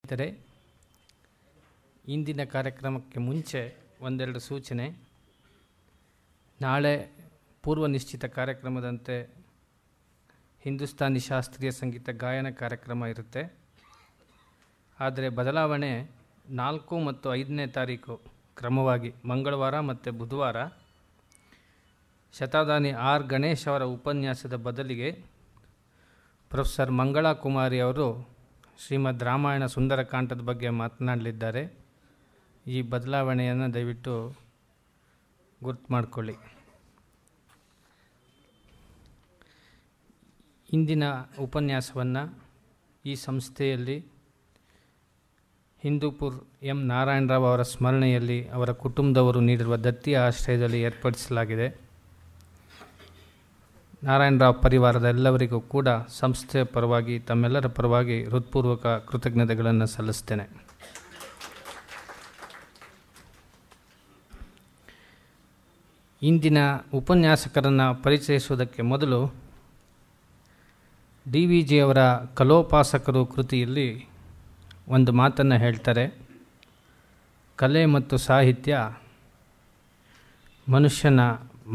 ಸ್ನೇಹಿತರೆ, ಇಂದಿನ ಕಾರ್ಯಕ್ರಮಕ್ಕೆ ಮುಂಚೆ ಒಂದೆರಡು ಸೂಚನೆ. ನಾಳೆ ಪೂರ್ವ ನಿಶ್ಚಿತ ಕಾರ್ಯಕ್ರಮದಂತೆ ಹಿಂದೂಸ್ತಾನಿ ಶಾಸ್ತ್ರೀಯ ಸಂಗೀತ ಗಾಯನ ಕಾರ್ಯಕ್ರಮ ಇರುತ್ತೆ. ಆದರೆ ಬದಲಾವಣೆ 4 ಮತ್ತು 5ನೇ ತಾರೀಕು ಕ್ರಮವಾಗಿ ಮಂಗಳವಾರ ಮತ್ತು ಬುಧವಾರ ಶತಾವಧಾನಿ ಆರ್ ಗಣೇಶ್ ಅವರ ಉಪನ್ಯಾಸದ ಬದಲಿಗೆ ಪ್ರೊಫೆಸರ್ ಮಂಗಳಾ ಕುಮಾರಿ ಅವರು ಶ್ರೀಮದ್ ರಾಮಾಯಣ ಸುಂದರಕಾಂಡದ ಬಗ್ಗೆ ಮಾತನಾಡಲಿದ್ದಾರೆ. ಈ ಬದಲಾವಣೆಯನ್ನು ದಯವಿಟ್ಟು ಗುರ್ತು ಮಾಡಿಕೊಳ್ಳಿ. ಇಂದಿನ ಉಪನ್ಯಾಸವನ್ನು ಈ ಸಂಸ್ಥೆಯಲ್ಲಿ ಹಿಂದೂಪುರ್ ಎಂ ನಾರಾಯಣರಾವ್ ಅವರ ಸ್ಮರಣೆಯಲ್ಲಿ ಅವರ ಕುಟುಂಬದವರು ನೀಡಿರುವ ದತ್ತಿ ಆಶ್ರಯದಲ್ಲಿ ಏರ್ಪಡಿಸಲಾಗಿದೆ. ನಾರಾಯಣರಾವ್ ಪರಿವಾರದ ಎಲ್ಲವರಿಗೂ ಕೂಡ ಸಂಸ್ಥೆಯ ಪರವಾಗಿ ತಮ್ಮೆಲ್ಲರ ಪರವಾಗಿ ಹೃತ್ಪೂರ್ವಕ ಕೃತಜ್ಞತೆಗಳನ್ನು ಸಲ್ಲಿಸ್ತೇನೆ. ಇಂದಿನ ಉಪನ್ಯಾಸಕರನ್ನು ಪರಿಚಯಿಸುವುದಕ್ಕೆ ಮೊದಲು DVG ಅವರ ಕಲೋಪಾಸಕರು ಕೃತಿಯಲ್ಲಿ ಒಂದು ಮಾತನ್ನು ಹೇಳ್ತಾರೆ. ಕಲೆ ಮತ್ತು ಸಾಹಿತ್ಯ ಮನುಷ್ಯನ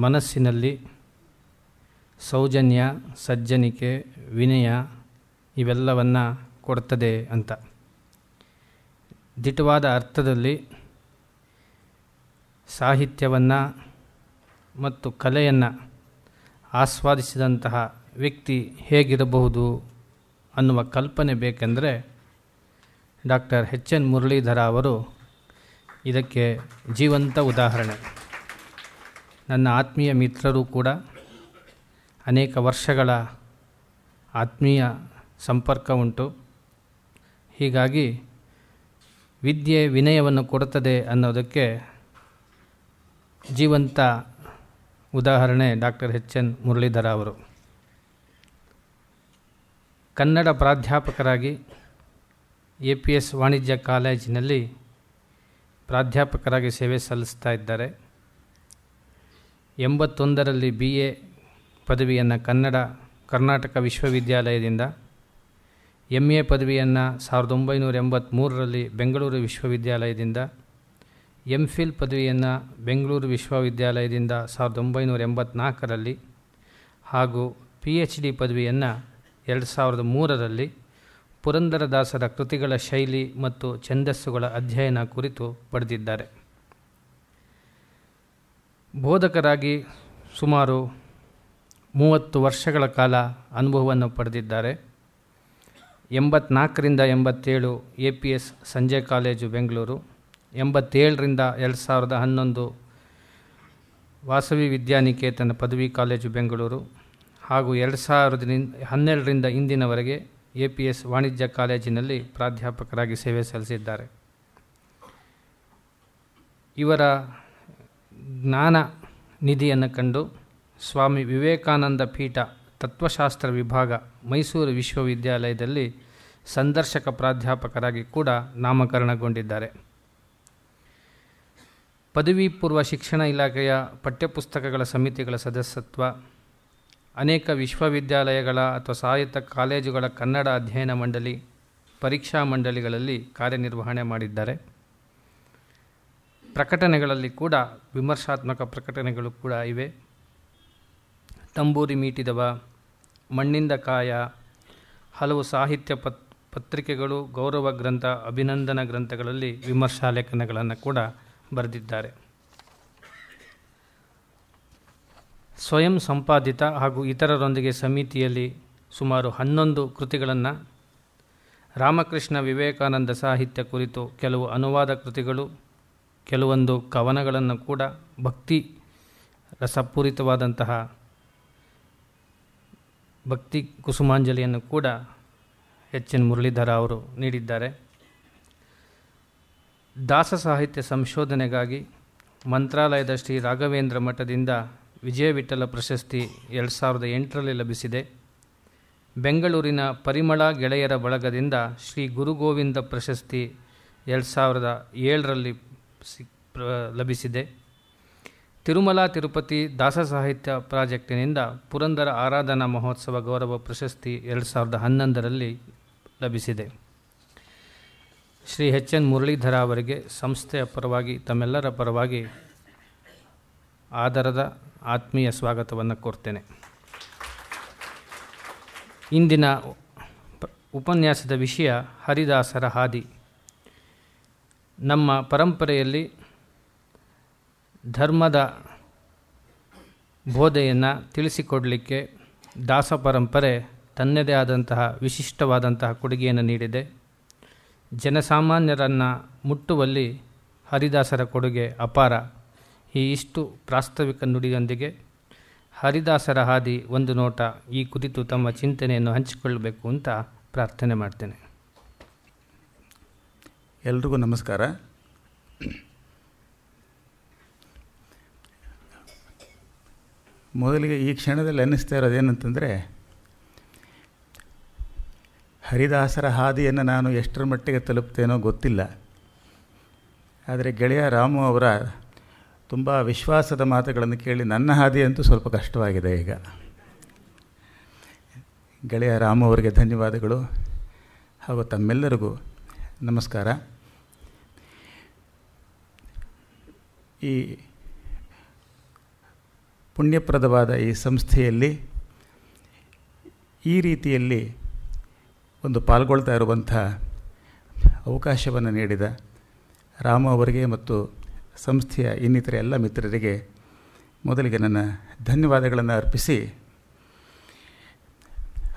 ಮನಸ್ಸಿನಲ್ಲಿ ಸೌಜನ್ಯ, ಸಜ್ಜನಿಕೆ, ವಿನಯ ಇವೆಲ್ಲವನ್ನು ಕೊಡ್ತದೆ ಅಂತ. ದಿಟವಾದ ಅರ್ಥದಲ್ಲಿ ಸಾಹಿತ್ಯವನ್ನು ಮತ್ತು ಕಲೆಯನ್ನು ಆಸ್ವಾದಿಸಿದಂತಹ ವ್ಯಕ್ತಿ ಹೇಗಿರಬಹುದು ಅನ್ನುವ ಕಲ್ಪನೆ ಬೇಕೆಂದರೆ ಡಾಕ್ಟರ್ H.N. ಮುರಳೀಧರ ಅವರು ಇದಕ್ಕೆ ಜೀವಂತ ಉದಾಹರಣೆ. ನನ್ನ ಆತ್ಮೀಯ ಮಿತ್ರರು ಕೂಡ ಅನೇಕ ವರ್ಷಗಳ ಆತ್ಮೀಯ ಸಂಪರ್ಕ ಉಂಟು. ಹೀಗಾಗಿ ವಿದ್ಯೆ ವಿನಯವನ್ನು ಕೊಡುತ್ತದೆ ಅನ್ನೋದಕ್ಕೆ ಜೀವಂತ ಉದಾಹರಣೆ ಡಾಕ್ಟರ್ H.N. ಮುರಳೀಧರ ಅವರು. ಕನ್ನಡ ಪ್ರಾಧ್ಯಾಪಕರಾಗಿ APS ವಾಣಿಜ್ಯ ಕಾಲೇಜಿನಲ್ಲಿ ಪ್ರಾಧ್ಯಾಪಕರಾಗಿ ಸೇವೆ ಸಲ್ಲಿಸ್ತಾ ಇದ್ದಾರೆ. 81ರಲ್ಲಿ BA ಪದವಿಯನ್ನು ಕರ್ನಾಟಕ ವಿಶ್ವವಿದ್ಯಾಲಯದಿಂದ, MA ಪದವಿಯನ್ನು 1983ರಲ್ಲಿ ಬೆಂಗಳೂರು ವಿಶ್ವವಿದ್ಯಾಲಯದಿಂದ, MPhil ಪದವಿಯನ್ನು ಬೆಂಗಳೂರು ವಿಶ್ವವಿದ್ಯಾಲಯದಿಂದ 1984ರಲ್ಲಿ ಹಾಗೂ PhD ಪದವಿಯನ್ನು 2003ರಲ್ಲಿ ಪುರಂದರದಾಸರ ಕೃತಿಗಳ ಶೈಲಿ ಮತ್ತು ಛಂದಸ್ಸುಗಳ ಅಧ್ಯಯನ ಕುರಿತು ಪಡೆದಿದ್ದಾರೆ. ಬೋಧಕರಾಗಿ ಸುಮಾರು 30 ವರ್ಷಗಳ ಕಾಲ ಅನುಭವವನ್ನು ಪಡೆದಿದ್ದಾರೆ. 84ರಿಂದ 87 APS ಸಂಜೆ ಕಾಲೇಜು ಬೆಂಗಳೂರು, 87ರಿಂದ 2011 ವಾಸವಿ ವಿದ್ಯಾನಿಕೇತನ ಪದವಿ ಕಾಲೇಜು ಬೆಂಗಳೂರು ಹಾಗೂ 2012ರಿಂದ ಇಂದಿನವರೆಗೆ APS ವಾಣಿಜ್ಯ ಕಾಲೇಜಿನಲ್ಲಿ ಪ್ರಾಧ್ಯಾಪಕರಾಗಿ ಸೇವೆ ಸಲ್ಲಿಸಿದ್ದಾರೆ. ಇವರ ಜ್ಞಾನ ನಿಧಿಯನ್ನು ಕಂಡು ಸ್ವಾಮಿ ವಿವೇಕಾನಂದ ಪೀಠ ತತ್ವಶಾಸ್ತ್ರ ವಿಭಾಗ ಮೈಸೂರು ವಿಶ್ವವಿದ್ಯಾಲಯದಲ್ಲಿ ಸಂದರ್ಶಕ ಪ್ರಾಧ್ಯಾಪಕರಾಗಿ ಕೂಡ ನಾಮಕರಣಗೊಂಡಿದ್ದಾರೆ. ಪದವಿ ಪೂರ್ವ ಶಿಕ್ಷಣ ಇಲಾಖೆಯ ಪಠ್ಯಪುಸ್ತಕಗಳ ಸಮಿತಿಗಳ ಸದಸ್ಯತ್ವ, ಅನೇಕ ವಿಶ್ವವಿದ್ಯಾಲಯಗಳ ಅಥವಾ ಸ್ವಾಯತ್ತ ಕಾಲೇಜುಗಳ ಕನ್ನಡ ಅಧ್ಯಯನ ಮಂಡಳಿ, ಪರೀಕ್ಷಾ ಮಂಡಳಿಗಳಲ್ಲಿ ಕಾರ್ಯನಿರ್ವಹಣೆ ಮಾಡಿದ್ದಾರೆ. ಪ್ರಕಟಣೆಗಳಲ್ಲಿ ಕೂಡ ವಿಮರ್ಶಾತ್ಮಕ ಪ್ರಕಟಣೆಗಳು ಕೂಡ ಇವೆ. ತಂಬೂರಿ ಮೀಟಿದವ, ಮಣ್ಣಿಂದ ಕಾಯ, ಹಲವು ಸಾಹಿತ್ಯ ಪತ್ರಿಕೆಗಳು, ಗೌರವ ಗ್ರಂಥ, ಅಭಿನಂದನಾ ಗ್ರಂಥಗಳಲ್ಲಿ ವಿಮರ್ಶಾ ಲೇಖನಗಳನ್ನು ಕೂಡ ಬರೆದಿದ್ದಾರೆ. ಸ್ವಯಂ ಸಂಪಾದಿತ ಹಾಗೂ ಇತರರೊಂದಿಗೆ ಸಮಿತಿಯಲ್ಲಿ ಸುಮಾರು 11 ಕೃತಿಗಳನ್ನು, ರಾಮಕೃಷ್ಣ ವಿವೇಕಾನಂದ ಸಾಹಿತ್ಯ ಕುರಿತು ಕೆಲವು ಅನುವಾದ ಕೃತಿಗಳು, ಕೆಲವೊಂದು ಕವನಗಳನ್ನು ಕೂಡ, ಭಕ್ತಿ ರಸಪೂರಿತವಾದಂತಹ ಭಕ್ತಿ ಕುಸುಮಾಂಜಲಿಯನ್ನು ಕೂಡ H.N. ಮುರಳೀಧರ ಅವರು ನೀಡಿದ್ದಾರೆ. ದಾಸ ಸಾಹಿತ್ಯ ಸಂಶೋಧನೆಗಾಗಿ ಮಂತ್ರಾಲಯದ ಶ್ರೀ ರಾಘವೇಂದ್ರ ಮಠದಿಂದ ವಿಜಯ ವಿಠಲ ಪ್ರಶಸ್ತಿ 2008ರಲ್ಲಿ ಲಭಿಸಿದೆ. ಬೆಂಗಳೂರಿನ ಪರಿಮಳ ಗೆಳೆಯರ ಬಳಗದಿಂದ ಶ್ರೀ ಗುರುಗೋವಿಂದ ಪ್ರಶಸ್ತಿ 2007ರಲ್ಲಿ ಲಭಿಸಿದೆ. ತಿರುಮಲ ತಿರುಪತಿ ದಾಸ ಸಾಹಿತ್ಯ ಪ್ರಾಜೆಕ್ಟಿನಿಂದ ಪುರಂದರ ಆರಾಧನಾ ಮಹೋತ್ಸವ ಗೌರವ ಪ್ರಶಸ್ತಿ 2011ರಲ್ಲಿ ಲಭಿಸಿದೆ. ಶ್ರೀ ಎಚ್ ಎನ್ ಮುರಳೀಧರ ಅವರಿಗೆ ಸಂಸ್ಥೆಯ ಪರವಾಗಿ ತಮ್ಮೆಲ್ಲರ ಪರವಾಗಿ ಆದರದ ಆತ್ಮೀಯ ಸ್ವಾಗತವನ್ನು ಕೋರ್ತೇನೆ. ಇಂದಿನ ಉಪನ್ಯಾಸದ ವಿಷಯ ಹರಿದಾಸರ ಹಾದಿ. ನಮ್ಮ ಪರಂಪರೆಯಲ್ಲಿ ಧರ್ಮದ ಬೋಧೆಯನ್ನು ತಿಳಿಸಿಕೊಡಲಿಕ್ಕೆ ದಾಸ ಪರಂಪರೆ ತನ್ನದೇ ಆದಂತಹ ವಿಶಿಷ್ಟವಾದಂತಹ ಕೊಡುಗೆಯನ್ನು ನೀಡಿದೆ. ಜನಸಾಮಾನ್ಯರನ್ನು ಮುಟ್ಟುವಲ್ಲಿ ಹರಿದಾಸರ ಕೊಡುಗೆ ಅಪಾರ. ಈ ಇಷ್ಟು ಪ್ರಾಸ್ತಾವಿಕ ನುಡಿಯೊಂದಿಗೆ ಹರಿದಾಸರ ಹಾದಿ ಒಂದು ನೋಟ ಈ ಕುರಿತು ತಮ್ಮ ಚಿಂತನೆಯನ್ನು ಹಂಚಿಕೊಳ್ಳಬೇಕು ಅಂತ ಪ್ರಾರ್ಥನೆ ಮಾಡ್ತೇನೆ. ಎಲ್ರಿಗೂ ನಮಸ್ಕಾರ. ಮೊದಲಿಗೆ ಈ ಕ್ಷಣದಲ್ಲಿ ಅನ್ನಿಸ್ತಾ ಇರೋದೇನಂತಂದರೆ, ಹರಿದಾಸರ ಹಾದಿಯನ್ನು ನಾನು ಎಷ್ಟರ ಮಟ್ಟಿಗೆ ತಲುಪ್ತೇನೋ ಗೊತ್ತಿಲ್ಲ. ಆದರೆ ಗೆಳೆಯ ರಾಮು ಅವರ ತುಂಬ ವಿಶ್ವಾಸದ ಮಾತುಗಳನ್ನು ಕೇಳಿ ನನ್ನ ಹಾದಿ ಅಂತೂ ಸ್ವಲ್ಪ ಕಷ್ಟವಾಗಿದೆ ಈಗ. ಗೆಳೆಯ ರಾಮು ಅವರಿಗೆ ಧನ್ಯವಾದಗಳು ಹಾಗೂ ತಮ್ಮೆಲ್ಲರಿಗೂ ನಮಸ್ಕಾರ. ಈ ಪುಣ್ಯಪ್ರದವಾದ ಈ ಸಂಸ್ಥೆಯಲ್ಲಿ ಈ ರೀತಿಯಲ್ಲಿ ಒಂದು ಪಾಲ್ಗೊಳ್ತಾ ಇರುವಂಥ ಅವಕಾಶವನ್ನು ನೀಡಿದ ರಾಮು ಅವರಿಗೆ ಮತ್ತು ಸಂಸ್ಥೆಯ ಇನ್ನಿತರ ಎಲ್ಲ ಮಿತ್ರರಿಗೆ ಮೊದಲಿಗೆ ನನ್ನ ಧನ್ಯವಾದಗಳನ್ನು ಅರ್ಪಿಸಿ,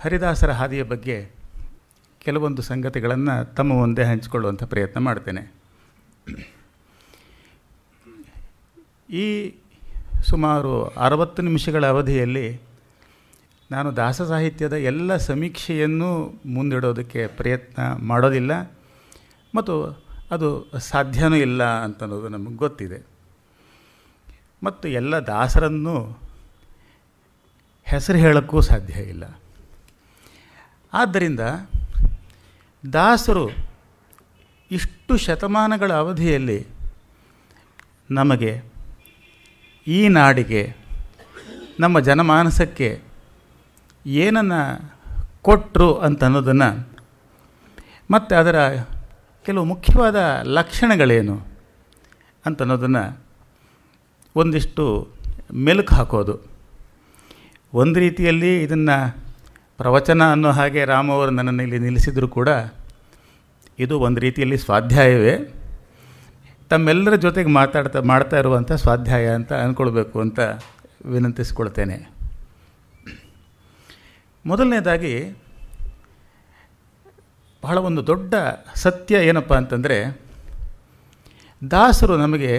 ಹರಿದಾಸರ ಹಾದಿಯ ಬಗ್ಗೆ ಕೆಲವೊಂದು ಸಂಗತಿಗಳನ್ನು ತಮ್ಮ ಮುಂದೆ ಹಂಚಿಕೊಳ್ಳುವಂಥ ಪ್ರಯತ್ನ ಮಾಡ್ತೇನೆ. ಈ ಸುಮಾರು 60 ನಿಮಿಷಗಳ ಅವಧಿಯಲ್ಲಿ ನಾನು ದಾಸ ಸಾಹಿತ್ಯದ ಎಲ್ಲ ಸಮೀಕ್ಷೆಯನ್ನು ಮುಂದಿಡೋದಕ್ಕೆ ಪ್ರಯತ್ನ ಮಾಡೋದಿಲ್ಲ ಮತ್ತು ಅದು ಸಾಧ್ಯವೂ ಇಲ್ಲ ಅಂತನ್ನೋದು ನಮಗೆ ಗೊತ್ತಿದೆ. ಮತ್ತು ಎಲ್ಲ ದಾಸರನ್ನು ಹೆಸರು ಹೇಳೋಕ್ಕೂ ಸಾಧ್ಯ ಇಲ್ಲ. ಆದ್ದರಿಂದ ದಾಸರು ಇಷ್ಟು ಶತಮಾನಗಳ ಅವಧಿಯಲ್ಲಿ ನಮಗೆ, ಈ ನಾಡಿಗೆ, ನಮ್ಮ ಜನಮಾನಸಕ್ಕೆ ಏನನ್ನು ಕೊಟ್ಟರು ಅಂತ ಅನ್ನೋದನ್ನು ಮತ್ತು ಅದರ ಕೆಲವು ಮುಖ್ಯವಾದ ಲಕ್ಷಣಗಳೇನು ಅಂತ ಅನ್ನೋದನ್ನು ಒಂದಿಷ್ಟು ಮೆಲುಕು ಹಾಕೋದು. ಒಂದು ರೀತಿಯಲ್ಲಿ ಇದನ್ನು ಪ್ರವಚನ ಅನ್ನೋ ಹಾಗೆ ರಾಮವರು ನನ್ನನ್ನು ಇಲ್ಲಿ ನಿಲ್ಲಿಸಿದರೂ ಕೂಡ ಇದು ಒಂದು ರೀತಿಯಲ್ಲಿ ಸ್ವಾಧ್ಯಾಯವೇ, ತಮ್ಮೆಲ್ಲರ ಜೊತೆಗೆ ಮಾಡ್ತಾ ಇರುವಂಥ ಸ್ವಾಧ್ಯಾಯ ಅಂತ ಅಂದ್ಕೊಳ್ಬೇಕು ಅಂತ ವಿನಂತಿಸ್ಕೊಳ್ತೇನೆ. ಮೊದಲನೇದಾಗಿ ಬಹಳ ಒಂದು ದೊಡ್ಡ ಸತ್ಯ ಏನಪ್ಪ ಅಂತಂದರೆ, ದಾಸರು ನಮಗೆ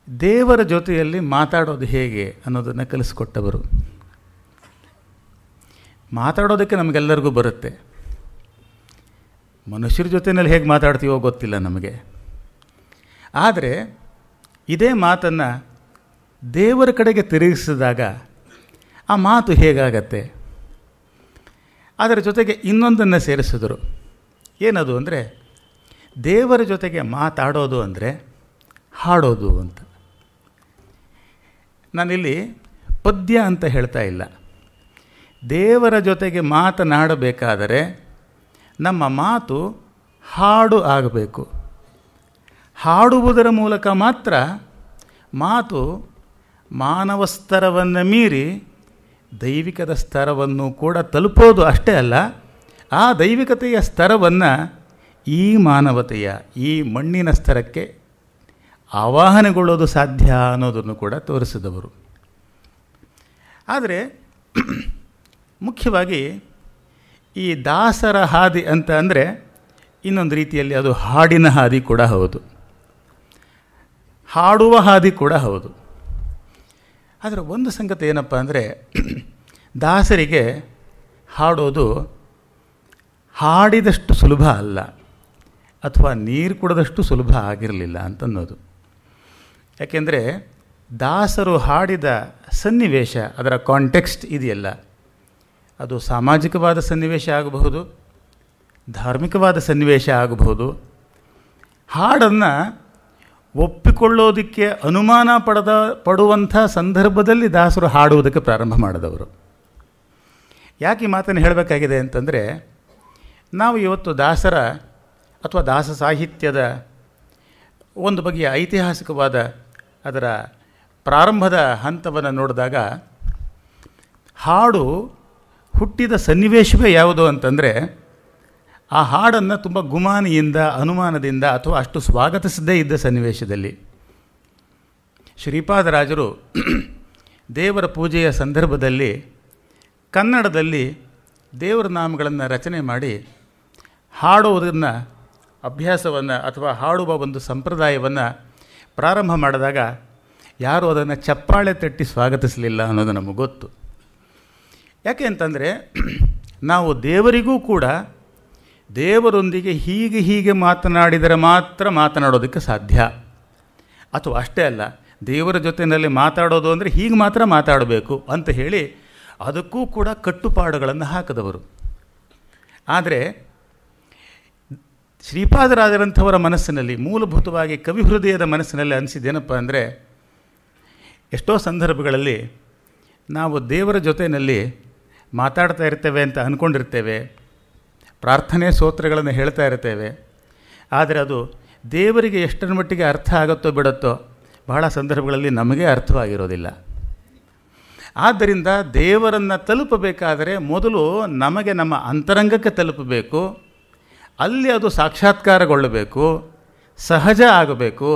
ದೇವರ ಜೊತೆಯಲ್ಲಿ ಮಾತಾಡೋದು ಹೇಗೆ ಅನ್ನೋದನ್ನು ಕಲಿಸ್ಕೊಟ್ಟವರು. ಮಾತಾಡೋದಕ್ಕೆ ನಮಗೆಲ್ಲರಿಗೂ ಬರುತ್ತೆ, ಮನುಷ್ಯರ ಜೊತೆಯಲ್ಲಿ ಹೇಗೆ ಮಾತಾಡ್ತೀವೋ ಗೊತ್ತಿಲ್ಲ ನಮಗೆ. ಆದರೆ ಇದೇ ಮಾತನ್ನು ದೇವರ ಕಡೆಗೆ ತಿರುಗಿಸಿದಾಗ ಆ ಮಾತು ಹೇಗಾಗತ್ತೆ, ಅದರ ಜೊತೆಗೆ ಇನ್ನೊಂದನ್ನು ಸೇರಿಸಿದರು. ಏನದು ಅಂದರೆ, ದೇವರ ಜೊತೆಗೆ ಮಾತಾಡೋದು ಅಂದರೆ ಹಾಡೋದು ಅಂತ. ನಾನಿಲ್ಲಿ ಪದ್ಯ ಅಂತ ಹೇಳ್ತಾ ಇಲ್ಲ. ದೇವರ ಜೊತೆಗೆ ಮಾತನಾಡಬೇಕಾದರೆ ನಮ್ಮ ಮಾತು ಹಾಡು ಆಗಬೇಕು. ಹಾಡುವುದರ ಮೂಲಕ ಮಾತ್ರ ಮಾತು ಮಾನವ ಸ್ತರವನ್ನು ಮೀರಿ ದೈವಿಕದ ಸ್ತರವನ್ನು ಕೂಡ ತಲುಪೋದು ಅಷ್ಟೇ ಅಲ್ಲ, ಆ ದೈವಿಕತೆಯ ಸ್ತರವನ್ನು ಈ ಮಾನವತೆಯ, ಈ ಮಣ್ಣಿನ ಸ್ತರಕ್ಕೆ ಆವಾಹನೆಗೊಳ್ಳೋದು ಸಾಧ್ಯ ಅನ್ನೋದನ್ನು ಕೂಡ ತೋರಿಸಿದವರು. ಆದರೆ ಮುಖ್ಯವಾಗಿ ಈ ದಾಸರ ಹಾದಿ ಅಂತ ಅಂದರೆ ಇನ್ನೊಂದು ರೀತಿಯಲ್ಲಿ ಅದು ಹಾಡಿನ ಹಾದಿ ಕೂಡ ಹೌದು, ಹಾಡುವ ಹಾದಿ ಕೂಡ ಹೌದು. ಆದರೆ ಒಂದು ಸಂಗತಿ ಏನಪ್ಪ ಅಂದರೆ, ದಾಸರಿಗೆ ಹಾಡೋದು ಹಾಡಿದಷ್ಟು ಸುಲಭ ಅಲ್ಲ, ಅಥವಾ ನೀರು ಕುಡಿದಷ್ಟು ಸುಲಭ ಆಗಿರಲಿಲ್ಲ ಅಂತನ್ನೋದು. ಯಾಕೆಂದರೆ ದಾಸರು ಹಾಡಿದ ಸನ್ನಿವೇಶ, ಅದರ ಕಾಂಟೆಕ್ಸ್ಟ್ ಇದೆಯಲ್ಲ, ಅದು ಸಾಮಾಜಿಕವಾದ ಸನ್ನಿವೇಶ ಆಗಬಹುದು, ಧಾರ್ಮಿಕವಾದ ಸನ್ನಿವೇಶ ಆಗಬಹುದು. ಹಾಡನ್ನು ಒಪ್ಪಿಕೊಳ್ಳೋದಕ್ಕೆ ಅನುಮಾನ ಪಡುವಂಥ ಸಂದರ್ಭದಲ್ಲಿ ದಾಸರು ಹಾಡುವುದಕ್ಕೆ ಪ್ರಾರಂಭ ಮಾಡಿದವರು. ಯಾಕೆ ಈ ಮಾತನ್ನು ಹೇಳಬೇಕಾಗಿದೆ ಅಂತಂದರೆ, ನಾವು ಇವತ್ತು ದಾಸರ ಅಥವಾ ದಾಸ ಸಾಹಿತ್ಯದ ಒಂದು ಬಗೆಯ ಐತಿಹಾಸಿಕವಾದ ಅದರ ಪ್ರಾರಂಭದ ಹಂತವನ್ನು ನೋಡಿದಾಗ ಹಾಡು ಹುಟ್ಟಿದ ಸನ್ನಿವೇಶವೇ ಯಾವುದು ಅಂತಂದರೆ ಆ ಹಾಡನ್ನು ತುಂಬ ಗುಮಾನಿಯಿಂದ ಅನುಮಾನದಿಂದ ಅಥವಾ ಅಷ್ಟು ಸ್ವಾಗತಿಸದೇ ಇದ್ದ ಸನ್ನಿವೇಶದಲ್ಲಿ ಶ್ರೀಪಾದರಾಜರು ದೇವರ ಪೂಜೆಯ ಸಂದರ್ಭದಲ್ಲಿ ಕನ್ನಡದಲ್ಲಿ ದೇವರ ನಾಮಗಳನ್ನು ರಚನೆ ಮಾಡಿ ಹಾಡುವುದನ್ನು ಅಭ್ಯಾಸವನ್ನು ಅಥವಾ ಹಾಡುವ ಒಂದು ಸಂಪ್ರದಾಯವನ್ನು ಪ್ರಾರಂಭ ಮಾಡಿದಾಗ ಯಾರೂ ಅದನ್ನು ಚಪ್ಪಾಳೆ ತಟ್ಟಿ ಸ್ವಾಗತಿಸಲಿಲ್ಲ ಅನ್ನೋದು ನಮಗೆ ಗೊತ್ತು. ಯಾಕೆ ಅಂತಂದರೆ ನಾವು ದೇವರಿಗೂ ಕೂಡ ದೇವರೊಂದಿಗೆ ಹೀಗೆ ಮಾತನಾಡಿದರೆ ಮಾತ್ರ ಮಾತನಾಡೋದಕ್ಕೆ ಸಾಧ್ಯ, ಅಥವಾ ಅಷ್ಟೇ ಅಲ್ಲ ದೇವರ ಜೊತೆಯಲ್ಲಿ ಮಾತಾಡೋದು ಅಂದರೆ ಹೀಗೆ ಮಾತ್ರ ಮಾತಾಡಬೇಕು ಅಂತ ಹೇಳಿ ಅದಕ್ಕೂ ಕೂಡ ಕಟ್ಟುಪಾಡುಗಳನ್ನು ಹಾಕಿದವರು. ಆದರೆ ಶ್ರೀಪಾದರಾಜರಂಥವರ ಮನಸ್ಸಿನಲ್ಲಿ, ಮೂಲಭೂತವಾಗಿ ಕವಿ ಹೃದಯದ ಮನಸ್ಸಿನಲ್ಲಿ ಅನಿಸಿದ್ದೇನಪ್ಪ ಅಂದರೆ, ಎಷ್ಟೋ ಸಂದರ್ಭಗಳಲ್ಲಿ ನಾವು ದೇವರ ಜೊತೆಯಲ್ಲಿ ಮಾತಾಡ್ತಾ ಇರ್ತೇವೆ ಅಂತ ಅಂದ್ಕೊಂಡಿರ್ತೇವೆ, ಪ್ರಾರ್ಥನೆ ಸ್ತೋತ್ರಗಳನ್ನು ಹೇಳ್ತಾ ಇರ್ತೇವೆ. ಆದರೆ ಅದು ದೇವರಿಗೆ ಎಷ್ಟರ ಮಟ್ಟಿಗೆ ಅರ್ಥ ಆಗುತ್ತೋ ಬಿಡುತ್ತೋ ಬಹಳ ಸಂದರ್ಭಗಳಲ್ಲಿ ನಮಗೆ ಅರ್ಥವಾಗಿರೋದಿಲ್ಲ. ಆದ್ದರಿಂದ ದೇವರನ್ನು ತಲುಪಬೇಕಾದರೆ ಮೊದಲು ನಮಗೆ ನಮ್ಮ ಅಂತರಂಗಕ್ಕೆ ತಲುಪಬೇಕು, ಅಲ್ಲಿ ಅದು ಸಾಕ್ಷಾತ್ಕಾರಗೊಳ್ಳಬೇಕು, ಸಹಜ ಆಗಬೇಕು.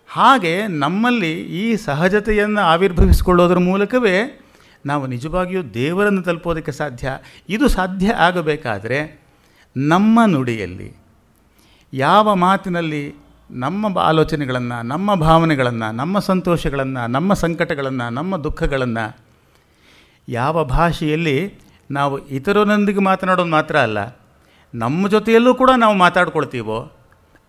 ಹಾಗೆ ನಮ್ಮಲ್ಲಿ ಈ ಸಹಜತೆಯನ್ನು ಆವಿರ್ಭವಿಸಿಕೊಳ್ಳೋದ್ರ ಮೂಲಕವೇ ನಾವು ನಿಜವಾಗಿಯೂ ದೇವರನ್ನು ತಲುಪೋದಕ್ಕೆ ಸಾಧ್ಯ. ಇದು ಸಾಧ್ಯ ಆಗಬೇಕಾದರೆ ನಮ್ಮ ನುಡಿಯಲ್ಲಿ, ಯಾವ ಮಾತಿನಲ್ಲಿ ನಮ್ಮ ಆಲೋಚನೆಗಳನ್ನು, ನಮ್ಮ ಭಾವನೆಗಳನ್ನು, ನಮ್ಮ ಸಂತೋಷಗಳನ್ನು, ನಮ್ಮ ಸಂಕಟಗಳನ್ನು, ನಮ್ಮ ದುಃಖಗಳನ್ನು, ಯಾವ ಭಾಷೆಯಲ್ಲಿ ನಾವು ಇತರರೊಂದಿಗೆ ಮಾತನಾಡೋದು ಮಾತ್ರ ಅಲ್ಲ, ನಮ್ಮ ಜೊತೆಯಲ್ಲೂ ಕೂಡ ನಾವು ಮಾತಾಡ್ಕೊಳ್ತೀವೋ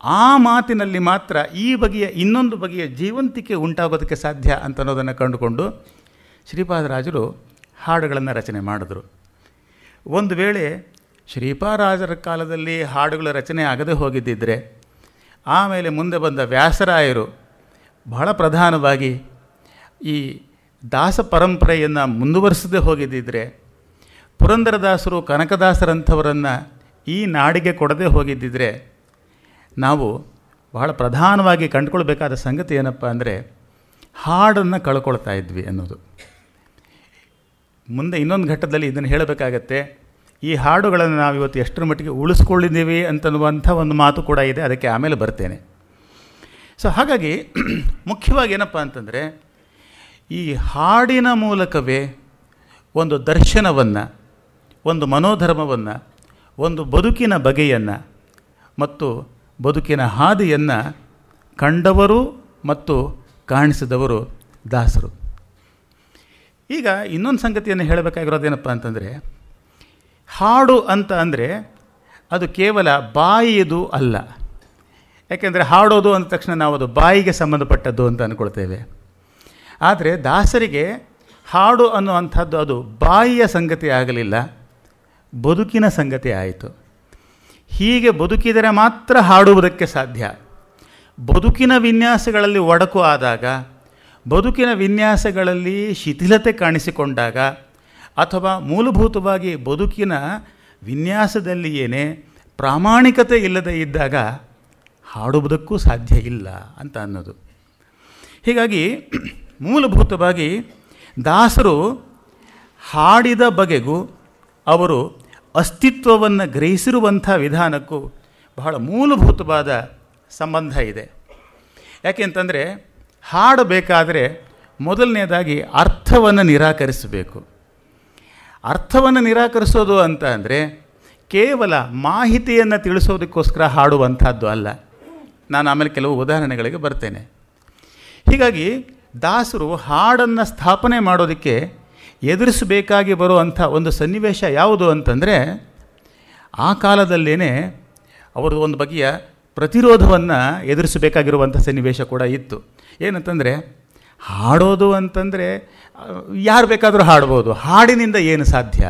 ಆ ಮಾತಿನಲ್ಲಿ ಮಾತ್ರ ಈ ಬಗೆಯ ಇನ್ನೊಂದು ಬಗೆಯ ಜೀವಂತಿಕೆ ಉಂಟಾಗೋದಕ್ಕೆ ಸಾಧ್ಯ ಅಂತ ಅನ್ನೋದನ್ನು ಕಂಡುಕೊಂಡು ಶ್ರೀಪಾದರಾಜರು ಹಾಡುಗಳನ್ನು ರಚನೆ ಮಾಡಿದ್ರು. ಒಂದು ವೇಳೆ ಶ್ರೀಪಾದರಾಜರ ಕಾಲದಲ್ಲಿ ಹಾಡುಗಳ ರಚನೆ ಆಗದೆ ಹೋಗಿದ್ದಿದ್ದರೆ, ಆಮೇಲೆ ಮುಂದೆ ಬಂದ ವ್ಯಾಸರಾಯರು ಬಹಳ ಪ್ರಧಾನವಾಗಿ ಈ ದಾಸ ಪರಂಪರೆಯನ್ನು ಮುಂದುವರಿಸದೆ ಹೋಗಿದ್ದಿದ್ದರೆ, ಪುರಂದರದಾಸರು ಕನಕದಾಸರಂಥವರನ್ನು ಈ ನಾಡಿಗೆ ಕೊಡದೆ ಹೋಗಿದ್ದಿದ್ರೆ, ನಾವು ಬಹಳ ಪ್ರಧಾನವಾಗಿ ಕಂಡುಕೊಳ್ಬೇಕಾದ ಸಂಗತಿ ಏನಪ್ಪ ಅಂದರೆ ಹಾಡನ್ನು ಕಳ್ಕೊಳ್ತಾ ಇದ್ವಿ ಅನ್ನೋದು. ಮುಂದೆ ಇನ್ನೊಂದು ಘಟ್ಟದಲ್ಲಿ ಇದನ್ನು ಹೇಳಬೇಕಾಗತ್ತೆ. ಈ ಹಾಡುಗಳನ್ನು ನಾವು ಇವತ್ತು ಎಷ್ಟರ ಮಟ್ಟಿಗೆ ಉಳಿಸ್ಕೊಂಡಿದ್ದೀವಿ ಅಂತನ್ನುವಂಥ ಒಂದು ಮಾತು ಕೂಡ ಇದೆ, ಅದಕ್ಕೆ ಆಮೇಲೆ ಬರ್ತೇನೆ. ಸೊ ಹಾಗಾಗಿ ಮುಖ್ಯವಾಗಿ ಏನಪ್ಪ ಅಂತಂದರೆ, ಈ ಹಾಡಿನ ಮೂಲಕವೇ ಒಂದು ದರ್ಶನವನ್ನು, ಒಂದು ಮನೋಧರ್ಮವನ್ನು, ಒಂದು ಬದುಕಿನ ಬಗೆಯನ್ನು ಮತ್ತು ಬದುಕಿನ ಹಾದಿಯನ್ನು ಕಂಡವರು ಮತ್ತು ಕಾಣಿಸಿದವರು ದಾಸರು. ಈಗ ಇನ್ನೊಂದು ಸಂಗತಿಯನ್ನು ಹೇಳಬೇಕಾಗಿರೋದೇನಪ್ಪ ಅಂತಂದರೆ, ಹಾಡು ಅಂತ ಅಂದರೆ ಅದು ಕೇವಲ ಬಾಯಿಯದು ಅಲ್ಲ. ಯಾಕೆಂದರೆ ಹಾಡೋದು ಅಂದ ತಕ್ಷಣ ನಾವು ಅದು ಬಾಯಿಗೆ ಸಂಬಂಧಪಟ್ಟದ್ದು ಅಂತ ಅಂದ್ಕೊಳ್ತೇವೆ. ಆದರೆ ದಾಸರಿಗೆ ಹಾಡು ಅನ್ನುವಂಥದ್ದು ಅದು ಬಾಯಿಯ ಸಂಗತಿ ಆಗಲಿಲ್ಲ, ಬದುಕಿನ ಸಂಗತಿ ಆಯಿತು. ಹೀಗೆ ಬದುಕಿದರೆ ಮಾತ್ರ ಹಾಡುವುದಕ್ಕೆ ಸಾಧ್ಯ. ಬದುಕಿನ ವಿನ್ಯಾಸಗಳಲ್ಲಿ ಒಡಕು ಆದಾಗ, ಬದುಕಿನ ವಿನ್ಯಾಸಗಳಲ್ಲಿ ಶಿಥಿಲತೆ ಕಾಣಿಸಿಕೊಂಡಾಗ, ಅಥವಾ ಮೂಲಭೂತವಾಗಿ ಬದುಕಿನ ವಿನ್ಯಾಸದಲ್ಲಿಯೇ ಪ್ರಾಮಾಣಿಕತೆ ಇಲ್ಲದೆ ಇದ್ದಾಗ ಹಾಡುವುದಕ್ಕೂ ಸಾಧ್ಯ ಇಲ್ಲ ಅಂತ ಅನ್ನೋದು. ಹೀಗಾಗಿ ಮೂಲಭೂತವಾಗಿ ದಾಸರು ಹಾಡಿದ ಬಗೆಗೂ ಅವರು ಅಸ್ತಿತ್ವವನ್ನು ಗ್ರಹಿಸಿರುವಂಥ ವಿಧಾನಕ್ಕೂ ಬಹಳ ಮೂಲಭೂತವಾದ ಸಂಬಂಧ ಇದೆ. ಯಾಕೆಂತಂದರೆ ಹಾಡಬೇಕಾದರೆ ಮೊದಲನೇದಾಗಿ ಅರ್ಥವನ್ನು ನಿರಾಕರಿಸಬೇಕು. ಅರ್ಥವನ್ನು ನಿರಾಕರಿಸೋದು ಅಂತ ಅಂದರೆ ಕೇವಲ ಮಾಹಿತಿಯನ್ನು ತಿಳಿಸೋದಕ್ಕೋಸ್ಕರ ಹಾಡುವಂಥದ್ದು ಅಲ್ಲ. ನಾನು ಆಮೇಲೆ ಕೆಲವು ಉದಾಹರಣೆಗಳಿಗೆ ಬರ್ತೇನೆ. ಹೀಗಾಗಿ ದಾಸರು ಹಾಡನ್ನು ಸ್ಥಾಪನೆ ಮಾಡೋದಕ್ಕೆ ಎದುರಿಸಬೇಕಾಗಿ ಬರುವಂಥ ಒಂದು ಸನ್ನಿವೇಶ ಯಾವುದು ಅಂತಂದರೆ, ಆ ಕಾಲದಲ್ಲೇ ಅವರು ಒಂದು ಬಗೆಯ ಪ್ರತಿರೋಧವನ್ನು ಎದುರಿಸಬೇಕಾಗಿರುವಂಥ ಸನ್ನಿವೇಶ ಕೂಡ ಇತ್ತು. ಏನಂತಂದರೆ, ಹಾಡೋದು ಅಂತಂದರೆ ಯಾರು ಬೇಕಾದರೂ ಹಾಡ್ಬೋದು, ಹಾಡಿನಿಂದ ಏನು ಸಾಧ್ಯ?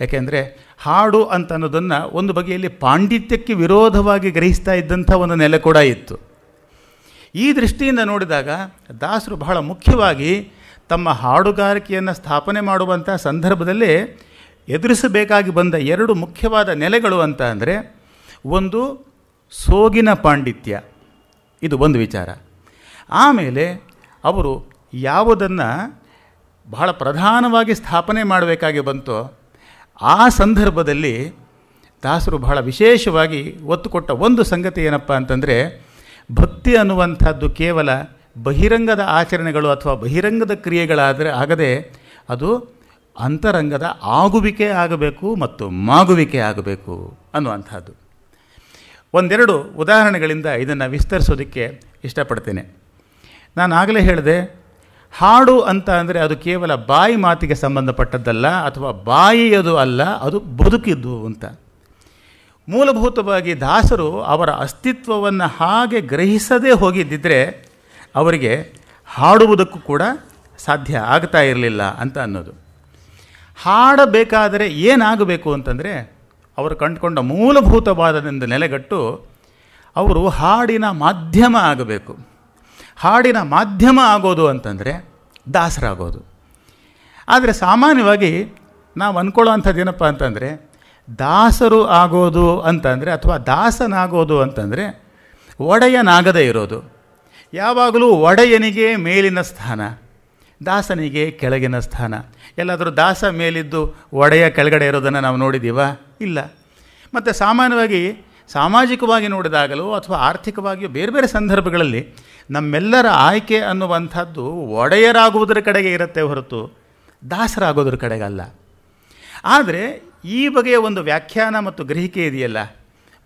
ಯಾಕೆಂದರೆ ಹಾಡು ಅಂತ ಅನ್ನೋದನ್ನು ಒಂದು ಬಗೆಯಲ್ಲಿ ಪಾಂಡಿತ್ಯಕ್ಕೆ ವಿರೋಧವಾಗಿ ಗ್ರಹಿಸ್ತಾ ಇದ್ದಂಥ ಒಂದು ನೆಲೆ ಕೂಡ ಇತ್ತು. ಈ ದೃಷ್ಟಿಯಿಂದ ನೋಡಿದಾಗ ದಾಸರು ಬಹಳ ಮುಖ್ಯವಾಗಿ ತಮ್ಮ ಹಾಡುಗಾರಿಕೆಯನ್ನು ಸ್ಥಾಪನೆ ಮಾಡುವಂಥ ಸಂದರ್ಭದಲ್ಲೇ ಎದುರಿಸಬೇಕಾಗಿ ಬಂದ ಎರಡು ಮುಖ್ಯವಾದ ನೆಲೆಗಳು ಅಂತ ಅಂದರೆ, ಒಂದು ಸೋಗಿನ ಪಾಂಡಿತ್ಯ, ಇದು ಒಂದು ವಿಚಾರ. ಆಮೇಲೆ ಅವರು ಯಾವುದನ್ನು ಬಹಳ ಪ್ರಧಾನವಾಗಿ ಸ್ಥಾಪನೆ ಮಾಡಬೇಕಾಗಿ ಬಂತೋ ಆ ಸಂದರ್ಭದಲ್ಲಿ ದಾಸರು ಬಹಳ ವಿಶೇಷವಾಗಿ ಒತ್ತು ಕೊಟ್ಟ ಒಂದು ಸಂಗತಿ ಏನಪ್ಪ ಅಂತಂದರೆ, ಭಕ್ತಿ ಅನ್ನುವಂಥದ್ದು ಕೇವಲ ಬಹಿರಂಗದ ಆಚರಣೆಗಳು ಅಥವಾ ಬಹಿರಂಗದ ಕ್ರಿಯೆಗಳಾದರೆ ಆಗದೆ ಅದು ಅಂತರಂಗದ ಆಗುವಿಕೆ ಆಗಬೇಕು ಮತ್ತು ಮಾಗುವಿಕೆ ಆಗಬೇಕು ಅನ್ನುವಂಥದ್ದು. ಒಂದೆರಡು ಉದಾಹರಣೆಗಳಿಂದ ಇದನ್ನು ವಿಸ್ತರಿಸೋದಕ್ಕೆ ಇಷ್ಟಪಡ್ತೇನೆ. ನಾನು ಆಗಲೇ ಹೇಳಿದೆ, ಹಾಡು ಅಂತ ಅಂದರೆ ಅದು ಕೇವಲ ಬಾಯಿ ಮಾತಿಗೆ ಸಂಬಂಧಪಟ್ಟದ್ದಲ್ಲ ಅಥವಾ ಬಾಯಿಯದು ಅಲ್ಲ, ಅದು ಬದುಕಿದ್ದು ಅಂತ. ಮೂಲಭೂತವಾಗಿ ದಾಸರು ಅವರ ಅಸ್ತಿತ್ವವನ್ನು ಹಾಗೆ ಗ್ರಹಿಸದೇ ಹೋಗಿದ್ದಿದ್ರೆ ಅವರಿಗೆ ಹಾಡುವುದಕ್ಕೂ ಕೂಡ ಸಾಧ್ಯ ಆಗ್ತಾ ಇರಲಿಲ್ಲ ಅಂತ ಅನ್ನೋದು. ಹಾಡಬೇಕಾದರೆ ಏನಾಗಬೇಕು ಅಂತಂದರೆ, ಅವರು ಕಂಡುಕೊಂಡ ಮೂಲಭೂತವಾದದಿಂದ ನೆಲೆಗಟ್ಟು ಅವರು ಹಾಡಿನ ಮಾಧ್ಯಮ ಆಗಬೇಕು. ಹಾಡಿನ ಮಾಧ್ಯಮ ಆಗೋದು ಅಂತಂದರೆ ದಾಸರಾಗೋದು. ಆದರೆ ಸಾಮಾನ್ಯವಾಗಿ ನಾವು ಅಂದ್ಕೊಳ್ಳೋ ಅಂಥದ್ದು ಏನಪ್ಪ ಅಂತಂದರೆ, ದಾಸರು ಆಗೋದು ಅಂತಂದರೆ ಅಥವಾ ದಾಸನಾಗೋದು ಅಂತಂದರೆ ಒಡೆಯನಾಗದೇ ಇರೋದು. ಯಾವಾಗಲೂ ಒಡೆಯನಿಗೆ ಮೇಲಿನ ಸ್ಥಾನ, ದಾಸನಿಗೆ ಕೆಳಗಿನ ಸ್ಥಾನ. ಎಲ್ಲಾದರೂ ದಾಸ ಮೇಲಿದ್ದು ಒಡೆಯ ಕೆಳಗಡೆ ಇರೋದನ್ನು ನಾವು ನೋಡಿದ್ದೀವಾ? ಇಲ್ಲ. ಮತ್ತು ಸಾಮಾನ್ಯವಾಗಿ ಸಾಮಾಜಿಕವಾಗಿ ನೋಡಿದಾಗಲೂ ಅಥವಾ ಆರ್ಥಿಕವಾಗಿಯೂ ಬೇರೆ ಬೇರೆ ಸಂದರ್ಭಗಳಲ್ಲಿ ನಮ್ಮೆಲ್ಲರ ಆಯ್ಕೆ ಅನ್ನುವಂಥದ್ದು ಒಡೆಯರಾಗುವುದರ ಕಡೆಗೆ ಇರುತ್ತೆ ಹೊರತು ದಾಸರಾಗೋದ್ರ ಕಡೆಗಲ್ಲ. ಆದರೆ ಈ ಬಗೆಯ ಒಂದು ವ್ಯಾಖ್ಯಾನ ಮತ್ತು ಗ್ರಹಿಕೆ ಇದೆಯಲ್ಲ,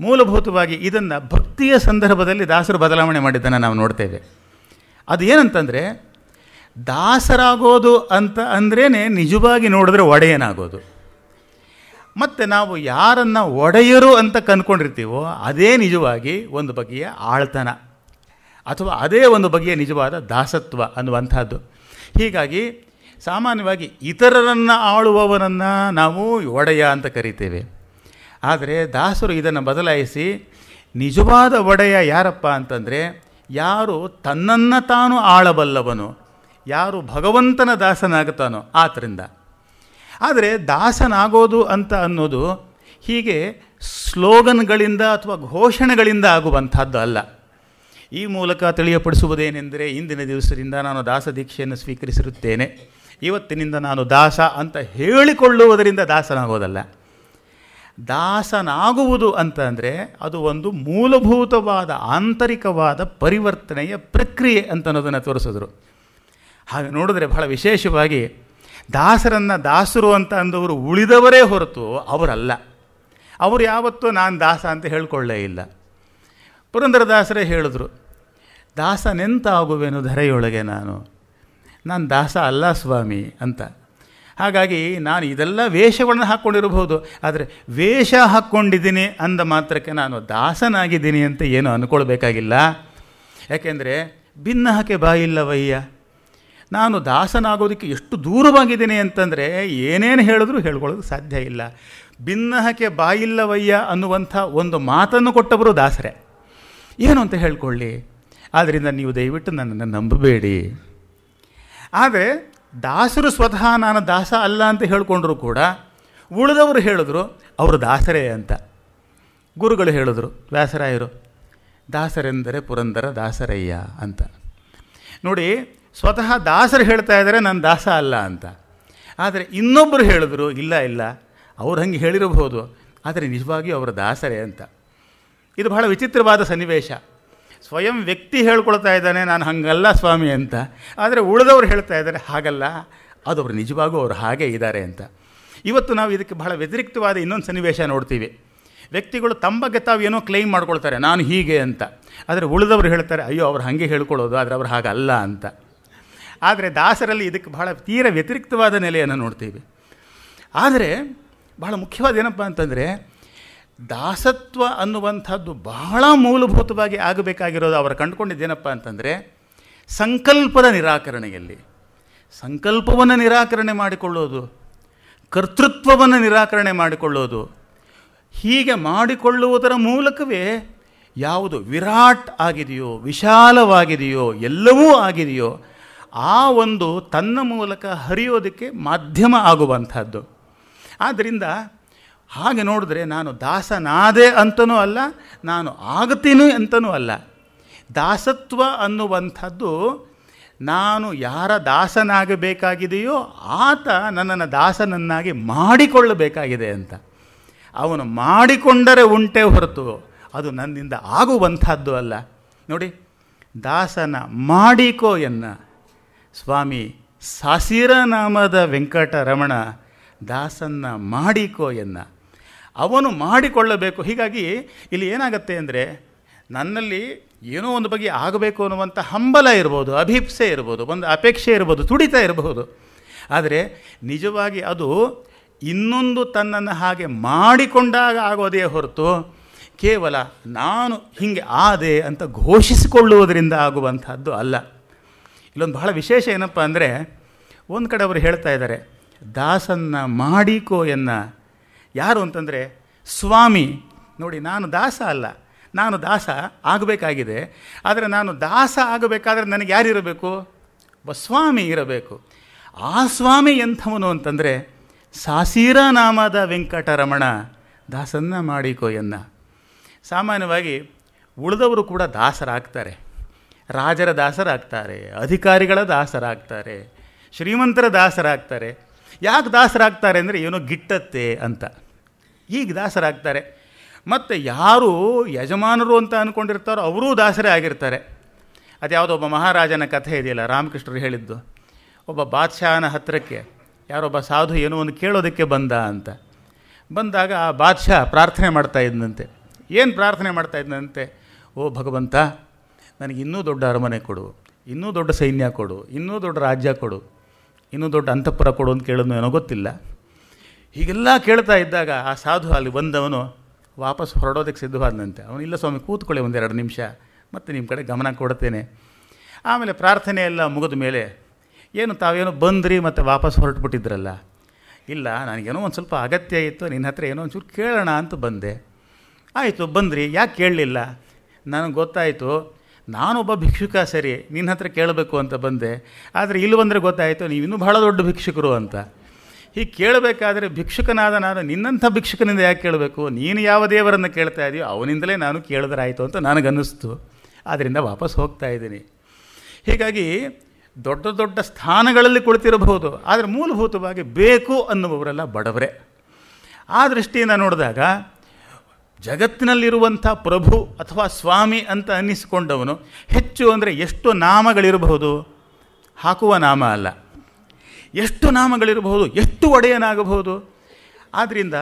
ಮೂಲಭೂತವಾಗಿ ಇದನ್ನು ಭಕ್ತಿಯ ಸಂದರ್ಭದಲ್ಲಿ ದಾಸರು ಬದಲಾವಣೆ ಮಾಡಿದ್ದನ್ನು ನಾವು ನೋಡ್ತೇವೆ. ಅದು ಏನಂತಂದರೆ, ದಾಸರಾಗೋದು ಅಂತ ಅಂದ್ರೇ ನಿಜವಾಗಿ ನೋಡಿದ್ರೆ ಒಡೆಯನಾಗೋದು. ಮತ್ತು ನಾವು ಯಾರನ್ನು ಒಡೆಯರು ಅಂತ ಕಂಡ್ಕೊಂಡಿರ್ತೀವೋ ಅದೇ ನಿಜವಾಗಿ ಒಂದು ಬಗೆಯ ಆಳ್ತನ ಅಥವಾ ಅದೇ ಒಂದು ಬಗೆಯ ನಿಜವಾದ ದಾಸತ್ವ ಅನ್ನುವಂಥದ್ದು. ಹೀಗಾಗಿ ಸಾಮಾನ್ಯವಾಗಿ ಇತರರನ್ನು ಆಳುವವನನ್ನು ನಾವು ಒಡೆಯ ಅಂತ ಕರಿತೇವೆ. ಆದರೆ ದಾಸರು ಇದನ್ನು ಬದಲಾಯಿಸಿ ನಿಜವಾದ ಒಡೆಯ ಯಾರಪ್ಪ ಅಂತಂದರೆ, ಯಾರು ತನ್ನನ್ನು ತಾನು ಆಳಬಲ್ಲವನು, ಯಾರು ಭಗವಂತನ ದಾಸನಾಗುತ್ತಾನೋ ಆತರಿಂದ. ಆದರೆ ದಾಸನಾಗೋದು ಅಂತ ಅನ್ನೋದು ಹೀಗೆ ಸ್ಲೋಗನ್ಗಳಿಂದ ಅಥವಾ ಘೋಷಣೆಗಳಿಂದ ಆಗುವಂಥದ್ದು ಅಲ್ಲ. ಈ ಮೂಲಕ ತಿಳಿಯಪಡಿಸುವುದೇನೆಂದರೆ, ಇಂದಿನ ದಿವಸದಿಂದ ನಾನು ದಾಸ ದೀಕ್ಷೆಯನ್ನು ಸ್ವೀಕರಿಸಿರುತ್ತೇನೆ, ಇವತ್ತಿನಿಂದ ನಾನು ದಾಸ ಅಂತ ಹೇಳಿಕೊಳ್ಳುವುದರಿಂದ ದಾಸನಾಗೋದಲ್ಲ. ದಾಸನಾಗುವುದು ಅಂತ ಅಂದರೆ ಅದು ಒಂದು ಮೂಲಭೂತವಾದ ಆಂತರಿಕವಾದ ಪರಿವರ್ತನೆಯ ಪ್ರಕ್ರಿಯೆ ಅಂತ ಅನ್ನೋದನ್ನು ತೋರಿಸಿದ್ರು. ಹಾಗೆ ನೋಡಿದ್ರೆ ಬಹಳ ವಿಶೇಷವಾಗಿ ದಾಸರನ್ನು ದಾಸರು ಅಂತ ಅಂದವರು ಉಳಿದವರೇ ಹೊರತು ಅವರಲ್ಲ. ಅವರು ಯಾವತ್ತೂ ನಾನು ದಾಸ ಅಂತ ಹೇಳ್ಕೊಳ್ಳೇ ಇಲ್ಲ. ಪುರಂದರದಾಸರೇ ಹೇಳಿದ್ರು, ದಾಸನೆಂತ ಆಗುವೆನು ಧರೆಯೊಳಗೆ ನಾನು ದಾಸ ಅಲ್ಲ ಸ್ವಾಮಿ ಅಂತ. ಹಾಗಾಗಿ ನಾನು ಇದೆಲ್ಲ ವೇಷಗಳನ್ನು ಹಾಕ್ಕೊಂಡಿರಬಹುದು, ಆದರೆ ವೇಷ ಹಾಕ್ಕೊಂಡಿದ್ದೀನಿ ಅಂದ ಮಾತ್ರಕ್ಕೆ ನಾನು ದಾಸನಾಗಿದ್ದೀನಿ ಅಂತ ಏನು ಅಂದ್ಕೊಳ್ಬೇಕಾಗಿಲ್ಲ. ಯಾಕೆಂದರೆ ಭಿನ್ನಹಕ್ಕೆ ಬಾಯಿಲ್ಲವಯ್ಯ, ನಾನು ದಾಸನಾಗೋದಕ್ಕೆ ಎಷ್ಟು ದೂರವಾಗಿದ್ದೀನಿ ಅಂತಂದರೆ ಏನೇನು ಹೇಳಿದ್ರೂ ಹೇಳ್ಕೊಳ್ಳೋದು ಸಾಧ್ಯ ಇಲ್ಲ. ಭಿನ್ನಹಕ್ಕೆ ಬಾಯಿಲ್ಲವಯ್ಯ ಅನ್ನುವಂಥ ಒಂದು ಮಾತನ್ನು ಕೊಟ್ಟವರು ದಾಸರೇ. ಏನು ಅಂತ ಹೇಳ್ಕೊಳ್ಳಿ. ಆದ್ದರಿಂದ ನೀವು ದಯವಿಟ್ಟು ನನ್ನನ್ನು ನಂಬಬೇಡಿ. ಆದರೆ ದಾಸರು ಸ್ವತಃ ನಾನು ದಾಸ ಅಲ್ಲ ಅಂತ ಹೇಳ್ಕೊಂಡ್ರು ಕೂಡ ಉಳಿದವರು ಹೇಳಿದ್ರು ಅವರು ದಾಸರೇ ಅಂತ. ಗುರುಗಳು ಹೇಳಿದ್ರು, ವ್ಯಾಸರಾಯರು, ದಾಸರೆಂದರೆ ಪುರಂದರ ದಾಸರಯ್ಯ ಅಂತ. ನೋಡಿ, ಸ್ವತಃ ದಾಸರು ಹೇಳ್ತಾ ಇದ್ದಾರೆ ನಾನು ದಾಸ ಅಲ್ಲ ಅಂತ. ಆದರೆ ಇನ್ನೊಬ್ಬರು ಹೇಳಿದ್ರು, ಇಲ್ಲ ಅವ್ರು ಹಂಗೆ ಹೇಳಿರಬಹುದು, ಆದರೆ ನಿಜವಾಗಿಯೂ ಅವರು ದಾಸರೇ ಅಂತ. ಇದು ಬಹಳ ವಿಚಿತ್ರವಾದ ಸನ್ನಿವೇಶ. ಸ್ವಯಂ ವ್ಯಕ್ತಿ ಹೇಳ್ಕೊಳ್ತಾ ಇದ್ದಾನೆ ನಾನು ಹಂಗಲ್ಲ ಸ್ವಾಮಿ ಅಂತ, ಆದರೆ ಉಳಿದವರು ಹೇಳ್ತಾ ಇದ್ದಾರೆ ಹಾಗಲ್ಲ, ಅದು ಅವರು ನಿಜವಾಗೂ ಅವರು ಹಾಗೇ ಇದ್ದಾರೆ ಅಂತ. ಇವತ್ತು ನಾವು ಇದಕ್ಕೆ ಬಹಳ ವ್ಯತಿರಿಕ್ತವಾದ ಇನ್ನೊಂದು ಸನ್ನಿವೇಶ ನೋಡ್ತೀವಿ. ವ್ಯಕ್ತಿಗಳು ತಮ್ಮ ಬಗ್ಗೆ ತಾವು ಏನೋ ಕ್ಲೈಮ್ ಮಾಡ್ಕೊಳ್ತಾರೆ, ನಾನು ಹೀಗೆ ಅಂತ. ಆದರೆ ಉಳಿದವರು ಹೇಳ್ತಾರೆ ಅಯ್ಯೋ ಅವ್ರು ಹಾಗೆ ಹೇಳ್ಕೊಳ್ಳೋದು, ಆದರೆ ಅವ್ರು ಹಾಗಲ್ಲ ಅಂತ. ಆದರೆ ದಾಸರಲ್ಲಿ ಇದಕ್ಕೆ ಬಹಳ ತೀರ ವ್ಯತಿರಿಕ್ತವಾದ ನೆಲೆಯನ್ನು ನೋಡ್ತೀವಿ. ಆದರೆ ಬಹಳ ಮುಖ್ಯವಾದ ಏನಪ್ಪ ಅಂತಂದರೆ, ದಾಸತ್ವ ಅನ್ನುವಂಥದ್ದು ಬಹಳ ಮೂಲಭೂತವಾಗಿ ಆಗಬೇಕಾಗಿರೋದು ಅವರು ಕಂಡುಕೊಂಡಿದ್ದೇನಪ್ಪ ಅಂತಂದರೆ, ಸಂಕಲ್ಪದ ನಿರಾಕರಣೆಯಲ್ಲಿ ಸಂಕಲ್ಪವನ್ನು ನಿರಾಕರಣೆ ಮಾಡಿಕೊಳ್ಳೋದು, ಕರ್ತೃತ್ವವನ್ನು ನಿರಾಕರಣೆ ಮಾಡಿಕೊಳ್ಳೋದು. ಹೀಗೆ ಮಾಡಿಕೊಳ್ಳುವುದರ ಮೂಲಕವೇ ಯಾವುದು ವಿರಾಟ್ ಆಗಿದೆಯೋ, ವಿಶಾಲವಾಗಿದೆಯೋ, ಎಲ್ಲವೂ ಆಗಿದೆಯೋ ಆ ಒಂದು ತನ್ನ ಮೂಲಕ ಹರಿಯೋದಕ್ಕೆ ಮಾಧ್ಯಮ ಆಗುವಂಥದ್ದು. ಆದ್ದರಿಂದ ಹಾಗೆ ನೋಡಿದ್ರೆ ನಾನು ದಾಸನಾದೆ ಅಂತನೂ ಅಲ್ಲ, ನಾನು ಆಗ್ತೀನಿ ಅಂತನೂ ಅಲ್ಲ. ದಾಸತ್ವ ಅನ್ನುವಂಥದ್ದು ನಾನು ಯಾರ ದಾಸನಾಗಬೇಕಾಗಿದೆಯೋ ಆತ ನನ್ನನ್ನು ದಾಸನನ್ನಾಗಿ ಮಾಡಿಕೊಳ್ಳಬೇಕಾಗಿದೆ ಅಂತ. ಅವನು ಮಾಡಿಕೊಂಡರೆ ಉಂಟೆ ಹೊರತು ಅದು ನನ್ನಿಂದ ಆಗುವಂಥದ್ದು ಅಲ್ಲ. ನೋಡಿ, ದಾಸನ ಮಾಡಿಕೋ ಎನ್ನ ಸ್ವಾಮಿ ಸಾಸಿರನಾಮದ ವೆಂಕಟರಮಣ ದಾಸನ್ನ ಮಾಡಿಕೋ ಎನ್ನ. ಅವನು ಮಾಡಿಕೊಳ್ಳಬೇಕು. ಹೀಗಾಗಿ ಇಲ್ಲಿ ಏನಾಗುತ್ತೆ ಅಂದರೆ, ನನ್ನಲ್ಲಿ ಏನೋ ಒಂದು ಬಗ್ಗೆ ಆಗಬೇಕು ಅನ್ನುವಂಥ ಹಂಬಲ ಇರ್ಬೋದು, ಅಭಿಪ್ಸೆ ಇರ್ಬೋದು, ಒಂದು ಅಪೇಕ್ಷೆ ಇರ್ಬೋದು, ತುಡಿತ ಇರಬಹುದು. ಆದರೆ ನಿಜವಾಗಿ ಅದು ಇನ್ನೊಂದು ತನ್ನನ್ನು ಹಾಗೆ ಮಾಡಿಕೊಂಡಾಗ ಆಗೋದೇ ಹೊರತು ಕೇವಲ ನಾನು ಹೀಗೆ ಆದೆ ಅಂತ ಘೋಷಿಸಿಕೊಳ್ಳುವುದರಿಂದ ಆಗುವಂಥದ್ದು ಅಲ್ಲ. ಇಲ್ಲೊಂದು ಬಹಳ ವಿಶೇಷ ಏನಪ್ಪ ಅಂದರೆ, ಒಂದು ಕಡೆ ಅವರು ಹೇಳ್ತಾ ಇದ್ದಾರೆ, ದಾಸನ್ನ ಮಾಡಿಕೋ ಎನ್ನ. ಯಾರು ಅಂತಂದರೆ ಸ್ವಾಮಿ. ನೋಡಿ, ನಾನು ದಾಸ ಅಲ್ಲ, ನಾನು ದಾಸ ಆಗಬೇಕಾಗಿದೆ. ಆದರೆ ನಾನು ದಾಸ ಆಗಬೇಕಾದ್ರೆ ನನಗೆ ಯಾರಿರಬೇಕು? ಒಬ್ಬ ಸ್ವಾಮಿ ಇರಬೇಕು. ಆ ಸ್ವಾಮಿ ಎಂಥವನು ಅಂತಂದರೆ ಸಾಸಿರನಾಮದ ವೆಂಕಟರಮಣ ದಾಸನ್ನ ಮಾಡಿಕೋ ಎನ್ನ. ಸಾಮಾನ್ಯವಾಗಿ ಉಳಿದವರು ಕೂಡ ದಾಸರಾಗ್ತಾರೆ. ರಾಜರ ದಾಸರಾಗ್ತಾರೆ, ಅಧಿಕಾರಿಗಳ ದಾಸರಾಗ್ತಾರೆ, ಶ್ರೀಮಂತರ ದಾಸರಾಗ್ತಾರೆ. ಯಾಕೆ ದಾಸರಾಗ್ತಾರೆ ಅಂದರೆ ಏನೋ ಗಿಟ್ಟತ್ತೆ ಅಂತ ಹೀಗೆ ದಾಸರಾಗ್ತಾರೆ. ಮತ್ತು ಯಾರು ಯಜಮಾನರು ಅಂತ ಅಂದ್ಕೊಂಡಿರ್ತಾರೋ ಅವರೂ ದಾಸರೇ ಆಗಿರ್ತಾರೆ. ಅದು ಯಾವುದೋ ಒಬ್ಬ ಮಹಾರಾಜನ ಕಥೆ ಇದೆಯಲ್ಲ, ರಾಮಕೃಷ್ಣರು ಹೇಳಿದ್ದು. ಒಬ್ಬ ಬಾದ್ಶಾಹನ ಹತ್ತಿರಕ್ಕೆ ಯಾರೊಬ್ಬ ಸಾಧು ಏನೋ ಒಂದು ಕೇಳೋದಕ್ಕೆ ಬಂದ ಅಂತ. ಬಂದಾಗ ಆ ಬಾದ್ಶಾಹ ಪ್ರಾರ್ಥನೆ ಮಾಡ್ತಾ ಇದ್ದಂತೆ. ಏನು ಪ್ರಾರ್ಥನೆ ಮಾಡ್ತಾ ಇದ್ದಂತೆ? ಓ ಭಗವಂತ, ನನಗೆ ಇನ್ನೂ ದೊಡ್ಡ ಅರಮನೆ ಕೊಡು, ಇನ್ನೂ ದೊಡ್ಡ ಸೈನ್ಯ ಕೊಡು, ಇನ್ನೂ ದೊಡ್ಡ ರಾಜ್ಯ ಕೊಡು, ಇನ್ನೂ ದೊಡ್ಡ ಅಂತಃಪುರ ಕೊಡು ಅಂತ ಕೇಳೋದು ಏನೋ ಗೊತ್ತಿಲ್ಲ. ಹೀಗೆಲ್ಲ ಕೇಳ್ತಾ ಇದ್ದಾಗ ಆ ಸಾಧು ಅಲ್ಲಿ ಬಂದವನು ವಾಪಸ್ ಹೊರಡೋದಕ್ಕೆ ಸಿದ್ಧವಾದಂತೆ. ಅವನು, ಇಲ್ಲ ಸ್ವಾಮಿ, ಕೂತ್ಕೊಳ್ಳಿ ಒಂದೆರಡು ನಿಮಿಷ, ಮತ್ತು ನಿಮ್ಮ ಕಡೆ ಗಮನ ಕೊಡ್ತೇನೆ. ಆಮೇಲೆ ಪ್ರಾರ್ಥನೆ ಎಲ್ಲ ಮುಗಿದ ಮೇಲೆ, ಏನು ತಾವೇನೋ ಬಂದ್ರಿ ಮತ್ತು ವಾಪಸ್ ಹೊರಟುಬಿಟ್ಟಿದ್ರಲ್ಲ? ಇಲ್ಲ, ನನಗೇನೋ ಒಂದು ಸ್ವಲ್ಪ ಅಗತ್ಯ ಇತ್ತು, ನಿನ್ನ ಹತ್ರ ಏನೋ ಒಂಚೂರು ಕೇಳೋಣ ಅಂತ ಬಂದೆ. ಆಯಿತು, ಬಂದ್ರಿ, ಯಾಕೆ ಕೇಳಲಿಲ್ಲ? ನನಗೆ ಗೊತ್ತಾಯಿತು, ನಾನೊಬ್ಬ ಭಿಕ್ಷುಕ, ಸರಿ, ನಿನ್ನ ಹತ್ರ ಕೇಳಬೇಕು ಅಂತ ಬಂದೆ. ಆದರೆ ಇಲ್ಲಿ ಬಂದರೆ ಗೊತ್ತಾಯಿತು ನೀವು ಇನ್ನೂ ಬಹಳ ದೊಡ್ಡ ಭಿಕ್ಷುಕರು ಅಂತ. ಹೀಗೆ ಕೇಳಬೇಕಾದ್ರೆ ಭಿಕ್ಷುಕನಾದ ನಾನು ನಿನ್ನಂಥ ಭಿಕ್ಷುಕನಿಂದ ಯಾಕೆ ಕೇಳಬೇಕು? ನೀನು ಯಾವ ದೇವರನ್ನು ಕೇಳ್ತಾ ಇದೆಯೋ ಅವನಿಂದಲೇ ನಾನು ಕೇಳಿದ್ರಾಯಿತು ಅಂತ ನನಗನ್ನಿಸ್ತು. ಆದ್ದರಿಂದ ವಾಪಸ್ ಹೋಗ್ತಾ ಇದ್ದೀನಿ. ಹೀಗಾಗಿ ದೊಡ್ಡ ದೊಡ್ಡ ಸ್ಥಾನಗಳಲ್ಲಿ ಕುಳಿತಿರಬಹುದು, ಆದರೆ ಮೂಲಭೂತವಾಗಿ ಬೇಕು ಅನ್ನುವವರೆಲ್ಲ ಬಡವರೇ. ಆ ದೃಷ್ಟಿಯಿಂದ ನೋಡಿದಾಗ ಜಗತ್ತಿನಲ್ಲಿರುವಂಥ ಪ್ರಭು ಅಥವಾ ಸ್ವಾಮಿ ಅಂತ ಅನ್ನಿಸಿಕೊಂಡವನು ಹೆಚ್ಚು ಅಂದರೆ ಎಷ್ಟು ನಾಮಗಳಿರಬಹುದು? ಹಾಕುವ ನಾಮ ಅಲ್ಲ, ಎಷ್ಟು ನಾಮಗಳಿರಬಹುದು, ಎಷ್ಟು ಒಡೆಯನಾಗಬಹುದು. ಆದ್ದರಿಂದ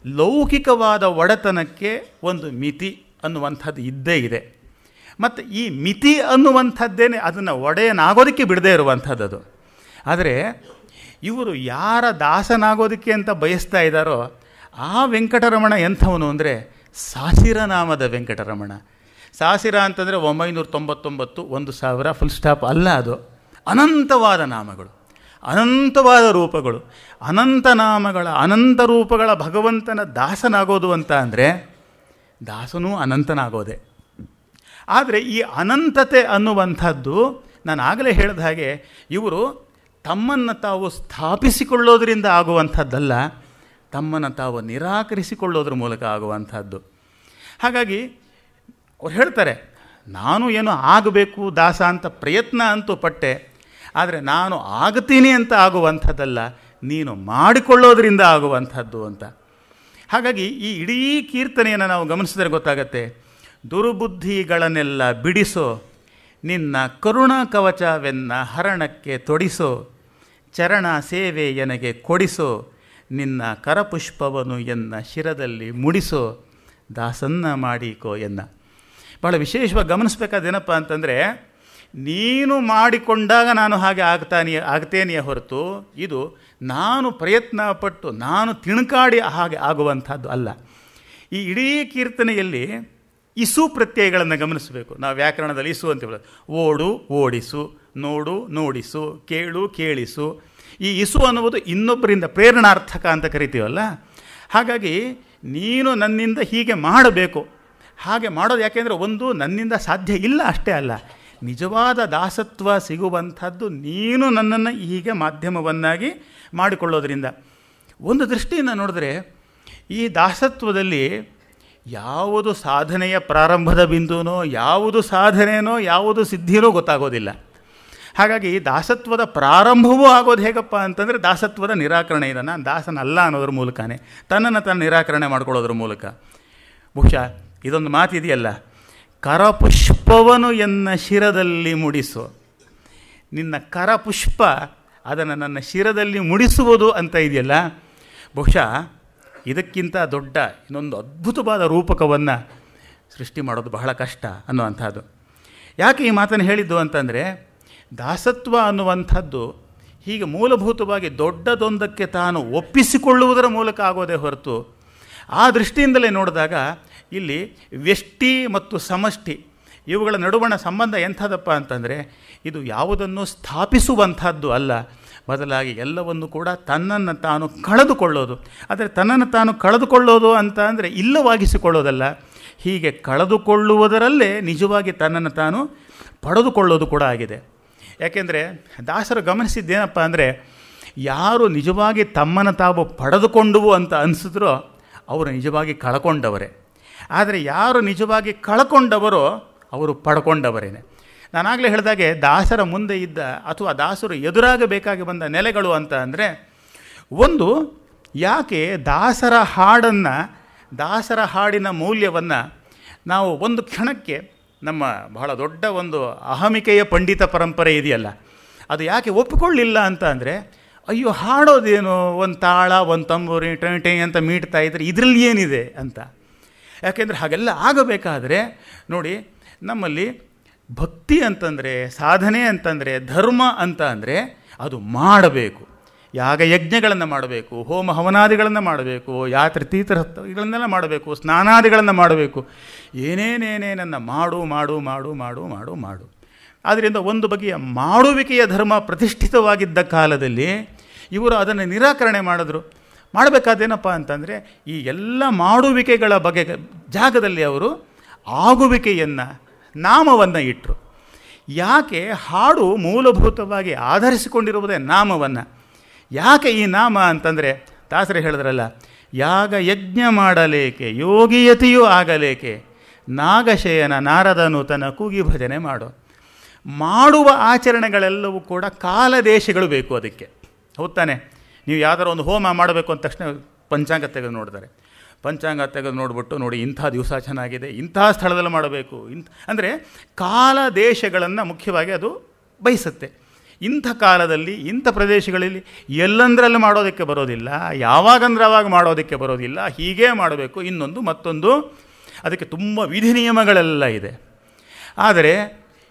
ಲೌಕಿಕವಾದ ಒಡೆತನಕ್ಕೆ ಒಂದು ಮಿತಿ ಅನ್ನುವಂಥದ್ದು ಇದ್ದೇ ಇದೆ. ಮತ್ತು ಈ ಮಿತಿ ಅನ್ನುವಂಥದ್ದೇನೆ ಅದನ್ನು ಒಡೆಯನಾಗೋದಕ್ಕೆ ಬಿಡದೇ ಇರುವಂಥದ್ದು. ಆದರೆ ಇವರು ಯಾರ ದಾಸನಾಗೋದಕ್ಕೆ ಅಂತ ಬಯಸ್ತಾ ಇದ್ದಾರೋ ಆ ವೆಂಕಟರಮಣ ಎಂಥವನು ಅಂದರೆ ಸಾಸಿರನಾಮದ ವೆಂಕಟರಮಣ. ಸಾಸಿರ ಅಂತಂದರೆ 999, 1000 ಫುಲ್ ಸ್ಟಾಪ್ ಅಲ್ಲ, ಅದು ಅನಂತವಾದ ನಾಮಗಳು, ಅನಂತವಾದ ರೂಪಗಳು, ಅನಂತ ನಾಮಗಳ ಅನಂತ ರೂಪಗಳ ಭಗವಂತನ ದಾಸನಾಗೋದು ಅಂತ ಅಂದರೆ ದಾಸನೂ ಅನಂತನಾಗೋದೆ. ಆದರೆ ಈ ಅನಂತತೆ ಅನ್ನುವಂಥದ್ದು ನಾನು ಆಗಲೇ ಹೇಳಿದ ಹಾಗೆ ಇವರು ತಮ್ಮನ್ನು ತಾವು ಸ್ಥಾಪಿಸಿಕೊಳ್ಳೋದರಿಂದ ಆಗುವಂಥದ್ದಲ್ಲ, ತಮ್ಮನ್ನು ತಾವು ನಿರಾಕರಿಸಿಕೊಳ್ಳೋದ್ರ ಮೂಲಕ ಆಗುವಂಥದ್ದು. ಹಾಗಾಗಿ ಅವ್ರು ಹೇಳ್ತಾರೆ, ನಾನು ಏನೋ ಆಗಬೇಕು ದಾಸ ಅಂತ ಪ್ರಯತ್ನ ಅಂತೂ ಪಟ್ಟೆ, ಆದರೆ ನಾನು ಆಗ್ತೀನಿ ಅಂತ ಆಗುವಂಥದ್ದಲ್ಲ, ನೀನು ಮಾಡಿಕೊಳ್ಳೋದ್ರಿಂದ ಆಗುವಂಥದ್ದು ಅಂತ. ಹಾಗಾಗಿ ಈ ಇಡೀ ಕೀರ್ತನೆಯನ್ನು ನಾವು ಗಮನಿಸಿದರೆ ಗೊತ್ತಾಗತ್ತೆ, ದುರ್ಬುದ್ಧಿಗಳನ್ನೆಲ್ಲ ಬಿಡಿಸೋ, ನಿನ್ನ ಕರುಣ ಕವಚವೆನ್ನ ಹರಣಕ್ಕೆ ತೊಡಿಸೋ, ಚರಣ ಸೇವೆ ಎನಗೆ ಕೊಡಿಸೋ, ನಿನ್ನ ಕರಪುಷ್ಪವನ್ನು ಎನ್ನ ಶಿರದಲ್ಲಿ ಮುಡಿಸೋ, ದಾಸನ್ನ ಮಾಡಿಕೋ ಎನ್ನ. ಭಾಳ ವಿಶೇಷವಾಗಿ ಗಮನಿಸಬೇಕಾದೇನಪ್ಪ ಅಂತಂದರೆ, ನೀನು ಮಾಡಿಕೊಂಡಾಗ ನಾನು ಹಾಗೆ ಆಗ್ತೇನೆಯೇ ಹೊರತು ಇದು ನಾನು ಪ್ರಯತ್ನ ಪಟ್ಟು ನಾನು ತಿಣುಕಾಡಿ ಹಾಗೆ ಆಗುವಂಥದ್ದು ಅಲ್ಲ. ಈ ಇಡೀ ಕೀರ್ತನೆಯಲ್ಲಿ ಇಸು ಪ್ರತ್ಯಯಗಳನ್ನು ಗಮನಿಸಬೇಕು. ನಾವು ವ್ಯಾಕರಣದಲ್ಲಿ ಇಸು ಅಂತ ಹೇಳೋದು. ಓಡು ಓಡಿಸು, ನೋಡು ನೋಡಿಸು, ಕೇಳು ಕೇಳಿಸು. ಈ ಇಸು ಅನ್ನುವುದು ಇನ್ನೊಬ್ಬರಿಂದ ಪ್ರೇರಣಾರ್ಥಕ ಅಂತ ಕರಿತೀವಲ್ಲ. ಹಾಗಾಗಿ ನೀನು ನನ್ನಿಂದ ಹೀಗೆ ಮಾಡಬೇಕು. ಹಾಗೆ ಮಾಡೋದು ಯಾಕೆಂದರೆ ಒಂದು ನನ್ನಿಂದ ಸಾಧ್ಯ ಇಲ್ಲ ಅಷ್ಟೇ ಅಲ್ಲ, ನಿಜವಾದ ದಾಸತ್ವ ಸಿಗುವಂಥದ್ದು ನೀನು ನನ್ನನ್ನು ಹೀಗೆ ಮಾಧ್ಯಮವನ್ನಾಗಿ ಮಾಡಿಕೊಳ್ಳೋದ್ರಿಂದ. ಒಂದು ದೃಷ್ಟಿಯಿಂದ ನೋಡಿದ್ರೆ ಈ ದಾಸತ್ವದಲ್ಲಿ ಯಾವುದು ಸಾಧನೆಯ ಪ್ರಾರಂಭದ ಬಿಂದುನೋ, ಯಾವುದು ಸಾಧನೆಯೋ, ಯಾವುದು ಸಿದ್ಧಿನೋ ಗೊತ್ತಾಗೋದಿಲ್ಲ. ಹಾಗಾಗಿ ದಾಸತ್ವದ ಪ್ರಾರಂಭವೂ ಆಗೋದು ಹೇಗಪ್ಪ ಅಂತಂದರೆ ದಾಸತ್ವದ ನಿರಾಕರಣೆಯಿಂದ, ನಾನು ದಾಸನಲ್ಲ ಅನ್ನೋದ್ರ ಮೂಲಕನೇ, ತನ್ನನ್ನು ತಾನು ನಿರಾಕರಣೆ ಮಾಡ್ಕೊಳ್ಳೋದ್ರ ಮೂಲಕ. ಬಹುಶಃ ಇದೊಂದು ಮಾತಿದೆಯಲ್ಲ, ಕರಪುಷ್ಪವನು ಎನ್ನ ಶಿರದಲ್ಲಿ ಮುಡಿಸು. ನಿನ್ನ ಕರಪುಷ್ಪ ಅದನ್ನು ನನ್ನ ಶಿರದಲ್ಲಿ ಮುಡಿಸುವುದು ಅಂತ ಇದೆಯಲ್ಲ, ಬಹುಶಃ ಇದಕ್ಕಿಂತ ದೊಡ್ಡ ಇನ್ನೊಂದು ಅದ್ಭುತವಾದ ರೂಪಕವನ್ನು ಸೃಷ್ಟಿ ಮಾಡೋದು ಬಹಳ ಕಷ್ಟ ಅನ್ನುವಂಥದ್ದು. ಯಾಕೆ ಈ ಮಾತನ್ನು ಹೇಳಿದ್ದು ಅಂತಂದರೆ, ದಾಸತ್ವ ಅನ್ನುವಂಥದ್ದು ಹೀಗೆ ಮೂಲಭೂತವಾಗಿ ದೊಡ್ಡದೊಂದಕ್ಕೆ ತಾನು ಒಪ್ಪಿಸಿಕೊಳ್ಳುವುದರ ಮೂಲಕ ಆಗೋದೇ ಹೊರತು, ಆ ದೃಷ್ಟಿಯಿಂದಲೇ ನೋಡಿದಾಗ ಇಲ್ಲಿ ವ್ಯಷ್ಟಿ ಮತ್ತು ಸಮಷ್ಟಿ ಇವುಗಳ ನಡುವಣ ಸಂಬಂಧ ಎಂಥದಪ್ಪ ಅಂತಂದರೆ, ಇದು ಯಾವುದನ್ನು ಸ್ಥಾಪಿಸುವಂಥದ್ದು ಅಲ್ಲ, ಬದಲಾಗಿ ಎಲ್ಲವನ್ನು ಕೂಡ ತನ್ನನ್ನು ತಾನು ಕಳೆದುಕೊಳ್ಳೋದು. ಆದರೆ ತನ್ನನ್ನು ತಾನು ಕಳೆದುಕೊಳ್ಳೋದು ಅಂತ ಅಂದರೆ ಇಲ್ಲವಾಗಿಸಿಕೊಳ್ಳೋದಲ್ಲ, ಹೀಗೆ ಕಳೆದುಕೊಳ್ಳುವುದರಲ್ಲೇ ನಿಜವಾಗಿ ತನ್ನನ್ನು ತಾನು ಪಡೆದುಕೊಳ್ಳೋದು ಕೂಡ ಆಗಿದೆ. ಯಾಕೆಂದರೆ ದಾಸರು ಗಮನಿಸಿದ್ದೇನಪ್ಪ ಅಂದರೆ, ಯಾರು ನಿಜವಾಗಿ ತಮ್ಮನ್ನು ತಾವು ಪಡೆದುಕೊಂಡುವು ಅಂತ ಅನಿಸಿದ್ರೋ ಅವರು ನಿಜವಾಗಿ ಕಳ್ಕೊಂಡವರೇ. ಆದರೆ ಯಾರು ನಿಜವಾಗಿ ಕಳ್ಕೊಂಡವರೋ ಅವರು ಪಡ್ಕೊಂಡವರೇನೆ. ನಾನಾಗಲೇ ಹೇಳಿದಾಗೆ ದಾಸರ ಮುಂದೆ ಇದ್ದ ಅಥವಾ ದಾಸರು ಎದುರಾಗಬೇಕಾಗಿ ಬಂದ ನೆಲೆಗಳು ಅಂತ ಅಂದರೆ, ಒಂದು, ಯಾಕೆ ದಾಸರ ಹಾಡನ್ನು, ದಾಸರ ಹಾಡಿನ ಮೌಲ್ಯವನ್ನು ನಾವು ಒಂದು ಕ್ಷಣಕ್ಕೆ ನಮ್ಮ ಬಹಳ ದೊಡ್ಡ ಒಂದು ಅಹಮಿಕೆಯ ಪಂಡಿತ ಪರಂಪರೆ ಇದೆಯಲ್ಲ, ಅದು ಯಾಕೆ ಒಪ್ಪಿಕೊಳ್ಳಿಲ್ಲ ಅಂತ ಅಂದರೆ, ಅಯ್ಯೋ ಹಾಡೋದೇನು, ಒಂದು ತಾಳ, ಒಂದು ತಂಬೂರಿ ಟೈ ಅಂತ ಮೀಟ್ತಾ ಇದ್ರೆ ಇದರಲ್ಲಿ ಏನಿದೆ ಅಂತ. ಯಾಕೆಂದರೆ ಹಾಗೆಲ್ಲ ಆಗಬೇಕಾದ್ರೆ ನೋಡಿ, ನಮ್ಮಲ್ಲಿ ಭಕ್ತಿ ಅಂತಂದರೆ, ಸಾಧನೆ ಅಂತಂದರೆ, ಧರ್ಮ ಅಂತ ಅಂದರೆ ಅದು ಮಾಡಬೇಕು. ಯಾಗ ಯಜ್ಞಗಳನ್ನು ಮಾಡಬೇಕು, ಹೋಮ ಹವನಾದಿಗಳನ್ನು ಮಾಡಬೇಕು, ಯಾತ್ರೆ ತೀರ್ಥಗಳನ್ನೆಲ್ಲ ಮಾಡಬೇಕು, ಸ್ನಾನಾದಿಗಳನ್ನು ಮಾಡಬೇಕು, ಏನೇನೇನೇನನ್ನು ಮಾಡು ಮಾಡು ಮಾಡು ಮಾಡು ಮಾಡು ಮಾಡು. ಆದ್ದರಿಂದ ಒಂದು ಬಗೆಯ ಮಾಡುವಿಕೆಯ ಧರ್ಮ ಪ್ರತಿಷ್ಠಿತವಾಗಿದ್ದ ಕಾಲದಲ್ಲಿ ಇವರು ಅದನ್ನು ನಿರಾಕರಣೆ ಮಾಡಿದ್ರು. ಮಾಡಬೇಕಾದೇನಪ್ಪ ಅಂತಂದರೆ, ಈ ಎಲ್ಲ ಮಾಡುವಿಕೆಗಳ ಬಗೆ ಜಾಗದಲ್ಲಿ ಅವರು ಆಗುವಿಕೆಯನ್ನು, ನಾಮವನ್ನು ಇಟ್ಟರು. ಯಾಕೆ ಹಾಡು ಮೂಲಭೂತವಾಗಿ ಆಧರಿಸಿಕೊಂಡಿರುವುದೇ ನಾಮವನ್ನು. ಯಾಕೆ ಈ ನಾಮ ಅಂತಂದರೆ, ದಾಸರೇ ಹೇಳಿದ್ರಲ್ಲ, ಯಾಗ ಯಜ್ಞ ಮಾಡಲೇಕೆ ಯೋಗಿಯತಿಯೂ ಆಗಲೇಕೆ, ನಾಗಶಯನ ನಾರದನು ತನ್ನ ಕೂಗಿ ಭಜನೆ ಮಾಡು. ಮಾಡುವ ಆಚರಣೆಗಳೆಲ್ಲವೂ ಕೂಡ ಕಾಲದೇಶಗಳು ಬೇಕು ಅದಕ್ಕೆ. ಹೌದು ತಾನೆ? ನೀವು ಯಾವ್ದಾರು ಒಂದು ಹೋಮ ಮಾಡಬೇಕು ಅಂದ ತಕ್ಷಣ ಪಂಚಾಂಗ ತೆಗೆದು ನೋಡ್ತಾರೆ. ಪಂಚಾಂಗ ತೆಗೆದು ನೋಡಿಬಿಟ್ಟು, ನೋಡಿ ಇಂಥ ದಿವಸ ಚೆನ್ನಾಗಿದೆ, ಇಂಥ ಸ್ಥಳದಲ್ಲಿ ಮಾಡಬೇಕು, ಅಂದರೆ ಕಾಲ ದೇಶಗಳನ್ನು ಮುಖ್ಯವಾಗಿ ಅದು ಬಯಸುತ್ತೆ. ಇಂಥ ಕಾಲದಲ್ಲಿ, ಇಂಥ ಪ್ರದೇಶಗಳಲ್ಲಿ ಎಲ್ಲಂದ್ರಲ್ಲಿ ಮಾಡೋದಕ್ಕೆ ಬರೋದಿಲ್ಲ, ಯಾವಾಗಂದ್ರೆ ಆವಾಗ ಮಾಡೋದಕ್ಕೆ ಬರೋದಿಲ್ಲ, ಹೀಗೇ ಮಾಡಬೇಕು, ಇನ್ನೊಂದು ಮತ್ತೊಂದು, ಅದಕ್ಕೆ ತುಂಬ ವಿಧಿ ನಿಯಮಗಳೆಲ್ಲ ಇದೆ. ಆದರೆ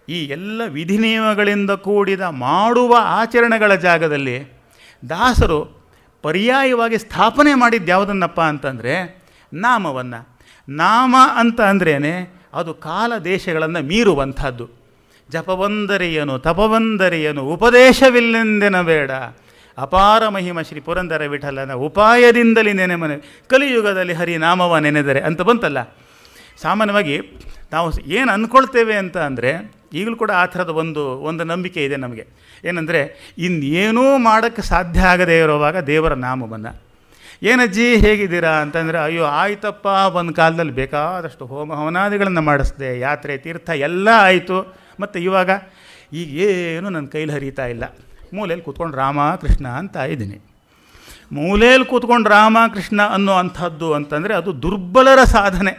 ಈ ಎಲ್ಲ ವಿಧಿ ನಿಯಮಗಳಿಂದ ಕೂಡಿದ ಮಾಡುವ ಆಚರಣೆಗಳ ಜಾಗದಲ್ಲಿ ದಾಸರು ಪರ್ಯಾಯವಾಗಿ ಸ್ಥಾಪನೆ ಮಾಡಿದ್ದು ಯಾವುದನ್ನಪ್ಪ ಅಂತಂದರೆ ನಾಮವನ್ನು. ನಾಮ ಅಂತ ಅಂದ್ರೇ ಅದು ಕಾಲ ದೇಶಗಳನ್ನು ಮೀರುವಂಥದ್ದು. ಜಪವಂದರೆಯನು ತಪವಂದರೆಯನು ಉಪದೇಶವಿಲ್ಲೆಂದೆನ ಬೇಡ, ಅಪಾರ ಮಹಿಮ ಶ್ರೀ ಪುರಂದರ ವಿಠಲನ ಉಪಾಯದಿಂದಲೇ ನೆನೆಮನೆ, ಕಲಿಯುಗದಲ್ಲಿ ಹರಿನಾಮವ ನೆನೆದರೆ ಅಂತ ಬಂತಲ್ಲ. ಸಾಮಾನ್ಯವಾಗಿ ನಾವು ಏನು ಅಂದ್ಕೊಳ್ತೇವೆ ಅಂತ ಅಂದರೆ, ಈಗಲೂ ಕೂಡ ಆ ಥರದ ಒಂದು ನಂಬಿಕೆ ಇದೆ ನಮಗೆ. ಏನಂದರೆ, ಇನ್ನೇನೂ ಮಾಡೋಕ್ಕೆ ಸಾಧ್ಯ ಆಗದೇ ಇರೋವಾಗ ದೇವರ ನಾಮವನ್ನು, ಏನಜ್ಜಿ ಹೇಗಿದ್ದೀರಾ ಅಂತಂದರೆ, ಅಯ್ಯೋ ಆಯ್ತಪ್ಪ, ಒಂದು ಕಾಲದಲ್ಲಿ ಬೇಕಾದಷ್ಟು ಹೋಮ ಹವನಾದಿಗಳನ್ನು ಮಾಡಿಸ್ದೆ, ಯಾತ್ರೆ ತೀರ್ಥ ಎಲ್ಲ ಆಯಿತು, ಮತ್ತು ಇವಾಗ ಈಗ ಏನು ನನ್ನ ಕೈಲಿ ಹರಿತಾ ಇಲ್ಲ, ಮೂಲೆಯಲ್ಲಿ ಕೂತ್ಕೊಂಡು ರಾಮ ಕೃಷ್ಣ ಅಂತ ಇದ್ದೀನಿ. ಮೂಲೆಯಲ್ಲಿ ಕೂತ್ಕೊಂಡು ರಾಮ ಕೃಷ್ಣ ಅನ್ನೋ ಅಂಥದ್ದು ಅಂತಂದರೆ ಅದು ದುರ್ಬಲರ ಸಾಧನೆ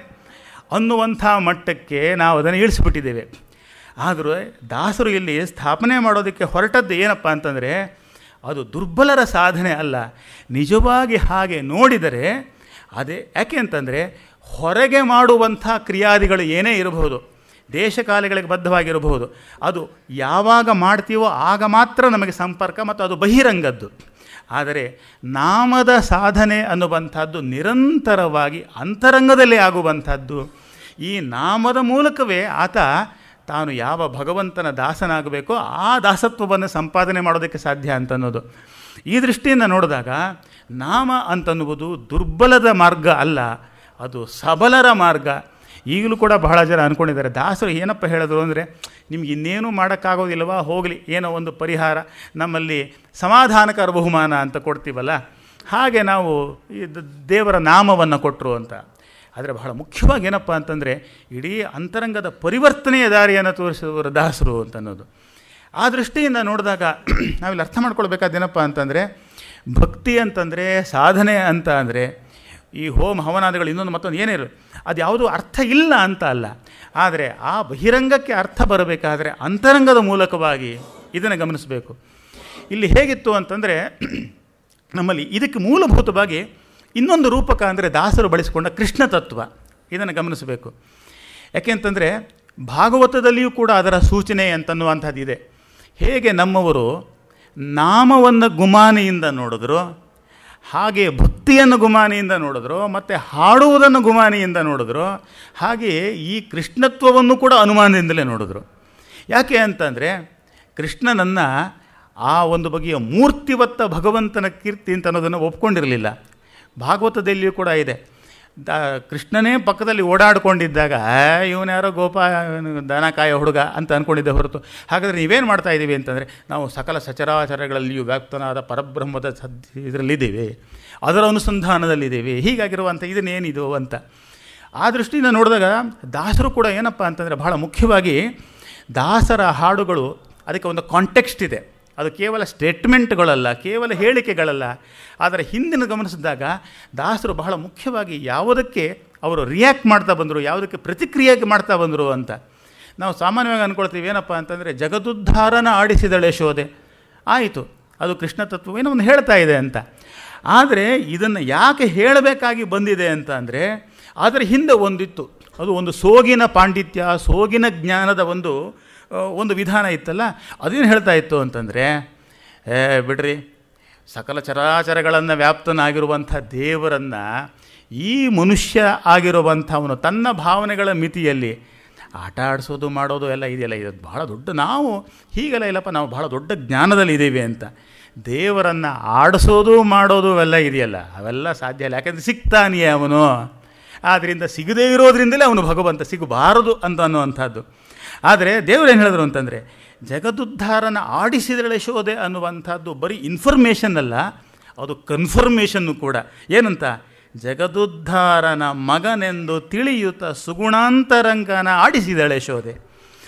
ಅನ್ನುವಂಥ ಮಟ್ಟಕ್ಕೆ ನಾವು ಅದನ್ನು ಇಳಿಸ್ಬಿಟ್ಟಿದ್ದೇವೆ. ಆದರೂ ದಾಸರು ಇಲ್ಲಿ ಸ್ಥಾಪನೆ ಮಾಡೋದಕ್ಕೆ ಹೊರಟದ್ದು ಏನಪ್ಪ ಅಂತಂದರೆ, ಅದು ದುರ್ಬಲರ ಸಾಧನೆ ಅಲ್ಲ. ನಿಜವಾಗಿ ಹಾಗೆ ನೋಡಿದರೆ ಅದೇ. ಯಾಕೆ ಅಂತಂದರೆ, ಹೊರಗೆ ಮಾಡುವಂಥ ಕ್ರಿಯಾದಿಗಳು ಏನೇ ಇರಬಹುದು, ದೇಶಕಾಲಗಳಿಗೆ ಬದ್ಧವಾಗಿರಬಹುದು, ಅದು ಯಾವಾಗ ಮಾಡ್ತೀವೋ ಆಗ ಮಾತ್ರ ನಮಗೆ ಸಂಪರ್ಕ, ಮತ್ತು ಅದು ಬಹಿರಂಗದ್ದು. ಆದರೆ ನಾಮದ ಸಾಧನೆ ಅನ್ನುವಂಥದ್ದು ನಿರಂತರವಾಗಿ ಅಂತರಂಗದಲ್ಲಿ ಆಗುವಂಥದ್ದು. ಈ ನಾಮದ ಮೂಲಕವೇ ಆತ ತಾನು ಯಾವ ಭಗವಂತನ ದಾಸನಾಗಬೇಕೋ ಆ ದಾಸತ್ವವನ್ನು ಸಂಪಾದನೆ ಮಾಡೋದಕ್ಕೆ ಸಾಧ್ಯ ಅಂತನ್ನೋದು. ಈ ದೃಷ್ಟಿಯಿಂದ ನೋಡಿದಾಗ ನಾಮ ಅಂತನ್ನುವುದು ದುರ್ಬಲದ ಮಾರ್ಗ ಅಲ್ಲ, ಅದು ಸಬಲರ ಮಾರ್ಗ. ಈಗಲೂ ಕೂಡ ಬಹಳ ಜನ ಅಂದ್ಕೊಂಡಿದ್ದಾರೆ, ದಾಸರು ಏನಪ್ಪ ಹೇಳಿದ್ರು ಅಂದರೆ, ನಿಮ್ಗೆ ಇನ್ನೇನು ಮಾಡೋಕ್ಕಾಗೋದಿಲ್ವಾ, ಹೋಗಲಿ, ಏನೋ ಒಂದು ಪರಿಹಾರ, ನಮ್ಮಲ್ಲಿ ಸಮಾಧಾನಕರ ಬಹುಮಾನ ಅಂತ ಕೊಡ್ತೀವಲ್ಲ, ಹಾಗೆ ನಾವು ಈ ದೇವರ ನಾಮವನ್ನು ಕೊಟ್ಟರು ಅಂತ. ಆದರೆ ಬಹಳ ಮುಖ್ಯವಾಗಿ ಏನಪ್ಪ ಅಂತಂದರೆ ಇಡೀ ಅಂತರಂಗದ ಪರಿವರ್ತನೆಯ ದಾರಿಯನ್ನು ತೋರಿಸಿದವರು ದಾಸರು ಅಂತ ಅನ್ನೋದು. ಆ ದೃಷ್ಟಿಯಿಂದ ನೋಡಿದಾಗ ನಾವಿಲ್ಲಿ ಅರ್ಥ ಮಾಡ್ಕೊಳ್ಬೇಕಾದ್ದೇನಪ್ಪ ಅಂತಂದರೆ, ಭಕ್ತಿ ಅಂತಂದರೆ, ಸಾಧನೆ ಅಂತ ಅಂದರೆ, ಈ ಹೋಮ ಹವನಾದಿಗಳು ಇನ್ನೊಂದು ಮತ್ತೊಂದು ಏನಿರು ಅದು ಯಾವುದೂ ಅರ್ಥ ಇಲ್ಲ ಅಂತ ಅಲ್ಲ. ಆದರೆ ಆ ಬಹಿರಂಗಕ್ಕೆ ಅರ್ಥ ಬರಬೇಕಾದರೆ ಅಂತರಂಗದ ಮೂಲಕವಾಗಿ ಇದನ್ನು ಗಮನಿಸಬೇಕು. ಇಲ್ಲಿ ಹೇಗಿತ್ತು ಅಂತಂದರೆ, ನಮ್ಮಲ್ಲಿ ಇದಕ್ಕೆ ಮೂಲಭೂತವಾಗಿ ಇನ್ನೊಂದು ರೂಪಕ ಅಂದರೆ ದಾಸರು ಬಳಸಿಕೊಂಡ ಕೃಷ್ಣ ತತ್ವ, ಇದನ್ನು ಗಮನಿಸಬೇಕು. ಯಾಕೆಂತಂದರೆ ಭಾಗವತದಲ್ಲಿಯೂ ಕೂಡ ಅದರ ಸೂಚನೆ ಅಂತನ್ನುವಂಥದ್ದಿದೆ. ಹೇಗೆ ನಮ್ಮವರು ನಾಮವನ್ನು ಗುಮಾನಿಯಿಂದ ನೋಡಿದ್ರು, ಹಾಗೆ ಭಕ್ತಿಯನ್ನು ಗುಮಾನಿಯಿಂದ ನೋಡಿದ್ರು, ಮತ್ತು ಹಾಡುವುದನ್ನು ಗುಮಾನಿಯಿಂದ ನೋಡಿದ್ರು, ಹಾಗೆಯೇ ಈ ಕೃಷ್ಣತ್ವವನ್ನು ಕೂಡ ಅನುಮಾನದಿಂದಲೇ ನೋಡಿದ್ರು. ಯಾಕೆ ಅಂತಂದರೆ ಕೃಷ್ಣನನ್ನು ಆ ಒಂದು ಬಗೆಯ ಮೂರ್ತಿವತ್ತ ಭಗವಂತನ ಕೀರ್ತಿ ಅಂತ ಅನ್ನೋದನ್ನು ಒಪ್ಕೊಂಡಿರಲಿಲ್ಲ. ಭಾಗವತದಲ್ಲಿಯೂ ಕೂಡ ಇದೆ. ಕೃಷ್ಣನೇ ಪಕ್ಕದಲ್ಲಿ ಓಡಾಡಿಕೊಂಡಿದ್ದಾಗ ಇವನ್ಯಾರೋ ದನ ಕಾಯೋ ಹುಡುಗ ಅಂತ ಅಂದ್ಕೊಂಡಿದ್ದೆ ಹೊರತು, ಹಾಗಾದರೆ ನೀವೇನು ಮಾಡ್ತಾ ಇದ್ದೀವಿ ಅಂತಂದರೆ, ನಾವು ಸಕಲ ಸಚರಾಚರಗಳಲ್ಲಿಯೂ ವ್ಯಾಪ್ತನಾದ ಪರಬ್ರಹ್ಮದ ಇದರಲ್ಲಿದ್ದೀವಿ, ಅದರ ಅನುಸಂಧಾನದಲ್ಲಿದ್ದೀವಿ, ಹೀಗಾಗಿರುವಂಥ ಇದನ್ನೇನಿದು ಅಂತ. ಆ ದೃಷ್ಟಿಯಿಂದ ನೋಡಿದಾಗ ದಾಸರು ಕೂಡ ಏನಪ್ಪ ಅಂತಂದರೆ, ಬಹಳ ಮುಖ್ಯವಾಗಿ ದಾಸರ ಹಾಡುಗಳು ಅದಕ್ಕೆ ಒಂದು ಕಾಂಟೆಕ್ಸ್ಟ್ ಇದೆ. ಅದು ಕೇವಲ ಸ್ಟೇಟ್ಮೆಂಟ್ಗಳಲ್ಲ, ಕೇವಲ ಹೇಳಿಕೆಗಳಲ್ಲ. ಆದರೆ ಹಿಂದಿನ ಗಮನಿಸಿದಾಗ ದಾಸರು ಬಹಳ ಮುಖ್ಯವಾಗಿ ಯಾವುದಕ್ಕೆ ಅವರು ರಿಯಾಕ್ಟ್ ಮಾಡ್ತಾ ಬಂದರು, ಯಾವುದಕ್ಕೆ ಪ್ರತಿಕ್ರಿಯೆ ಮಾಡ್ತಾ ಬಂದರು ಅಂತ. ನಾವು ಸಾಮಾನ್ಯವಾಗಿ ಅಂದ್ಕೊಳ್ತೀವಿ ಏನಪ್ಪ ಅಂತಂದರೆ, ಜಗದುದ್ಧಾರನ ಆಡಿಸಿದಳೆ ಯಶೋದೆ, ಆಯಿತು, ಅದು ಕೃಷ್ಣ ತತ್ವವೇನೋ ಒಂದು ಹೇಳ್ತಾ ಇದೆ ಅಂತ. ಆದರೆ ಇದನ್ನು ಯಾಕೆ ಹೇಳಬೇಕಾಗಿ ಬಂದಿದೆ ಅಂತ ಅಂದರೆ, ಅದರ ಹಿಂದೆ ಒಂದಿತ್ತು, ಅದು ಒಂದು ಸೋಗಿನ ಪಾಂಡಿತ್ಯ, ಸೋಗಿನ ಜ್ಞಾನದ ಒಂದು ವಿಧಾನ ಇತ್ತಲ್ಲ. ಅದೇನು ಹೇಳ್ತಾ ಇತ್ತು ಅಂತಂದರೆ, ಬಿಡ್ರಿ, ಸಕಲ ಚರಾಚರಗಳನ್ನು ವ್ಯಾಪ್ತನಾಗಿರುವಂಥ ದೇವರನ್ನು ಈ ಮನುಷ್ಯ ಆಗಿರುವಂಥವನು ತನ್ನ ಭಾವನೆಗಳ ಮಿತಿಯಲ್ಲಿ ಆಟ ಆಡಿಸೋದು ಮಾಡೋದು ಎಲ್ಲ ಇದೆಯಲ್ಲ, ಇದು ಬಹಳ ದೊಡ್ಡ, ನಾವು ಹೀಗೆಲ್ಲ ಇಲ್ಲಪ್ಪ, ನಾವು ಬಹಳ ದೊಡ್ಡ ಜ್ಞಾನದಲ್ಲಿ ಇದ್ದೀವಿ ಅಂತ. ದೇವರನ್ನು ಆಡಿಸೋದು ಮಾಡೋದು ಎಲ್ಲ ಇದೆಯಲ್ಲ, ಅವೆಲ್ಲ ಸಾಧ್ಯ ಇಲ್ಲ. ಯಾಕೆಂದರೆ ಸಿಗ್ತಾನೆಯೇ ಅವನು, ಆದ್ದರಿಂದ ಸಿಗದೇ ಇರೋದ್ರಿಂದಲೇ ಅವನು ಭಗವಂತ, ಸಿಗಬಾರದು ಅಂತ ಅನ್ನುವಂಥದ್ದು. ಆದರೆ ದೇವರೇನು ಹೇಳಿದ್ರು ಅಂತಂದರೆ, ಜಗದುದ್ಧಾರನ ಆಡಿಸಿದಳೆ ಯಶೋದೆ ಅನ್ನುವಂಥದ್ದು ಬರೀ ಇನ್ಫಾರ್ಮೇಷನ್ ಅಲ್ಲ, ಅದು ಕನ್ಫರ್ಮೇಷನ್ನು ಕೂಡ. ಏನಂತ, ಜಗದುದ್ಧಾರನ ಮಗನೆಂದು ತಿಳಿಯುತ್ತ ಸುಗುಣಾಂತರಂಗನ ಆಡಿಸಿದಳೆ ಯಶೋದೆ.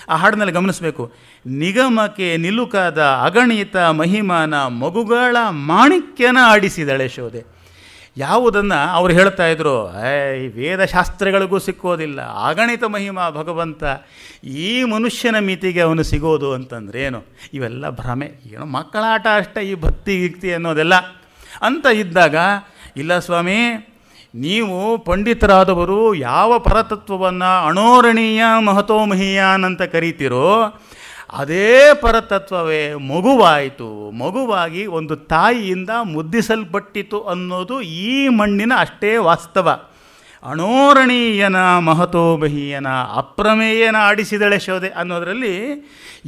ಆ ಹಾಡಿನಲ್ಲಿ ಗಮನಿಸಬೇಕು, ನಿಗಮಕ್ಕೆ ನಿಲುಕಾದ ಅಗಣಿತ ಮಹಿಮಾನ ಮಗುಗಳ ಮಾಣಿಕ್ಯನ ಆಡಿಸಿದಳೆ ಯಶೋದೆ. ಯಾವುದನ್ನು ಅವ್ರು ಹೇಳ್ತಾ ಇದ್ರು, ಈ ವೇದಶಾಸ್ತ್ರಗಳಿಗೂ ಸಿಕ್ಕೋದಿಲ್ಲ, ಅಗಣಿತ ಮಹಿಮಾ ಭಗವಂತ, ಈ ಮನುಷ್ಯನ ಮಿತಿಗೆ ಅವನು ಸಿಗೋದು ಅಂತಂದ್ರೆ ಏನು, ಇವೆಲ್ಲ ಭ್ರಮೆ, ಏನೋ ಮಕ್ಕಳಾಟ ಅಷ್ಟೇ ಈ ಭಕ್ತಿ ಗಿಕ್ತಿ ಅನ್ನೋದೆಲ್ಲ ಅಂತ ಇದ್ದಾಗ, ಇಲ್ಲ ಸ್ವಾಮಿ, ನೀವು ಪಂಡಿತರಾದವರು ಯಾವ ಪರತತ್ವವನ್ನು ಅಣೋರಣೀಯ ಮಹತೋಮಹೀಯಾನ್ ಅಂತ ಕರೀತಿರೋ, ಅದೇ ಪರತತ್ವವೇ ಮಗುವಾಯಿತು, ಮಗುವಾಗಿ ಒಂದು ತಾಯಿಯಿಂದ ಮುದ್ದಿಸಲ್ಪಟ್ಟಿತು ಅನ್ನೋದು ಈ ಮಣ್ಣಿನ ಅಷ್ಟೇ ವಾಸ್ತವ. ಅಣೋರಣೀಯನ ಮಹತೋಮಹೀಯನ ಅಪ್ರಮೇಯನ ಆಡಿಸಿದಳೆ ಯಶೋದೆ ಅನ್ನೋದರಲ್ಲಿ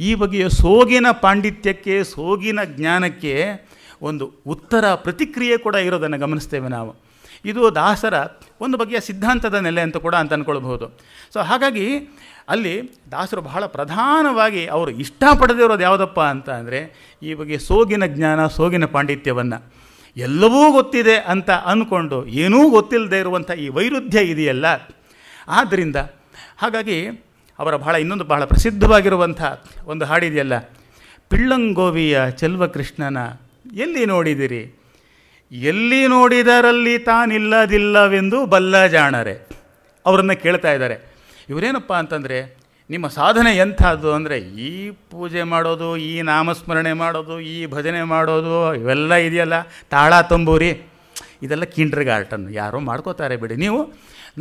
ಈ ಬಗೆಯ ಸೋಗಿನ ಪಾಂಡಿತ್ಯಕ್ಕೆ, ಸೋಗಿನ ಜ್ಞಾನಕ್ಕೆ ಒಂದು ಉತ್ತರ ಪ್ರತಿಕ್ರಿಯೆ ಕೂಡ ಇರೋದನ್ನು ಗಮನಿಸ್ತೇವೆ ನಾವು. ಇದು ದಾಸರ ಒಂದು ಬಗೆಯ ಸಿದ್ಧಾಂತದ ನೆಲೆ ಅಂತ ಕೂಡ ಅಂತ ಅಂದ್ಕೊಳ್ಬಹುದು. ಸೊ ಹಾಗಾಗಿ ಅಲ್ಲಿ ದಾಸರು ಬಹಳ ಪ್ರಧಾನವಾಗಿ ಅವರು ಇಷ್ಟಪಡದಿರೋದು ಯಾವುದಪ್ಪ ಅಂತ ಅಂದರೆ, ಈ ಬಗ್ಗೆ ಸೋಗಿನ ಜ್ಞಾನ, ಸೋಗಿನ ಪಾಂಡಿತ್ಯವನ್ನು. ಎಲ್ಲವೂ ಗೊತ್ತಿದೆ ಅಂತ ಅಂದ್ಕೊಂಡು ಏನೂ ಗೊತ್ತಿಲ್ಲದೆ ಇರುವಂಥ ಈ ವೈರುಧ್ಯ ಇದೆಯಲ್ಲ. ಆದ್ದರಿಂದ ಹಾಗಾಗಿ ಅವರ ಇನ್ನೊಂದು ಬಹಳ ಪ್ರಸಿದ್ಧವಾಗಿರುವಂಥ ಒಂದು ಹಾಡಿದೆಯಲ್ಲ, ಪಿಳ್ಳಂಗೋವಿಯ ಚೆಲ್ವಕೃಷ್ಣನ ಎಲ್ಲಿ ನೋಡಿದಿರಿ, ಎಲ್ಲಿ ನೋಡಿದರಲ್ಲಿ ತಾನಿಲ್ಲದಿಲ್ಲವೆಂದು ಬಲ್ಲ ಜಾಣರೆ. ಅವರನ್ನು ಕೇಳ್ತಾ ಇದ್ದಾರೆ, ಇವರೇನಪ್ಪ ಅಂತಂದರೆ, ನಿಮ್ಮ ಸಾಧನೆ ಎಂಥದ್ದು ಅಂದರೆ, ಈ ಪೂಜೆ ಮಾಡೋದು, ಈ ನಾಮಸ್ಮರಣೆ ಮಾಡೋದು, ಈ ಭಜನೆ ಮಾಡೋದು, ಇವೆಲ್ಲ ಇದೆಯಲ್ಲ, ತಾಳ ತಂಬೂರಿ, ಇದೆಲ್ಲ ಕಿಂಡ್ರ್ಗಾರ್ಟನ್, ಯಾರೋ ಮಾಡ್ಕೋತಾರೆ ಬಿಡಿ.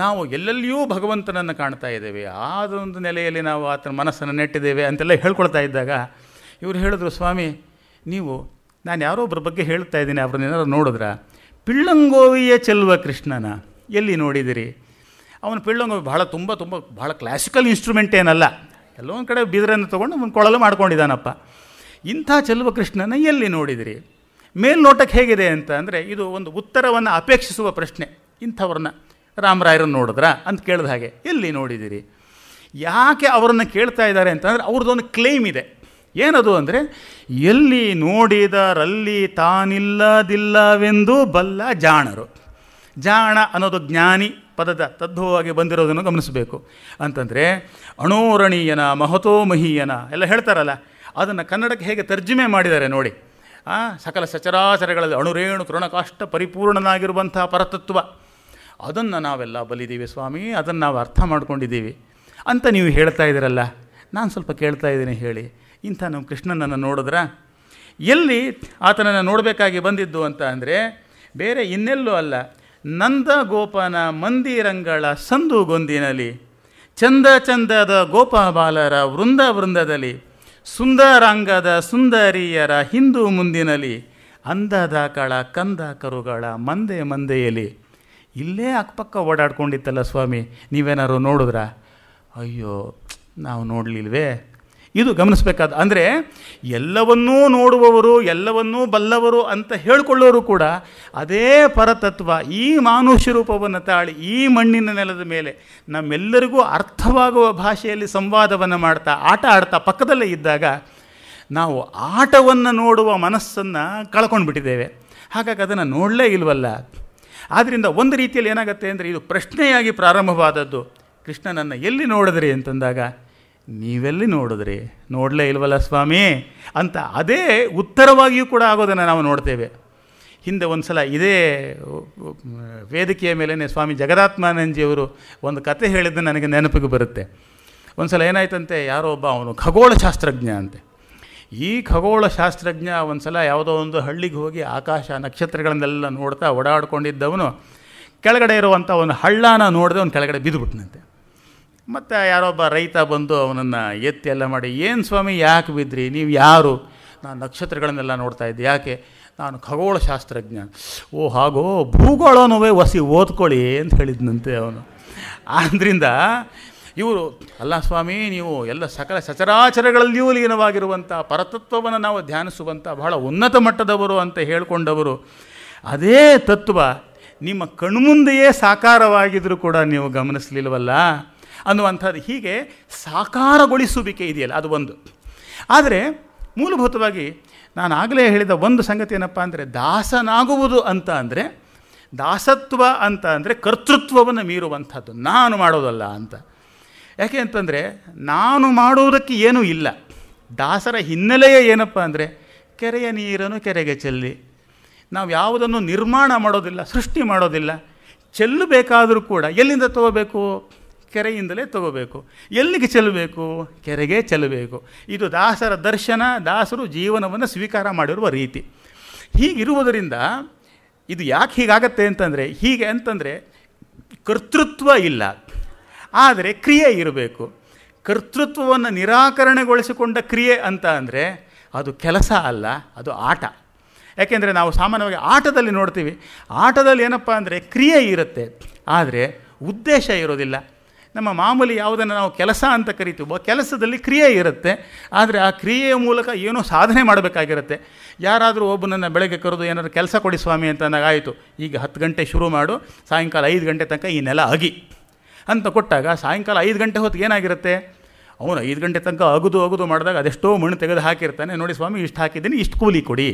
ನಾವು ಎಲ್ಲೆಲ್ಲಿಯೂ ಭಗವಂತನನ್ನು ಕಾಣ್ತಾ ಇದ್ದೇವೆ, ಅದೊಂದು ನೆಲೆಯಲ್ಲಿ ನಾವು ಆತನ ಮನಸ್ಸನ್ನು ನೆಟ್ಟಿದ್ದೇವೆ ಅಂತೆಲ್ಲ ಹೇಳ್ಕೊಳ್ತಾ ಇದ್ದಾಗ ಇವರು ಹೇಳಿದ್ರು, ಸ್ವಾಮಿ ನೀವು, ನಾನು ಯಾರೋ ಒಬ್ಬರ ಬಗ್ಗೆ ಹೇಳ್ತಾ ಇದ್ದೀನಿ, ಅವ್ರನ್ನೇನಾದ್ರು ನೋಡಿದ್ರ, ಪಿಳ್ಳಂಗೋವಿಯ ಚೆಲ್ವಕೃಷ್ಣನ ಎಲ್ಲಿ ನೋಡಿದಿರಿ. ಅವನು ಪಿಳ್ಳಂಗೋವಿ ಬಹಳ ಕ್ಲಾಸಿಕಲ್ ಇನ್ಸ್ಟ್ರೂಮೆಂಟ್ ಏನಲ್ಲ, ಎಲ್ಲೋ ಒಂದು ಕಡೆ ಬಿದಿರನ್ನು ತೊಗೊಂಡು ಒಂದು ಕೊಳಲು ಮಾಡ್ಕೊಂಡಿದ್ದಾನಪ್ಪ. ಇಂಥ ಚೆಲ್ವಕೃಷ್ಣನ ಎಲ್ಲಿ ನೋಡಿದಿರಿ. ಮೇಲ್ನೋಟಕ್ಕೆ ಹೇಗಿದೆ ಅಂತ ಅಂದರೆ, ಇದು ಒಂದು ಉತ್ತರವನ್ನು ಅಪೇಕ್ಷಿಸುವ ಪ್ರಶ್ನೆ. ಇಂಥವ್ರನ್ನ ರಾಮರಾಯರನ್ನು ನೋಡಿದ್ರಾ ಅಂತ ಕೇಳಿದ ಹಾಗೆ, ಎಲ್ಲಿ ನೋಡಿದಿರಿ. ಯಾಕೆ ಅವರನ್ನು ಕೇಳ್ತಾ ಇದ್ದಾರೆ ಅಂತಂದರೆ, ಅವ್ರದ್ದೊಂದು ಕ್ಲೇಮ್ ಇದೆ. ಏನದು ಅಂದರೆ, ಎಲ್ಲಿ ನೋಡಿದರಲ್ಲಿ ತಾನಿಲ್ಲದಿಲ್ಲವೆಂದು ಬಲ್ಲ ಜಾಣರು. ಜಾಣ ಅನ್ನೋದು ಜ್ಞಾನಿ ಪದದ ತದ್ಭವವಾಗಿ ಬಂದಿರೋದನ್ನು ಗಮನಿಸಬೇಕು. ಅಂತಂದರೆ ಅಣೋರಣೀಯನ, ಮಹತೋ ಮಹೀಯನ ಎಲ್ಲ ಹೇಳ್ತಾರಲ್ಲ, ಅದನ್ನು ಕನ್ನಡಕ್ಕೆ ಹೇಗೆ ತರ್ಜುಮೆ ಮಾಡಿದ್ದಾರೆ ನೋಡಿ. ಸಕಲ ಸಚರಾಚರಗಳಲ್ಲಿ ಅಣುರೇಣು ತೃಣಕಾಷ್ಟ ಪರಿಪೂರ್ಣನಾಗಿರುವಂತಹ ಪರತತ್ವ, ಅದನ್ನು ನಾವೆಲ್ಲ ಬಲಿದ್ದೀವಿ ಸ್ವಾಮಿ, ಅದನ್ನು ನಾವು ಅರ್ಥ ಮಾಡ್ಕೊಂಡಿದ್ದೀವಿ ಅಂತ ನೀವು ಹೇಳ್ತಾ ಇದ್ದೀರಲ್ಲ. ನಾನು ಸ್ವಲ್ಪ ಕೇಳ್ತಾ ಇದ್ದೀನಿ, ಹೇಳಿ, ಇಂಥ ನಮ್ಮ ಕೃಷ್ಣನನ್ನು ನೋಡಿದ್ರ ಎಲ್ಲಿ ಆತನನ್ನು ನೋಡಬೇಕಾಗಿ ಬಂದಿದ್ದು ಅಂತ ಅಂದರೆ ಬೇರೆ ಇನ್ನೆಲ್ಲೂ ಅಲ್ಲ, ನಂದ ಗೋಪನ ಮಂದಿರಂಗಳ ಸಂದುಗೊಂದಿನಲ್ಲಿ, ಚಂದ ಚಂದದ ಗೋಪಬಾಲರ ವೃಂದ ವೃಂದದಲ್ಲಿ, ಸುಂದರಾಂಗದ ಸುಂದರಿಯರ ಹಿಂದು ಮುಂದಿನಲ್ಲಿ, ಅಂದದ ಕಳ ಕಂದ ಕರುಗಳ ಮಂದೆ ಮಂದೆಯಲ್ಲಿ. ಇಲ್ಲೇ ಅಕ್ಕಪಕ್ಕ ಓಡಾಡ್ಕೊಂಡಿತ್ತಲ್ಲ ಸ್ವಾಮಿ, ನೀವೇನಾದ್ರು ನೋಡಿದ್ರ? ಅಯ್ಯೋ, ನಾವು ನೋಡಲಿಲ್ವೇ? ಇದು ಗಮನಿಸಬೇಕಾದ. ಅಂದರೆ ಎಲ್ಲವನ್ನೂ ನೋಡುವವರು, ಎಲ್ಲವನ್ನೂ ಬಲ್ಲವರು ಅಂತ ಹೇಳಿಕೊಳ್ಳೋರು ಕೂಡ ಅದೇ ಪರತತ್ವ ಈ ಮಾನುಷ್ಯ ರೂಪವನ್ನು ತಾಳಿ ಈ ಮಣ್ಣಿನ ನೆಲದ ಮೇಲೆ ನಮ್ಮೆಲ್ಲರಿಗೂ ಅರ್ಥವಾಗುವ ಭಾಷೆಯಲ್ಲಿ ಸಂವಾದವನ್ನು ಮಾಡ್ತಾ ಆಟ ಆಡ್ತಾ ಪಕ್ಕದಲ್ಲೇ ಇದ್ದಾಗ ನಾವು ಆಟವನ್ನು ನೋಡುವ ಮನಸ್ಸನ್ನು ಕಳ್ಕೊಂಡು ಬಿಟ್ಟಿದ್ದೇವೆ. ಹಾಗಾಗಿ ಅದನ್ನು ನೋಡಲೇ ಇಲ್ವಲ್ಲ. ಆದ್ದರಿಂದ ಒಂದು ರೀತಿಯಲ್ಲಿ ಏನಾಗುತ್ತೆ ಅಂದರೆ, ಇದು ಪ್ರಶ್ನೆಯಾಗಿ ಪ್ರಾರಂಭವಾದದ್ದು. ಕೃಷ್ಣನನ್ನು ಎಲ್ಲಿ ನೋಡಿದ್ರಿ ಅಂತಂದಾಗ, ನೀವೆಲ್ಲಿ ನೋಡಿದ್ರಿ? ನೋಡಲೇ ಇಲ್ವಲ್ಲ ಸ್ವಾಮಿ ಅಂತ ಅದೇ ಉತ್ತರವಾಗಿಯೂ ಕೂಡ ಆಗೋದನ್ನು ನಾವು ನೋಡ್ತೇವೆ. ಹಿಂದೆ ಒಂದು ಸಲ ಇದೇ ವೇದಿಕೆಯ ಮೇಲೇ ಸ್ವಾಮಿ ಜಗದಾತ್ಮಾನಂದಜಿಯವರು ಒಂದು ಕತೆ ಹೇಳಿದ್ದು ನನಗೆ ನೆನಪಿಗೆ ಬರುತ್ತೆ. ಒಂದು ಸಲ ಏನಾಯ್ತಂತೆ, ಯಾರೋ ಒಬ್ಬ ಅವನು ಖಗೋಳಶಾಸ್ತ್ರಜ್ಞ ಅಂತೆ. ಈ ಖಗೋಳಶಾಸ್ತ್ರಜ್ಞ ಒಂದು ಸಲ ಯಾವುದೋ ಒಂದು ಹಳ್ಳಿಗೆ ಹೋಗಿ ಆಕಾಶ ನಕ್ಷತ್ರಗಳನ್ನೆಲ್ಲ ನೋಡ್ತಾ ಓಡಾಡ್ಕೊಂಡಿದ್ದವನು ಕೆಳಗಡೆ ಇರುವಂಥ ಒಂದು ಹಳ್ಳನ ನೋಡಿದೆ, ಅವನು ಕೆಳಗಡೆ ಬಿದ್ದುಬಿಟ್ನಂತೆ. ಮತ್ತು ಯಾರೊಬ್ಬ ರೈತ ಬಂದು ಅವನನ್ನು ಎತ್ತಿ ಎಲ್ಲ ಮಾಡಿ, ಏನು ಸ್ವಾಮಿ ಯಾಕೆ ಬಿದ್ದ್ರಿ? ನೀವು ಯಾರು? ನಾನು ನಕ್ಷತ್ರಗಳನ್ನೆಲ್ಲ ನೋಡ್ತಾ ಇದ್ದೆ. ಯಾಕೆ? ನಾನು ಖಗೋಳಶಾಸ್ತ್ರಜ್ಞ. ಓ ಹಾಗೋ, ಭೂಗೋಳನವೇ ಒಸಿ ಓದ್ಕೊಳ್ಳಿ ಅಂತ ಹೇಳಿದ್ನಂತೆ ಅವನು. ಆದ್ದರಿಂದ ಇವರು, ಅಲ್ಲ ಸ್ವಾಮಿ, ನೀವು ಎಲ್ಲ ಸಕಲ ಸಚರಾಚರಗಳಲ್ಲಿಯೂ ಲೀನವಾಗಿರುವಂಥ ಪರತತ್ವವನ್ನು ನಾವು ಧ್ಯಾನಿಸುವಂಥ ಬಹಳ ಉನ್ನತ ಮಟ್ಟದವರು ಅಂತ ಹೇಳಿಕೊಂಡವರು. ಅದೇ ತತ್ವ ನಿಮ್ಮ ಕಣ್ಮುಂದೆಯೇ ಸಾಕಾರವಾಗಿದ್ದರೂ ಕೂಡ ನೀವು ಗಮನಿಸಲಿಲ್ವಲ್ಲ ಅನ್ನುವಂಥದ್ದು. ಹೀಗೆ ಸಾಕಾರಗೊಳಿಸುವಿಕೆ ಇದೆಯಲ್ಲ, ಅದು ಒಂದು. ಆದರೆ ಮೂಲಭೂತವಾಗಿ ನಾನು ಆಗಲೇ ಹೇಳಿದ ಒಂದು ಸಂಗತಿ ಏನಪ್ಪ ಅಂದರೆ, ದಾಸನಾಗುವುದು ಅಂತ ಅಂದರೆ, ದಾಸತ್ವ ಅಂತ ಅಂದರೆ ಕರ್ತೃತ್ವವನ್ನು ಮೀರುವಂಥದ್ದು, ನಾನು ಮಾಡೋದಲ್ಲ ಅಂತ. ಯಾಕೆ ಅಂತಂದರೆ, ನಾನು ಮಾಡುವುದಕ್ಕೆ ಏನೂ ಇಲ್ಲ. ದಾಸರ ಹಿನ್ನೆಲೆಯೇ ಏನಪ್ಪ ಅಂದರೆ, ಕೆರೆಯ ನೀರನ್ನು ಕೆರೆಗೆ ಚೆಲ್ಲಿ, ನಾವು ಯಾವುದನ್ನು ನಿರ್ಮಾಣ ಮಾಡೋದಿಲ್ಲ, ಸೃಷ್ಟಿ ಮಾಡೋದಿಲ್ಲ. ಚೆಲ್ಲಬೇಕಾದರೂ ಕೂಡ ಎಲ್ಲಿಂದ ತಗೋಬೇಕು? ಕೆರೆಯಿಂದಲೇ ತಗೋಬೇಕು. ಎಲ್ಲಿಗೆ ಚೆಲ್ಲಬೇಕು? ಕೆರೆಗೆ ಚೆಲ್ಲಬೇಕು. ಇದು ದಾಸರ ದರ್ಶನ, ದಾಸರು ಜೀವನವನ್ನು ಸ್ವೀಕಾರ ಮಾಡಿರುವ ರೀತಿ. ಹೀಗಿರುವುದರಿಂದ ಇದು ಯಾಕೆ ಹೀಗಾಗತ್ತೆ ಅಂತಂದರೆ ಕರ್ತೃತ್ವ ಇಲ್ಲ, ಆದರೆ ಕ್ರಿಯೆ ಇರಬೇಕು. ಕರ್ತೃತ್ವವನ್ನು ನಿರಾಕರಣೆಗೊಳಿಸಿಕೊಂಡ ಕ್ರಿಯೆ ಅಂತ ಅಂದರೆ ಅದು ಕೆಲಸ ಅಲ್ಲ, ಅದು ಆಟ. ಯಾಕೆಂದರೆ ನಾವು ಸಾಮಾನ್ಯವಾಗಿ ಆಟದಲ್ಲಿ ನೋಡ್ತೀವಿ, ಆಟದಲ್ಲಿ ಏನಪ್ಪ ಅಂದರೆ ಕ್ರಿಯೆ ಇರುತ್ತೆ, ಆದರೆ ಉದ್ದೇಶ ಇರೋದಿಲ್ಲ. ನಮ್ಮ ಮಾಮೂಲಿ ಯಾವುದನ್ನು ನಾವು ಕೆಲಸ ಅಂತ ಕರಿತೀವೋ, ಕೆಲಸದಲ್ಲಿ ಕ್ರಿಯೆ ಇರುತ್ತೆ, ಆದರೆ ಆ ಕ್ರಿಯೆಯ ಮೂಲಕ ಏನೋ ಸಾಧನೆ ಮಾಡಬೇಕಾಗಿರುತ್ತೆ. ಯಾರಾದರೂ ಒಬ್ಬನನ್ನು ಬೆಳಗ್ಗೆ ಕರೆದು ಏನಾದರೂ ಕೆಲಸ ಕೊಡಿ ಸ್ವಾಮಿ ಅಂತ ಅಂದಾಗ, ಆಯಿತು ಈಗ 10 ಗಂಟೆ ಶುರು ಮಾಡು, ಸಾಯಂಕಾಲ 5 ಗಂಟೆ ತನಕ ಈ ನೆಲ ಅಗಿ ಅಂತ ಕೊಟ್ಟಾಗ, ಸಾಯಂಕಾಲ 5 ಗಂಟೆ ಹೊತ್ತಿಗೆ ಏನಾಗಿರುತ್ತೆ? ಅವನು 5 ಗಂಟೆ ತನಕ ಅಗುದು ಮಾಡಿದಾಗ ಅದೆಷ್ಟೋ ಮಣ್ಣು ತೆಗೆದು ಹಾಕಿರ್ತಾನೆ. ನೋಡಿ ಸ್ವಾಮಿ, ಇಷ್ಟು ಹಾಕಿದ್ದೀನಿ, ಇಷ್ಟು ಕೂಲಿ ಕೊಡಿ.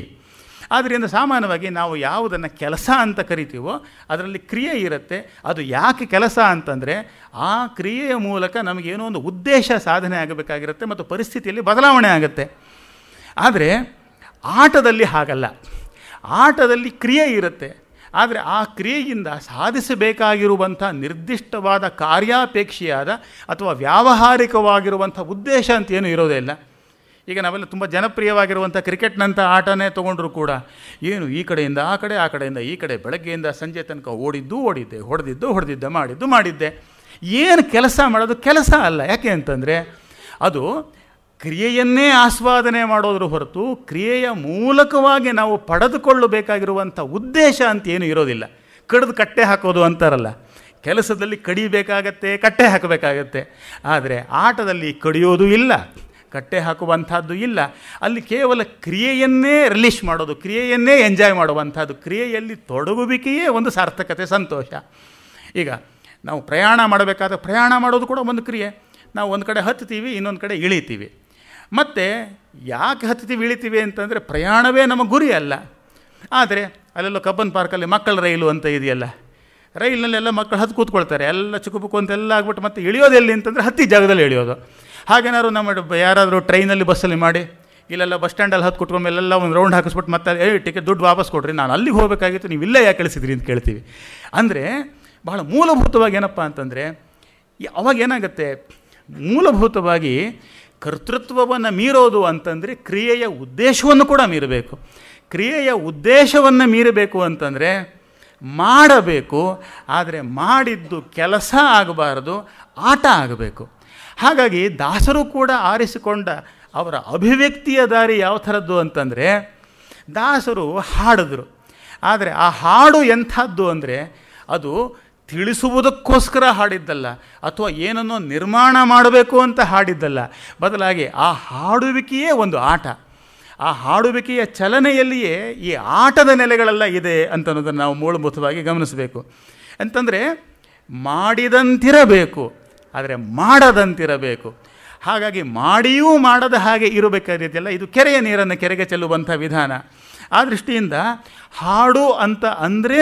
ಆದ್ದರಿಂದ ಸಾಮಾನ್ಯವಾಗಿ ನಾವು ಯಾವುದನ್ನು ಕೆಲಸ ಅಂತ ಕರಿತೀವೋ ಅದರಲ್ಲಿ ಕ್ರಿಯೆ ಇರುತ್ತೆ. ಅದು ಯಾಕೆ ಕೆಲಸ ಅಂತಂದರೆ, ಆ ಕ್ರಿಯೆಯ ಮೂಲಕ ನಮಗೇನೋ ಒಂದು ಉದ್ದೇಶ ಸಾಧನೆ ಆಗಬೇಕಾಗಿರುತ್ತೆ ಮತ್ತು ಪರಿಸ್ಥಿತಿಯಲ್ಲಿ ಬದಲಾವಣೆ ಆಗುತ್ತೆ. ಆದರೆ ಆಟದಲ್ಲಿ ಹಾಗಲ್ಲ. ಆಟದಲ್ಲಿ ಕ್ರಿಯೆ ಇರುತ್ತೆ, ಆದರೆ ಆ ಕ್ರಿಯೆಯಿಂದ ಸಾಧಿಸಬೇಕಾಗಿರುವಂಥ ನಿರ್ದಿಷ್ಟವಾದ ಕಾರ್ಯಾಪೇಕ್ಷೆಯಾದ ಅಥವಾ ವ್ಯಾವಹಾರಿಕವಾಗಿರುವಂಥ ಉದ್ದೇಶ ಅಂತ ಏನೂ ಇರೋದೇ ಇಲ್ಲ. ಈಗ ನಾವೆಲ್ಲ ತುಂಬ ಜನಪ್ರಿಯವಾಗಿರುವಂಥ ಕ್ರಿಕೆಟ್ನಂಥ ಆಟನೇ ತೊಗೊಂಡ್ರು ಕೂಡ ಏನು ಈ ಕಡೆಯಿಂದ ಆ ಕಡೆ, ಆ ಕಡೆಯಿಂದ ಈ ಕಡೆ, ಬೆಳಗ್ಗೆಯಿಂದ ಸಂಜೆ ತನಕ ಓಡಿದ್ದೆ, ಹೊಡೆದಿದ್ದೆ, ಮಾಡಿದ್ದೆ. ಏನು ಕೆಲಸ ಮಾಡೋದು ಕೆಲಸ ಅಲ್ಲ. ಯಾಕೆ ಅಂತಂದರೆ ಅದು ಕ್ರಿಯೆಯನ್ನೇ ಆಸ್ವಾದನೆ ಮಾಡೋದ್ರ ಹೊರತು ಕ್ರಿಯೆಯ ಮೂಲಕವಾಗಿ ನಾವು ಪಡೆದುಕೊಳ್ಳಬೇಕಾಗಿರುವಂಥ ಉದ್ದೇಶ ಅಂತ ಏನೂ ಇರೋದಿಲ್ಲ. ಕಡಿದು ಕಟ್ಟೆ ಹಾಕೋದು ಅಂತಾರಲ್ಲ, ಕೆಲಸದಲ್ಲಿ ಕಡಿಬೇಕಾಗತ್ತೆ, ಕಟ್ಟೆ ಹಾಕಬೇಕಾಗತ್ತೆ. ಆದರೆ ಆಟದಲ್ಲಿ ಕಡಿಯೋದು ಇಲ್ಲ, ಕಟ್ಟೆ ಹಾಕುವಂಥದ್ದು ಇಲ್ಲ. ಅಲ್ಲಿ ಕೇವಲ ಕ್ರಿಯೆಯನ್ನೇ ರಿಲೀಸ್ ಮಾಡೋದು, ಕ್ರಿಯೆಯನ್ನೇ ಎಂಜಾಯ್ ಮಾಡುವಂಥದ್ದು, ಕ್ರಿಯೆಯಲ್ಲಿ ತೊಡಗುವಿಕೆಯೇ ಒಂದು ಸಾರ್ಥಕತೆ, ಸಂತೋಷ. ಈಗ ನಾವು ಪ್ರಯಾಣ ಮಾಡಬೇಕಾದ್ರೆ ಪ್ರಯಾಣ ಮಾಡೋದು ಕೂಡ ಒಂದು ಕ್ರಿಯೆ. ನಾವು ಒಂದು ಕಡೆ ಹತ್ತೀವಿ, ಇನ್ನೊಂದು ಕಡೆ ಇಳಿತೀವಿ. ಮತ್ತು ಯಾಕೆ ಹತ್ತೀವಿ ಇಳಿತೀವಿ ಅಂತಂದರೆ ಪ್ರಯಾಣವೇ ನಮ್ಮ ಗುರಿ ಅಲ್ಲ. ಆದರೆ ಅಲ್ಲೆಲ್ಲ ಕಬ್ಬನ್ ಪಾರ್ಕಲ್ಲಿ ಮಕ್ಕಳ ರೈಲು ಅಂತ ಇದೆಯಲ್ಲ, ರೈಲಿನಲ್ಲೆಲ್ಲ ಮಕ್ಕಳು ಹತ್ತು ಕೂತ್ಕೊಳ್ತಾರೆ, ಎಲ್ಲ ಚುಕುಪುಕು ಅಂತೆಲ್ಲ ಆಗ್ಬಿಟ್ಟು ಮತ್ತೆ ಇಳಿಯೋದು ಎಲ್ಲಿ ಅಂತಂದರೆ ಹತ್ತಿ ಜಾಗದಲ್ಲಿ ಇಳಿಯೋದು. ಹಾಗೇನಾದ್ರು ನಮ್ಮ ಯಾರಾದರೂ ಟ್ರೈನಲ್ಲಿ ಬಸ್ಸಲ್ಲಿ ಮಾಡಿ ಇಲ್ಲೆಲ್ಲ ಬಸ್ ಸ್ಟ್ಯಾಂಡಲ್ಲಿ ಹತ್ತು ಕುಟ್ಕೊಂಡ್ಮೇಲೆಲ್ಲ ಒಂದು ರೌಂಡ್ ಹಾಕಿಸ್ಬಿಟ್ಟು ಮತ್ತೆ ಟಿಕೆಟ್ ದುಡ್ಡು ವಾಪಸ್ ಕೊಡ್ರಿ, ನಾನು ಅಲ್ಲಿಗೆ ಹೋಗಬೇಕಾಗಿತ್ತು, ನೀವು ಇಲ್ಲೇ ಯಾಕೆ ಕಳಿಸಿದ್ರಿ ಅಂತ ಕೇಳ್ತೀವಿ. ಅಂದರೆ ಬಹಳ ಮೂಲಭೂತವಾಗಿ ಏನಪ್ಪ ಅಂತಂದರೆ ಅವಾಗ ಏನಾಗುತ್ತೆ, ಮೂಲಭೂತವಾಗಿ ಕರ್ತೃತ್ವವನ್ನು ಮೀರೋದು ಅಂತಂದರೆ ಕ್ರಿಯೆಯ ಉದ್ದೇಶವನ್ನು ಕೂಡ ಮೀರಬೇಕು. ಕ್ರಿಯೆಯ ಉದ್ದೇಶವನ್ನು ಮೀರಬೇಕು ಅಂತಂದರೆ ಮಾಡಬೇಕು, ಆದರೆ ಮಾಡಿದ್ದು ಕೆಲಸ ಆಗಬಾರದು, ಆಟ ಆಗಬೇಕು. ಹಾಗಾಗಿ ದಾಸರು ಕೂಡ ಆರಿಸಿಕೊಂಡ ಅವರ ಅಭಿವ್ಯಕ್ತಿಯ ದಾರಿ ಯಾವ ಥರದ್ದು ಅಂತಂದರೆ, ದಾಸರು ಹಾಡಿದ್ರು. ಆದರೆ ಆ ಹಾಡು ಎಂಥದ್ದು ಅಂದರೆ ಅದು ತಿಳಿಸುವುದಕ್ಕೋಸ್ಕರ ಹಾಡಿದ್ದಲ್ಲ, ಅಥವಾ ಏನನ್ನೋ ನಿರ್ಮಾಣ ಮಾಡಬೇಕು ಅಂತ ಹಾಡಿದ್ದಲ್ಲ. ಬದಲಾಗಿ ಆ ಹಾಡುವಿಕೆಯೇ ಒಂದು ಆಟ. ಆ ಹಾಡುವಿಕೆಯ ಚಲನೆಯಲ್ಲಿಯೇ ಈ ಆಟದ ನೆಲೆಗಳೆಲ್ಲ ಇದೆ ಅಂತನ್ನೋದನ್ನು ನಾವು ಮೂಲಭೂತವಾಗಿ ಗಮನಿಸಬೇಕು. ಅಂತಂದರೆ ಮಾಡಿದಂತಿರಬೇಕು, ಆದರೆ ಮಾಡದಂತಿರಬೇಕು. ಹಾಗಾಗಿ ಮಾಡಿಯೂ ಮಾಡದ ಹಾಗೆ ಇರಬೇಕಾದಿದೆಯಲ್ಲ, ಇದು ಕೆರೆಯ ನೀರನ್ನು ಕೆರೆಗೆ ಚೆಲ್ಲುವಂಥ ವಿಧಾನ. ಆ ದೃಷ್ಟಿಯಿಂದ ಹಾಡು ಅಂತ ಅಂದ್ರೇ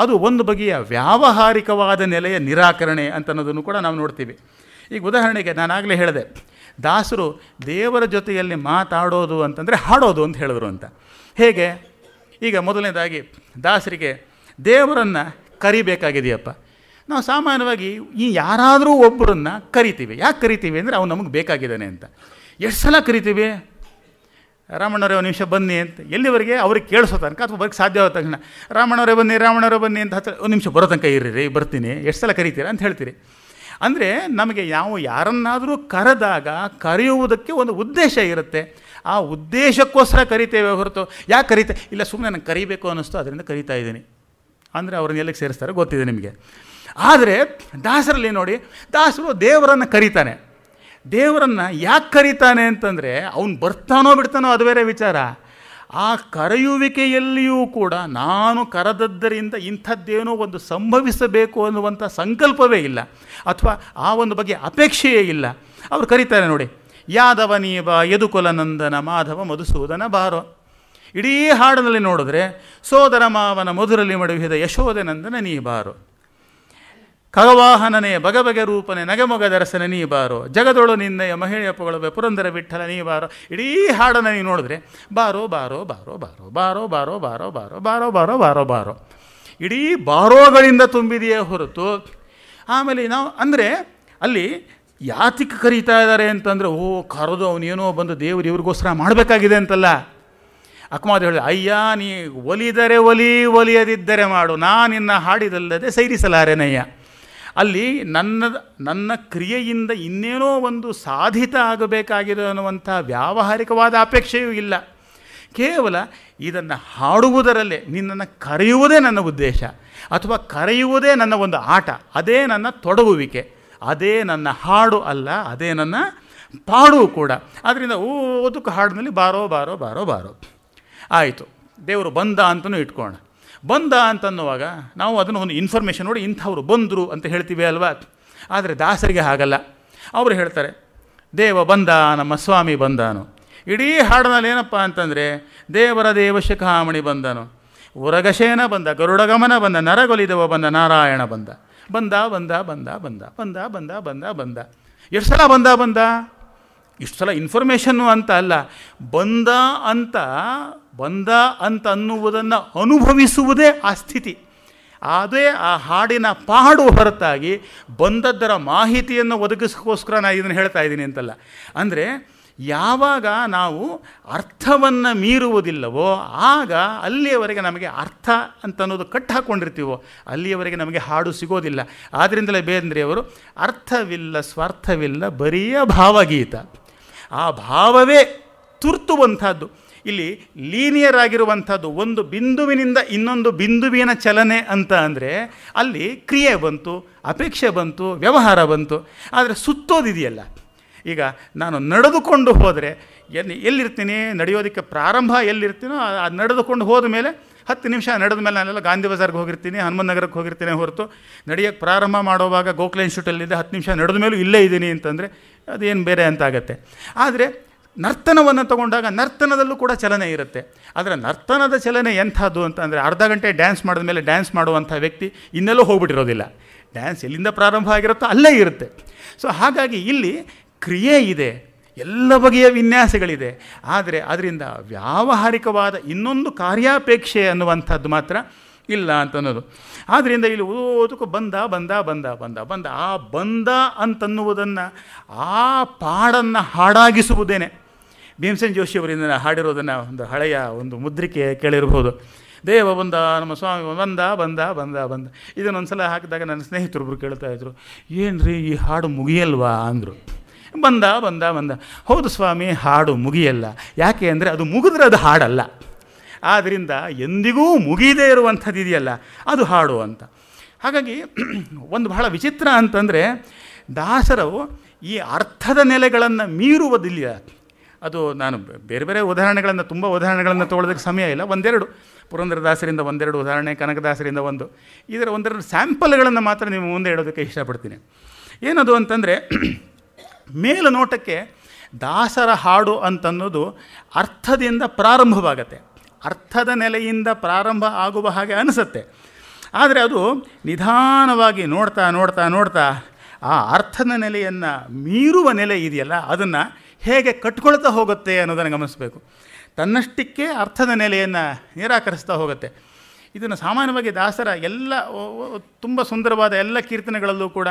ಅದು ಒಂದು ಬಗೆಯ ವ್ಯಾವಹಾರಿಕವಾದ ನೆಲೆಯ ನಿರಾಕರಣೆ ಅಂತನ್ನೋದನ್ನು ಕೂಡ ನಾವು ನೋಡ್ತೀವಿ. ಈಗ ಉದಾಹರಣೆಗೆ ನಾನಾಗಲೇ ಹೇಳಿದೆ, ದಾಸರು ದೇವರ ಜೊತೆಯಲ್ಲಿ ಮಾತಾಡೋದು ಅಂತಂದರೆ ಹಾಡೋದು ಅಂತ ಹೇಳಿದ್ರು ಅಂತ. ಹೇಗೆ? ಈಗ ಮೊದಲನೇದಾಗಿ ದಾಸರಿಗೆ ದೇವರನ್ನು ಕರಿಬೇಕಾಗಿದೆಯಪ್ಪ. ನಾವು ಸಾಮಾನ್ಯವಾಗಿ ಈ ಯಾರಾದರೂ ಒಬ್ಬರನ್ನು ಕರಿತೀವಿ. ಯಾಕೆ ಕರಿತೀವಿ ಅಂದರೆ ಅವ್ನು ನಮಗೆ ಬೇಕಾಗಿದ್ದಾನೆ ಅಂತ. ಎಷ್ಟು ಸಲ ಕರಿತೀವಿ? ರಾಮಣ್ಣವರೇ ಒಂದು ನಿಮಿಷ ಬನ್ನಿ ಅಂತ, ಎಲ್ಲಿವರೆಗೆ ಅವ್ರಿಗೆ ಕೇಳಿಸೋ ತನಕ ಅಥವಾ ಬರೋಕ್ಕೆ ಸಾಧ್ಯವಾದ ತಕ್ಷಣ ರಾಮಣ್ಣವರೇ ಬನ್ನಿ ರಾಮಣ್ಣವರೇ ಬನ್ನಿ ಅಂತ ಒಂದು ನಿಮಿಷ ಬರೋ ತನಕ ಇರ್ರಿ, ಬರ್ತೀನಿ, ಎಷ್ಟು ಸಲ ಕರಿತೀರಾ ಅಂತ ಹೇಳ್ತೀರಿ. ಅಂದರೆ ನಮಗೆ ನಾವು ಯಾರನ್ನಾದರೂ ಕರೆದಾಗ ಕರೆಯುವುದಕ್ಕೆ ಒಂದು ಉದ್ದೇಶ ಇರುತ್ತೆ. ಆ ಉದ್ದೇಶಕ್ಕೋಸ್ಕರ ಕರಿತೇವೆ ಹೊರತು ಯಾಕೆ ಕರಿತೇವೆ? ಇಲ್ಲ, ಸುಮ್ಮನೆ ನನಗೆ ಕರಿಬೇಕು ಅನ್ನಿಸ್ತು ಅದರಿಂದ ಕರಿತಾ ಇದ್ದೀನಿ ಅಂದರೆ ಅವ್ರನ್ನ ಎಲ್ಲಿಗೆ ಸೇರಿಸ್ತಾರೆ ಗೊತ್ತಿದೆ ನಿಮಗೆ. ಆದರೆ ದಾಸರಲ್ಲಿ ನೋಡಿ, ದಾಸರು ದೇವರನ್ನು ಕರೀತಾನೆ. ದೇವರನ್ನು ಯಾಕೆ ಕರೀತಾನೆ ಅಂತಂದರೆ ಅವನು ಬರ್ತಾನೋ ಬಿಡ್ತಾನೋ ಅದು ಬೇರೆ ವಿಚಾರ. ಆ ಕರೆಯುವಿಕೆಯಲ್ಲಿಯೂ ಕೂಡ ನಾನು ಕರೆದದ್ದರಿಂದ ಇಂಥದ್ದೇನೋ ಒಂದು ಸಂಭವಿಸಬೇಕು ಅನ್ನುವಂಥ ಸಂಕಲ್ಪವೇ ಇಲ್ಲ, ಅಥವಾ ಆ ಒಂದು ಬಗ್ಗೆ ಅಪೇಕ್ಷೆಯೇ ಇಲ್ಲ. ಅವ್ರು ಕರೀತಾರೆ ನೋಡಿ, ಯಾದವ ನೀಬ ಯದುಕುಲನಂದನ ಮಾಧವ ಮಧುಸೂದನ ಬಾರೋ. ಇಡೀ ಹಾಡಿನಲ್ಲಿ ನೋಡಿದ್ರೆ ಸೋದರ ಮಾವನ ಮಧುರಲ್ಲಿ ಮಡುವಿದ ಯಶೋದೆ ನಂದನ ನೀ ಬಾರೋ, ಖಗವಾಹನನೇ ಬಗೆ ರೂಪನೆ ನಗೆಮೊಗ ದರಸನ ನೀ ಬಾರೋ, ಜಗದೊಳು ನಿನ್ನಯ ಮಹಿಳೆಯ ಪೊಗಳವೆ ಪುರಂದರ ವಿಠಲ ನೀ ಬಾರೋ. ಇಡೀ ಹಾಡನ್ನು ನೀವು ನೋಡಿದ್ರೆ ಬಾರೋ ಬಾರೋ ಬಾರೋ ಬಾರೋ ಬಾರೋ ಬಾರೋ ಬಾರೋ ಬಾರೋ ಬಾರೋ ಬಾರೋ ಬಾರೋ ಬಾರೋ, ಇಡೀ ಬಾರೋಗಳಿಂದ ತುಂಬಿದೆಯೇ ಹೊರತು. ಆಮೇಲೆ ನಾವು ಅಂದರೆ ಅಲ್ಲಿ ಯಾತಿಗೆ ಕರೀತಾ ಇದ್ದಾರೆ ಅಂತಂದರೆ, ಕರೆದು ಅವನೇನೋ ಬಂದು ದೇವರು ಇವ್ರಿಗೋಸ್ಕರ ಮಾಡಬೇಕಾಗಿದೆ ಅಂತಲ್ಲ. ಅಕಮಾದ ಹೇಳಿದೆ, ಅಯ್ಯ ನೀ ಒಲಿದರೆ ಒಲಿ, ಒಲಿಯದಿದ್ದರೆ ಮಾಡು, ನಾನಿನ್ನ ಹಾಡಿದಲ್ಲದೆ ಸೈರಿಸಲಾರೆನಯ್ಯ. ಅಲ್ಲಿ ನನ್ನ ಕ್ರಿಯೆಯಿಂದ ಇನ್ನೇನೋ ಒಂದು ಸಾಧಿತ ಆಗಬೇಕಾಗಿದೆ ಅನ್ನುವಂಥ ವ್ಯಾವಹಾರಿಕವಾದ ಅಪೇಕ್ಷೆಯೂ ಇಲ್ಲ. ಕೇವಲ ಇದನ್ನು ಹಾಡುವುದರಲ್ಲೇ ನಿನ್ನನ್ನು ಕರೆಯುವುದೇ ನನ್ನ ಉದ್ದೇಶ, ಅಥವಾ ಕರೆಯುವುದೇ ನನ್ನ ಒಂದು ಆಟ, ಅದೇ ನನ್ನ ತೊಡಗುವಿಕೆ, ಅದೇ ನನ್ನ ಹಾಡು ಅಲ್ಲ, ಅದೇ ನನ್ನ ಪಾಡು ಕೂಡ. ಆದ್ದರಿಂದ ಓದಕ್ಕೆ ಹಾಡಿನಲ್ಲಿ ಬಾರೋ ಬಾರೋ ಬಾರೋ ಬಾರೋ ಆಯಿತು. ದೇವರು ಬಂದ ಅಂತಲೂ ಇಟ್ಕೋಣ. ಬಂದ ಅಂತನ್ನುವಾಗ ನಾವು ಅದನ್ನು ಒಂದು ಇನ್ಫಾರ್ಮೇಷನ್ ನೋಡಿ ಇಂಥವ್ರು ಬಂದರು ಅಂತ ಹೇಳ್ತೀವಿ ಅಲ್ವಾ. ಆದರೆ ದಾಸರಿಗೆ ಹಾಗಲ್ಲ. ಅವರು ಹೇಳ್ತಾರೆ ದೇವ ಬಂದ, ನಮ್ಮ ಸ್ವಾಮಿ ಬಂದಾನು. ಇಡೀ ಹಾಡಿನಲ್ಲಿ ಏನಪ್ಪ ಅಂತಂದರೆ ದೇವರ ದೇವಶಿಖಾಮಣಿ ಬಂದನು, ಉರಗಶೇನ ಬಂದ, ಗರುಡಗಮನ ಬಂದ, ನರಗೊಲಿದವ ಬಂದ, ನಾರಾಯಣ ಬಂದ. ಬಂದ ಬಂದ ಬಂದ ಬಂದ ಬಂದ ಬಂದ ಬಂದ ಬಂದ. ಎಷ್ಟು ಸಲ ಬಂದ ಬಂದ? ಇಷ್ಟು ಸಲ ಇನ್ಫಾರ್ಮೇಷನ್ನು ಅಂತ ಅಲ್ಲ, ಬಂದ ಅಂತ ಅನ್ನುವುದನ್ನು ಅನುಭವಿಸುವುದೇ ಆ ಸ್ಥಿತಿ. ಅದೇ ಆ ಹಾಡಿನ ಪಾಡು ಹೊರತಾಗಿ ಬಂದದ್ದರ ಮಾಹಿತಿಯನ್ನು ಒದಗಿಸೋಕ್ಕೋಸ್ಕರ ನಾನು ಇದನ್ನು ಹೇಳ್ತಾ ಇದ್ದೀನಿ ಅಂತಲ್ಲ. ಅಂದರೆ ಯಾವಾಗ ನಾವು ಅರ್ಥವನ್ನು ಮೀರುವುದಿಲ್ಲವೋ ಆಗ ಅಲ್ಲಿಯವರೆಗೆ ನಮಗೆ ಅರ್ಥ ಅಂತ ಅನ್ನೋದು ಕಟ್ಟು ಹಾಕ್ಕೊಂಡಿರ್ತೀವೋ ಅಲ್ಲಿಯವರೆಗೆ ನಮಗೆ ಹಾಡು ಸಿಗೋದಿಲ್ಲ. ಆದ್ದರಿಂದಲೇ ಬೇಂದ್ರೆಯವರು ಅರ್ಥವಿಲ್ಲ ಸ್ವಾರ್ಥವಿಲ್ಲ ಬರಿಯ ಭಾವಗೀತ, ಆ ಭಾವವೇ ತುರ್ತುವಂಥದ್ದು. ಇಲ್ಲಿ ಲೀನಿಯರ್ ಆಗಿರುವಂಥದ್ದು ಒಂದು ಬಿಂದುವಿನಿಂದ ಇನ್ನೊಂದು ಬಿಂದುವಿನ ಚಲನೆ ಅಂತ ಅಂದರೆ ಅಲ್ಲಿ ಕ್ರಿಯೆ ಬಂತು, ಅಪೇಕ್ಷೆ ಬಂತು, ವ್ಯವಹಾರ ಬಂತು. ಆದರೆ ಸುತ್ತೋದಿದೆಯಲ್ಲ, ಈಗ ನಾನು ನಡೆದುಕೊಂಡು ಹೋದರೆ ಎಲ್ಲಿರ್ತೀನಿ, ನಡೆಯೋದಕ್ಕೆ ಪ್ರಾರಂಭ ಎಲ್ಲಿರ್ತೀನೋ ಅದು ನಡೆದುಕೊಂಡು ಹೋದ ಮೇಲೆ 10 ನಿಮಿಷ ನಡೆದ ಮೇಲೆ ನಾನೆಲ್ಲ ಗಾಂಧಿ ಬಜಾರ್ಗೆ ಹೋಗಿರ್ತೀನಿ, ಹನುಮನ್ ನಗರಕ್ಕೆ ಹೋಗಿರ್ತೀನಿ ಹೊರತು ನಡೆಯೋಕ್ಕೆ ಪ್ರಾರಂಭ ಮಾಡುವಾಗ ಗೋಖಲೆ ಇನ್ಸ್ಟಿಟ್ಯೂಟಲ್ಲಿದ್ದೆ 10 ನಿಮಿಷ ನಡೆದ ಮೇಲೂ ಇಲ್ಲೇ ಇದ್ದೀನಿ ಅಂತಂದರೆ ಅದೇನು ಬೇರೆ ಅಂತ ಆಗುತ್ತೆ. ಆದರೆ ನರ್ತನವನ್ನು ತಗೊಂಡಾಗ ನರ್ತನದಲ್ಲೂ ಕೂಡ ಚಲನೆ ಇರುತ್ತೆ. ಆದರೆ ನರ್ತನದ ಚಲನೆ ಎಂಥದ್ದು ಅಂತಂದರೆ ಅರ್ಧ ಗಂಟೆ ಡ್ಯಾನ್ಸ್ ಮಾಡಿದ ಮೇಲೆ ಡ್ಯಾನ್ಸ್ ಮಾಡುವಂಥ ವ್ಯಕ್ತಿ ಇನ್ನೆಲ್ಲೋ ಹೋಗ್ಬಿಟ್ಟಿರೋದಿಲ್ಲ. ಡ್ಯಾನ್ಸ್ ಎಲ್ಲಿಂದ ಪ್ರಾರಂಭ ಆಗಿರುತ್ತೋ ಅಲ್ಲೇ ಇರುತ್ತೆ. ಸೊ ಹಾಗಾಗಿ ಇಲ್ಲಿ ಕ್ರಿಯೆ ಇದೆ, ಎಲ್ಲ ಬಗೆಯ ವಿನ್ಯಾಸಗಳಿದೆ. ಆದರೆ ಅದರಿಂದ ವ್ಯಾವಹಾರಿಕವಾದ ಇನ್ನೊಂದು ಕಾರ್ಯಾಪೇಕ್ಷೆ ಅನ್ನುವಂಥದ್ದು ಮಾತ್ರ ಇಲ್ಲ ಅಂತನ್ನೋದು. ಆದ್ದರಿಂದ ಇಲ್ಲಿ ಓದಕ್ಕೂ ಬಂದ ಬಂದ ಬಂದ ಬಂದ ಬಂದ ಆ ಬಂದ ಅಂತನ್ನುವುದನ್ನು ಆ ಪಾಡನ್ನು ಹಾಡಾಗಿಸುವುದೇನೆ. ಭೀಮಸೇನ್ ಜೋಶಿಯವರಿಂದ ಹಾಡಿರೋದನ್ನು ಒಂದು ಹಳೆಯ ಒಂದು ಮುದ್ರಿಕೆ ಕೇಳಿರ್ಬೋದು. ದೇವ ಬಂದ, ನಮ್ಮ ಸ್ವಾಮಿ ಬಂದ ಬಂದ ಬಂದ ಬಂದ. ಇದನ್ನೊಂದು ಸಲ ಹಾಕಿದಾಗ ನನ್ನ ಸ್ನೇಹಿತರೊಬ್ಬರು ಕೇಳ್ತಾಯಿದ್ರು, ಏನು ರೀ ಈ ಹಾಡು ಮುಗಿಯಲ್ವಾ ಅಂದರು. ಬಂದ ಬಂದ ಬಂದ. ಹೌದು ಸ್ವಾಮಿ, ಹಾಡು ಮುಗಿಯಲ್ಲ. ಯಾಕೆ ಅಂದರೆ ಅದು ಮುಗಿದ್ರೆ ಅದು ಹಾಡಲ್ಲ. ಆದ್ದರಿಂದ ಎಂದಿಗೂ ಮುಗಿಯದೇ ಇರುವಂಥದ್ದು ಇದೆಯಲ್ಲ ಅದು ಹಾಡು ಅಂತ. ಹಾಗಾಗಿ ಒಂದು ಬಹಳ ವಿಚಿತ್ರ ಅಂತಂದರೆ ದಾಸರು ಈ ಅರ್ಥದ ನೆಲೆಗಳನ್ನು ಮೀರುವುದಿಲ್ಲ. ಅದು ನಾನು ಬೇರೆ ಬೇರೆ ಉದಾಹರಣೆಗಳನ್ನು ತುಂಬ ಉದಾಹರಣೆಗಳನ್ನು ತೊಗೊಳೋದಕ್ಕೆ ಸಮಯ ಇಲ್ಲ. ಒಂದೆರಡು ಪುರಂದರದಾಸರಿಂದ ಒಂದೆರಡು ಉದಾಹರಣೆ, ಕನಕದಾಸರಿಂದ ಒಂದು, ಇದರ ಒಂದೆರಡು ಸ್ಯಾಂಪಲ್ಗಳನ್ನು ಮಾತ್ರ ನೀವು ಮುಂದೆ ಇಡೋದಕ್ಕೆ ಇಷ್ಟಪಡ್ತೀನಿ. ಏನದು ಅಂತಂದರೆ, ಮೇಲುನೋಟಕ್ಕೆ ದಾಸರ ಹಾಡು ಅಂತನ್ನೋದು ಅರ್ಥದಿಂದ ಪ್ರಾರಂಭವಾಗತ್ತೆ, ಅರ್ಥದ ನೆಲೆಯಿಂದ ಪ್ರಾರಂಭ ಆಗುವ ಹಾಗೆ ಅನಿಸುತ್ತೆ. ಆದರೆ ಅದು ನಿಧಾನವಾಗಿ ನೋಡ್ತಾ ನೋಡ್ತಾ ನೋಡ್ತಾ ಆ ಅರ್ಥದ ನೆಲೆಯನ್ನು ಮೀರುವ ನೆಲೆ ಇದೆಯಲ್ಲ ಅದನ್ನು ಹೇಗೆ ಕಟ್ಕೊಳ್ತಾ ಹೋಗುತ್ತೆ ಅನ್ನೋದನ್ನು ಗಮನಿಸಬೇಕು. ತನ್ನಷ್ಟಕ್ಕೆ ಅರ್ಥದ ನೆಲೆಯನ್ನು ನಿರಾಕರಿಸ್ತಾ ಹೋಗುತ್ತೆ. ಇದನ್ನು ಸಾಮಾನ್ಯವಾಗಿ ದಾಸರ ಎಲ್ಲ ತುಂಬ ಸುಂದರವಾದ ಎಲ್ಲ ಕೀರ್ತನೆಗಳಲ್ಲೂ ಕೂಡ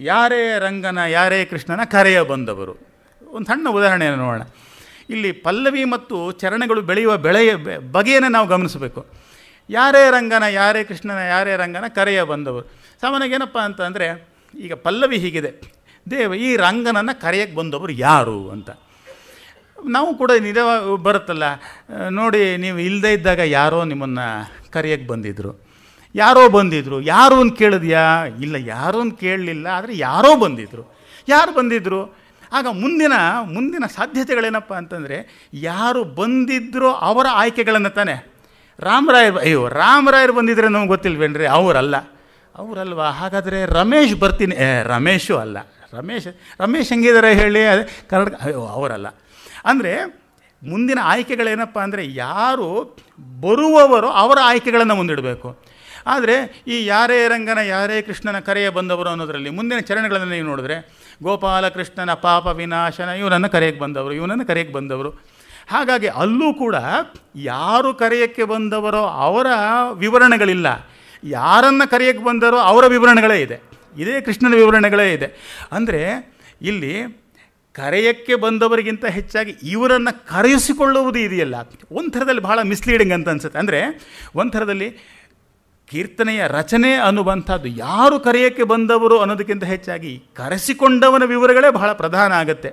ಯಾರೇ ರಂಗನ ಯಾರೇ ಕೃಷ್ಣನ ಕರೆಯ ಬಂದವರು. ಒಂದು ಸಣ್ಣ ಉದಾಹರಣೆಯನ್ನು ನೋಡೋಣ. ಇಲ್ಲಿ ಪಲ್ಲವಿ ಮತ್ತು ಚರಣಗಳು ಬೆಳೆಯುವ ಬಗೆಯನ್ನು ನಾವು ಗಮನಿಸಬೇಕು. ಯಾರೇ ರಂಗನ ಯಾರೇ ಕೃಷ್ಣನ ಯಾರೇ ರಂಗನ ಕರೆಯ ಬಂದವರು. ಸಾಮಾನ್ಯವಾಗಿ ಏನಪ್ಪ ಅಂತಂದರೆ, ಈಗ ಪಲ್ಲವಿ ಹೀಗಿದೆ, ದೇವ ಈ ರಂಗನನ್ನು ಕರೆಯಕ್ಕೆ ಬಂದವರು ಯಾರು ಅಂತ. ನಾವು ಕೂಡ ನಿಜ ಬರುತ್ತಲ್ಲ, ನೋಡಿ ನೀವು ಇಲ್ಲದೇ ಇದ್ದಾಗ ಯಾರೋ ನಿಮ್ಮನ್ನು ಕರೆಯಕ್ಕೆ ಬಂದಿದ್ದರು, ಯಾರೋ ಬಂದಿದ್ದರು, ಯಾರು ಅಂತ ಕೇಳಿದ್ಯಾ? ಇಲ್ಲ, ಯಾರೂ ಅಂತ ಕೇಳಲಿಲ್ಲ, ಆದರೆ ಯಾರೋ ಬಂದಿದ್ದರು. ಯಾರು ಬಂದಿದ್ದರು? ಆಗ ಮುಂದಿನ ಸಾಧ್ಯತೆಗಳೇನಪ್ಪ ಅಂತಂದರೆ, ಯಾರು ಬಂದಿದ್ದರೋ ಅವರ ಆಯ್ಕೆಗಳನ್ನು ತಾನೆ. ರಾಮರಾಯರು ಬಂದಿದ್ರೆ ನಮ್ಗೆ ಗೊತ್ತಿಲ್ವೇನ್ರಿ? ಅವರಲ್ವಾ? ಹಾಗಾದರೆ ರಮೇಶ್ ಬರ್ತೀನಿ, ರಮೇಶು ಅಲ್ಲ. ರಮೇಶ್ ಹೆಂಗಿದ್ದಾರೆ ಹೇಳಿ? ಅದೇ ಕನ್ನಡ, ಅವರಲ್ಲ. ಅಂದರೆ ಮುಂದಿನ ಆಯ್ಕೆಗಳೇನಪ್ಪ ಅಂದರೆ, ಯಾರು ಬರುವವರು ಅವರ ಆಯ್ಕೆಗಳನ್ನು ಮುಂದಿಡಬೇಕು. ಆದರೆ ಈ ಯಾರೇ ರಂಗನ ಯಾರೇ ಕೃಷ್ಣನ ಕರೆಯ ಬಂದವರು ಅನ್ನೋದರಲ್ಲಿ ಮುಂದಿನ ಚರಣಗಳನ್ನು ನೀವು ನೋಡಿದ್ರೆ, ಗೋಪಾಲಕೃಷ್ಣನ ಪಾಪ ವಿನಾಶನ, ಇವನನ್ನು ಕರೆಯಕ್ಕೆ ಬಂದವರು. ಹಾಗಾಗಿ ಅಲ್ಲೂ ಕೂಡ ಯಾರು ಕರೆಯಕ್ಕೆ ಬಂದವರೋ ಅವರ ವಿವರಣೆಗಳಿಲ್ಲ, ಯಾರನ್ನು ಕರೆಯಕ್ಕೆ ಬಂದರೋ ಅವರ ವಿವರಣೆಗಳೇ ಇದೆ. ಇದೇ ಕೃಷ್ಣನ ವಿವರಣೆಗಳೇ ಇದೆ. ಅಂದರೆ ಇಲ್ಲಿ ಕರೆಯಕ್ಕೆ ಬಂದವರಿಗಿಂತ ಹೆಚ್ಚಾಗಿ ಇವರನ್ನು ಕರೆಯಿಸಿಕೊಳ್ಳುವುದು ಇದೆಯಲ್ಲ, ಒಂಥರದಲ್ಲಿ ಬಹಳ ಮಿಸ್ಲೀಡಿಂಗ್ ಅಂತ ಅನಿಸುತ್ತೆ. ಅಂದರೆ ಒಂಥರದಲ್ಲಿ ಕೀರ್ತನೆಯ ರಚನೆ ಅನ್ನುವಂಥದ್ದು ಯಾರು ಕರೆಯಕ್ಕೆ ಬಂದವರು ಅನ್ನೋದಕ್ಕಿಂತ ಹೆಚ್ಚಾಗಿ ಕರೆಸಿಕೊಂಡವನ ವಿವರಗಳೇ ಬಹಳ ಪ್ರಧಾನ ಆಗುತ್ತೆ.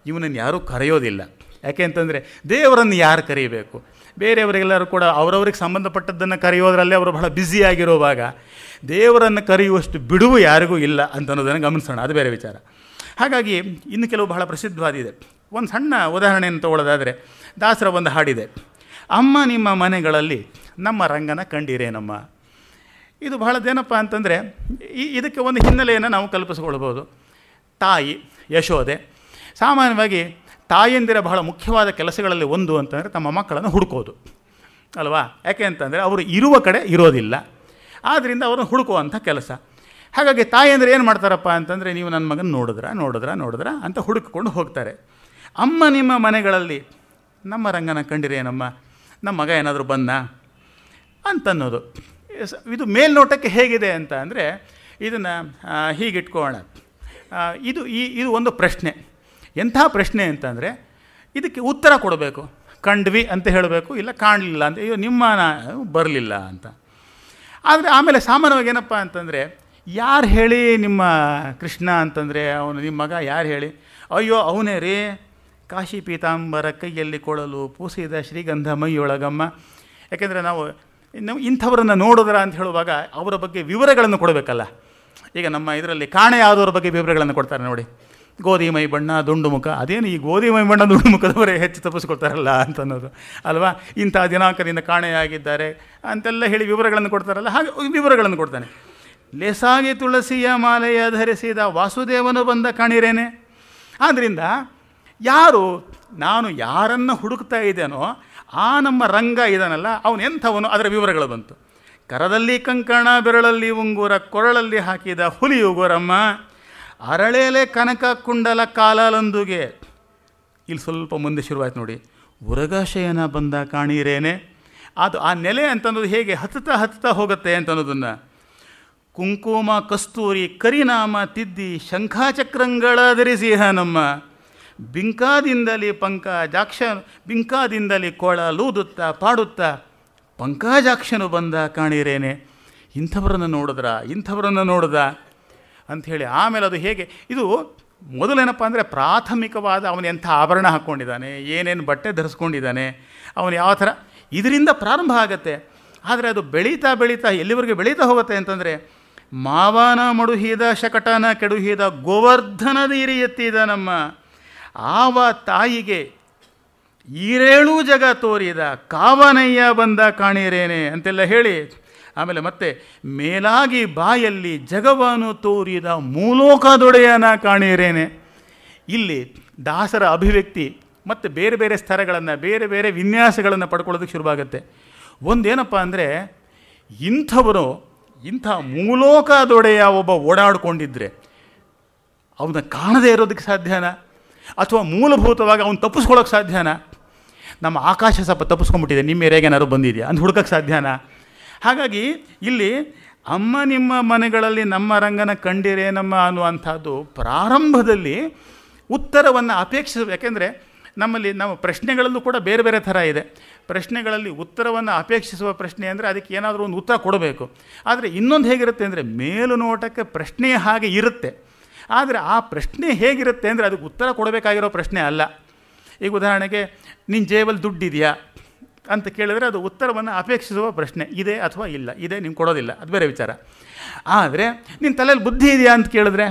ಇವನನ್ನು ಯಾರೂ ಕರೆಯೋದಿಲ್ಲ. ಯಾಕೆ ಅಂತಂದರೆ, ದೇವರನ್ನು ಯಾರು ಕರೀಬೇಕು? ಬೇರೆಯವರಿಗೆಲ್ಲರೂ ಕೂಡ ಅವರವ್ರಿಗೆ ಸಂಬಂಧಪಟ್ಟದ್ದನ್ನು ಕರೆಯೋದ್ರಲ್ಲೇ ಅವರು ಬಹಳ ಬ್ಯುಸಿಯಾಗಿರುವಾಗ ದೇವರನ್ನು ಕರೆಯುವಷ್ಟು ಬಿಡುವು ಯಾರಿಗೂ ಇಲ್ಲ ಅಂತ ಅನ್ನೋದನ್ನು ಗಮನಿಸೋಣ, ಅದು ಬೇರೆ ವಿಚಾರ. ಹಾಗಾಗಿ ಇನ್ನು ಕೆಲವು ಬಹಳ ಪ್ರಸಿದ್ಧವಾದಿದೆ. ಒಂದು ಸಣ್ಣ ಉದಾಹರಣೆಯನ್ನು ತಗೊಳ್ಳೋದಾದರೆ, ದಾಸರ ಒಂದು ಹಾಡಿದೆ, ಅಮ್ಮ ನಿಮ್ಮ ಮನೆಗಳಲ್ಲಿ ನಮ್ಮ ರಂಗನ ಕಂಡಿರೇನಮ್ಮ. ಇದು ಬಹಳದೇನಪ್ಪ ಅಂತಂದರೆ, ಇದಕ್ಕೆ ಒಂದು ಹಿನ್ನೆಲೆಯನ್ನು ನಾವು ಕಲ್ಪಿಸ್ಕೊಳ್ಬೋದು. ತಾಯಿ ಯಶೋದೆ ಸಾಮಾನ್ಯವಾಗಿ ತಾಯಂದಿರ ಬಹಳ ಮುಖ್ಯವಾದ ಕೆಲಸಗಳಲ್ಲಿ ಒಂದು ಅಂತಂದರೆ ತಮ್ಮ ಮಕ್ಕಳನ್ನು ಹುಡುಕೋದು ಅಲ್ವಾ? ಯಾಕೆ ಅಂತಂದರೆ ಅವರು ಇರುವ ಕಡೆ ಇರೋದಿಲ್ಲ, ಆದ್ದರಿಂದ ಅವರನ್ನು ಹುಡುಕುವಂಥ ಕೆಲಸ. ಹಾಗಾಗಿ ತಾಯಂದಿರು ಏನು ಮಾಡ್ತಾರಪ್ಪ ಅಂತಂದರೆ, ನೀವು ನನ್ನ ಮಗನ ನೋಡಿದ್ರ ಅಂತ ಹುಡುಕಿಕೊಂಡು ಹೋಗ್ತಾರೆ. ಅಮ್ಮ ನಿಮ್ಮ ಮನೆಗಳಲ್ಲಿ ನಮ್ಮ ರಂಗನ ಕಂಡಿರೇನಮ್ಮ, ನಮ್ಮ ಮಗ ಏನಾದರೂ ಬಂದ ಅಂತನ್ನೋದು. ಇದು ಮೇಲ್ನೋಟಕ್ಕೆ ಹೇಗಿದೆ ಅಂತ ಅಂದರೆ, ಇದನ್ನು ಹೀಗಿಟ್ಕೊಳ್ಳೋಣ. ಇದು ಒಂದು ಪ್ರಶ್ನೆ. ಎಂಥ ಪ್ರಶ್ನೆ ಅಂತಂದರೆ, ಇದಕ್ಕೆ ಉತ್ತರ ಕೊಡಬೇಕು. ಕಂಡ್ವಿ ಅಂತ ಹೇಳಬೇಕು, ಇಲ್ಲ ಕಾಣಲಿಲ್ಲ ಅಂತ, ಅಯ್ಯೋ ನಿಮ್ಮ ಬರಲಿಲ್ಲ ಅಂತ. ಆದರೆ ಆಮೇಲೆ ಸಾಮಾನ್ಯವಾಗಿ ಏನಪ್ಪ ಅಂತಂದರೆ, ಯಾರು ಹೇಳಿ ನಿಮ್ಮ ಕೃಷ್ಣ ಅಂತಂದರೆ, ಅವನು ನಿಮ್ಮ ಮಗ ಯಾರು ಹೇಳಿ? ಅಯ್ಯೋ ಅವನೇ ರೀ, ಕಾಶಿ ಪೀತಾಂಬರ ಕೈಯಲ್ಲಿ ಕೊಳಲು ಪೂಸಿದ ಶ್ರೀಗಂಧ ಮೈಯೊಳಗಮ್ಮ. ಯಾಕೆಂದರೆ ನಾವು ಇಂಥವರನ್ನು ನೋಡಿದ್ರ ಅಂತ ಹೇಳುವಾಗ ಅವರ ಬಗ್ಗೆ ವಿವರಗಳನ್ನು ಕೊಡಬೇಕಲ್ಲ. ಈಗ ನಮ್ಮ ಇದರಲ್ಲಿ ಕಾಣೆ ಆದವ್ರ ಬಗ್ಗೆ ವಿವರಗಳನ್ನು ಕೊಡ್ತಾರೆ ನೋಡಿ, ಗೋಧಿ ಮೈ ಬಣ್ಣ ದುಂಡು ಮುಖ. ಅದೇನು ಈ ಗೋಧಿ ಮೈ ಬಣ್ಣ ದುಂಡು ಮುಖದವರೇ ಹೆಚ್ಚು ತಪ್ಪಿಸ್ಕೊಳ್ತಾರಲ್ಲ ಅಂತ ಅನ್ನೋದು ಅಲ್ವಾ? ಇಂಥ ದಿನಾಂಕದಿಂದ ಕಾಣೆಯಾಗಿದ್ದಾರೆ ಅಂತೆಲ್ಲ ಹೇಳಿ ವಿವರಗಳನ್ನು ಕೊಡ್ತಾರಲ್ಲ, ಹಾಗೆ ವಿವರಗಳನ್ನು ಕೊಡ್ತಾನೆ. ಲೇಸಾಗಿ ತುಳಸಿಯ ಮಾಲೆಯ ಧರಿಸಿದ ವಾಸುದೇವನು ಬಂದ ಕಾಣಿರೇನೆ. ಆದ್ದರಿಂದ ಯಾರು? ನಾನು ಯಾರನ್ನು ಹುಡುಕ್ತಾ ಇದ್ದೇನೋ ಆ ನಮ್ಮ ರಂಗ ಇದನಲ್ಲ, ಅವನೆಂಥವನು, ಅದರ ವಿವರಗಳು ಬಂತು. ಕರದಲ್ಲಿ ಕಂಕಣ, ಬೆರಳಲ್ಲಿ ಉಂಗುರ, ಕೊರಳಲ್ಲಿ ಹಾಕಿದ ಹುಲಿ ಉಗುರಮ್ಮ, ಅರಳೇಲೆ ಕನಕ ಕುಂಡಲ ಕಾಲಲಂದುಗೆ. ಇಲ್ಲಿ ಸ್ವಲ್ಪ ಮುಂದೆ ಶುರುವಾಯ್ತು ನೋಡಿ, ಉರಗಶಯನ ಬಂದ ಕಾಣಿರೇನೆ. ಅದು ಆ ನೆಲೆ ಅಂತನ್ನೋದು ಹೇಗೆ ಹತ್ತುತ್ತಾ ಹೋಗುತ್ತೆ ಅಂತನ್ನೋದನ್ನು, ಕುಂಕುಮ ಕಸ್ತೂರಿ ಕರಿನಾಮ ತಿದ್ದಿ ಶಂಖಾಚಕ್ರಂಗಳ ಧರಿಸಿಹ ನಮ್ಮ, ಬಿಂಕಾದಿಂದಲೇ ಬಿಂಕಾದಿಂದಲೇ ಕೊಳಲೂದುತ್ತಾ ಪಾಡುತ್ತಾ ಪಂಕಜಾಕ್ಷನು ಬಂದ ಕಾಣಿರೇನೆ. ಇಂಥವರನ್ನು ನೋಡಿದ ಅಂಥೇಳಿ ಆಮೇಲೆ ಅದು ಹೇಗೆ, ಇದು ಮೊದಲೇನಪ್ಪ ಅಂದರೆ ಪ್ರಾಥಮಿಕವಾದ ಅವನು ಎಂಥ ಆಭರಣ ಹಾಕ್ಕೊಂಡಿದ್ದಾನೆ, ಏನೇನು ಬಟ್ಟೆ ಧರಿಸ್ಕೊಂಡಿದ್ದಾನೆ, ಅವನು ಯಾವ ಥರ, ಇದರಿಂದ ಪ್ರಾರಂಭ ಆಗುತ್ತೆ. ಆದರೆ ಅದು ಬೆಳೀತಾ ಎಲ್ಲಿವರೆಗೆ ಬೆಳೀತಾ ಹೋಗುತ್ತೆ ಅಂತಂದರೆ, ಮಾವನ ಮಡುಹಿದ ಶಕಟನ ಕೆಡುಹಿದ ಗೋವರ್ಧನದ ಇರಿ ಎತ್ತಿದ ನಮ್ಮ, ಆವ ತಾಯಿಗೆ ಈರೇಳು ಜಗ ತೋರಿದ ಕಾವನಯ್ಯ ಬಂದ ಕಾಣಿರೇನೆ ಅಂತೆಲ್ಲ ಹೇಳಿ, ಆಮೇಲೆ ಮತ್ತೆ ಮೇಲಾಗಿ ಬಾಯಲ್ಲಿ ಜಗವನ್ನು ತೋರಿದ ಮೂಲೋಕದೊಡೆಯನ ಕಾಣಿರೇನೆ. ಇಲ್ಲಿ ದಾಸರ ಅಭಿವ್ಯಕ್ತಿ ಮತ್ತು ಬೇರೆ ಬೇರೆ ಸ್ತರಗಳನ್ನು, ಬೇರೆ ಬೇರೆ ವಿನ್ಯಾಸಗಳನ್ನು ಪಡ್ಕೊಳ್ಳೋದಕ್ಕೆ ಶುರುವಾಗುತ್ತೆ. ಒಂದೇನಪ್ಪ ಅಂದರೆ, ಇಂಥ ಮೂಲೋಕದೊಡೆಯ ಒಬ್ಬ ಓಡಾಡಿಕೊಂಡಿದ್ರೆ ಅವನ್ನ ಕಾಣದೇ ಇರೋದಕ್ಕೆ ಸಾಧ್ಯನಾ? ಅಥವಾ ಮೂಲಭೂತವಾಗಿ ಅವನು ತಪ್ಪಿಸ್ಕೊಳ್ಳೋಕೆ ಸಾಧ್ಯನಾ? ನಮ್ಮ ಆಕಾಶ ಸ್ವಲ್ಪ ತಪ್ಪಿಸ್ಕೊಂಡ್ಬಿಟ್ಟಿದೆ, ನಿಮ್ಮ ಏರಿಯಾಗೆ ಏನಾದ್ರು ಬಂದಿದೆಯಾ ಅಂತ ಹುಡುಕಕ್ಕೆ ಸಾಧ್ಯನಾ? ಹಾಗಾಗಿ ಇಲ್ಲಿ ಅಮ್ಮ ನಿಮ್ಮ ಮನೆಗಳಲ್ಲಿ ನಮ್ಮ ರಂಗನ ಕಂಡಿರೇ ನಮ್ಮ ಅನ್ನುವಂಥದ್ದು ಪ್ರಾರಂಭದಲ್ಲಿ ಉತ್ತರವನ್ನು ಅಪೇಕ್ಷಿಸ. ಯಾಕೆಂದರೆ ನಮ್ಮ ಪ್ರಶ್ನೆಗಳಲ್ಲೂ ಕೂಡ ಬೇರೆ ಬೇರೆ ಥರ ಇದೆ. ಪ್ರಶ್ನೆಗಳಲ್ಲಿ ಉತ್ತರವನ್ನು ಅಪೇಕ್ಷಿಸುವ ಪ್ರಶ್ನೆ ಅಂದರೆ ಅದಕ್ಕೆ ಏನಾದರೂ ಒಂದು ಉತ್ತರ ಕೊಡಬೇಕು. ಆದರೆ ಇನ್ನೊಂದು ಹೇಗಿರುತ್ತೆ ಅಂದರೆ, ಮೇಲು ನೋಟಕ್ಕೆ ಪ್ರಶ್ನೆ ಹಾಗೆ ಇರುತ್ತೆ, ಆದರೆ ಆ ಪ್ರಶ್ನೆ ಹೇಗಿರುತ್ತೆ ಅಂದರೆ ಅದಕ್ಕೆ ಉತ್ತರ ಕೊಡಬೇಕಾಗಿರೋ ಪ್ರಶ್ನೆ ಅಲ್ಲ. ಈಗ ಉದಾಹರಣೆಗೆ, ನಿನ್ನ ಜೇಬಲ್ಲಿ ದುಡ್ಡಿದೆಯಾ ಅಂತ ಕೇಳಿದ್ರೆ ಅದು ಉತ್ತರವನ್ನು ಅಪೇಕ್ಷಿಸುವ ಪ್ರಶ್ನೆ, ಇದೆ ಅಥವಾ ಇಲ್ಲ, ಇದೆ ನೀವು ಕೊಡೋದಿಲ್ಲ, ಅದು ಬೇರೆ ವಿಚಾರ. ಆದರೆ ನಿನ್ನ ತಲೆಯಲ್ಲಿ ಬುದ್ಧಿ ಇದೆಯಾ ಅಂತ ಕೇಳಿದ್ರೆ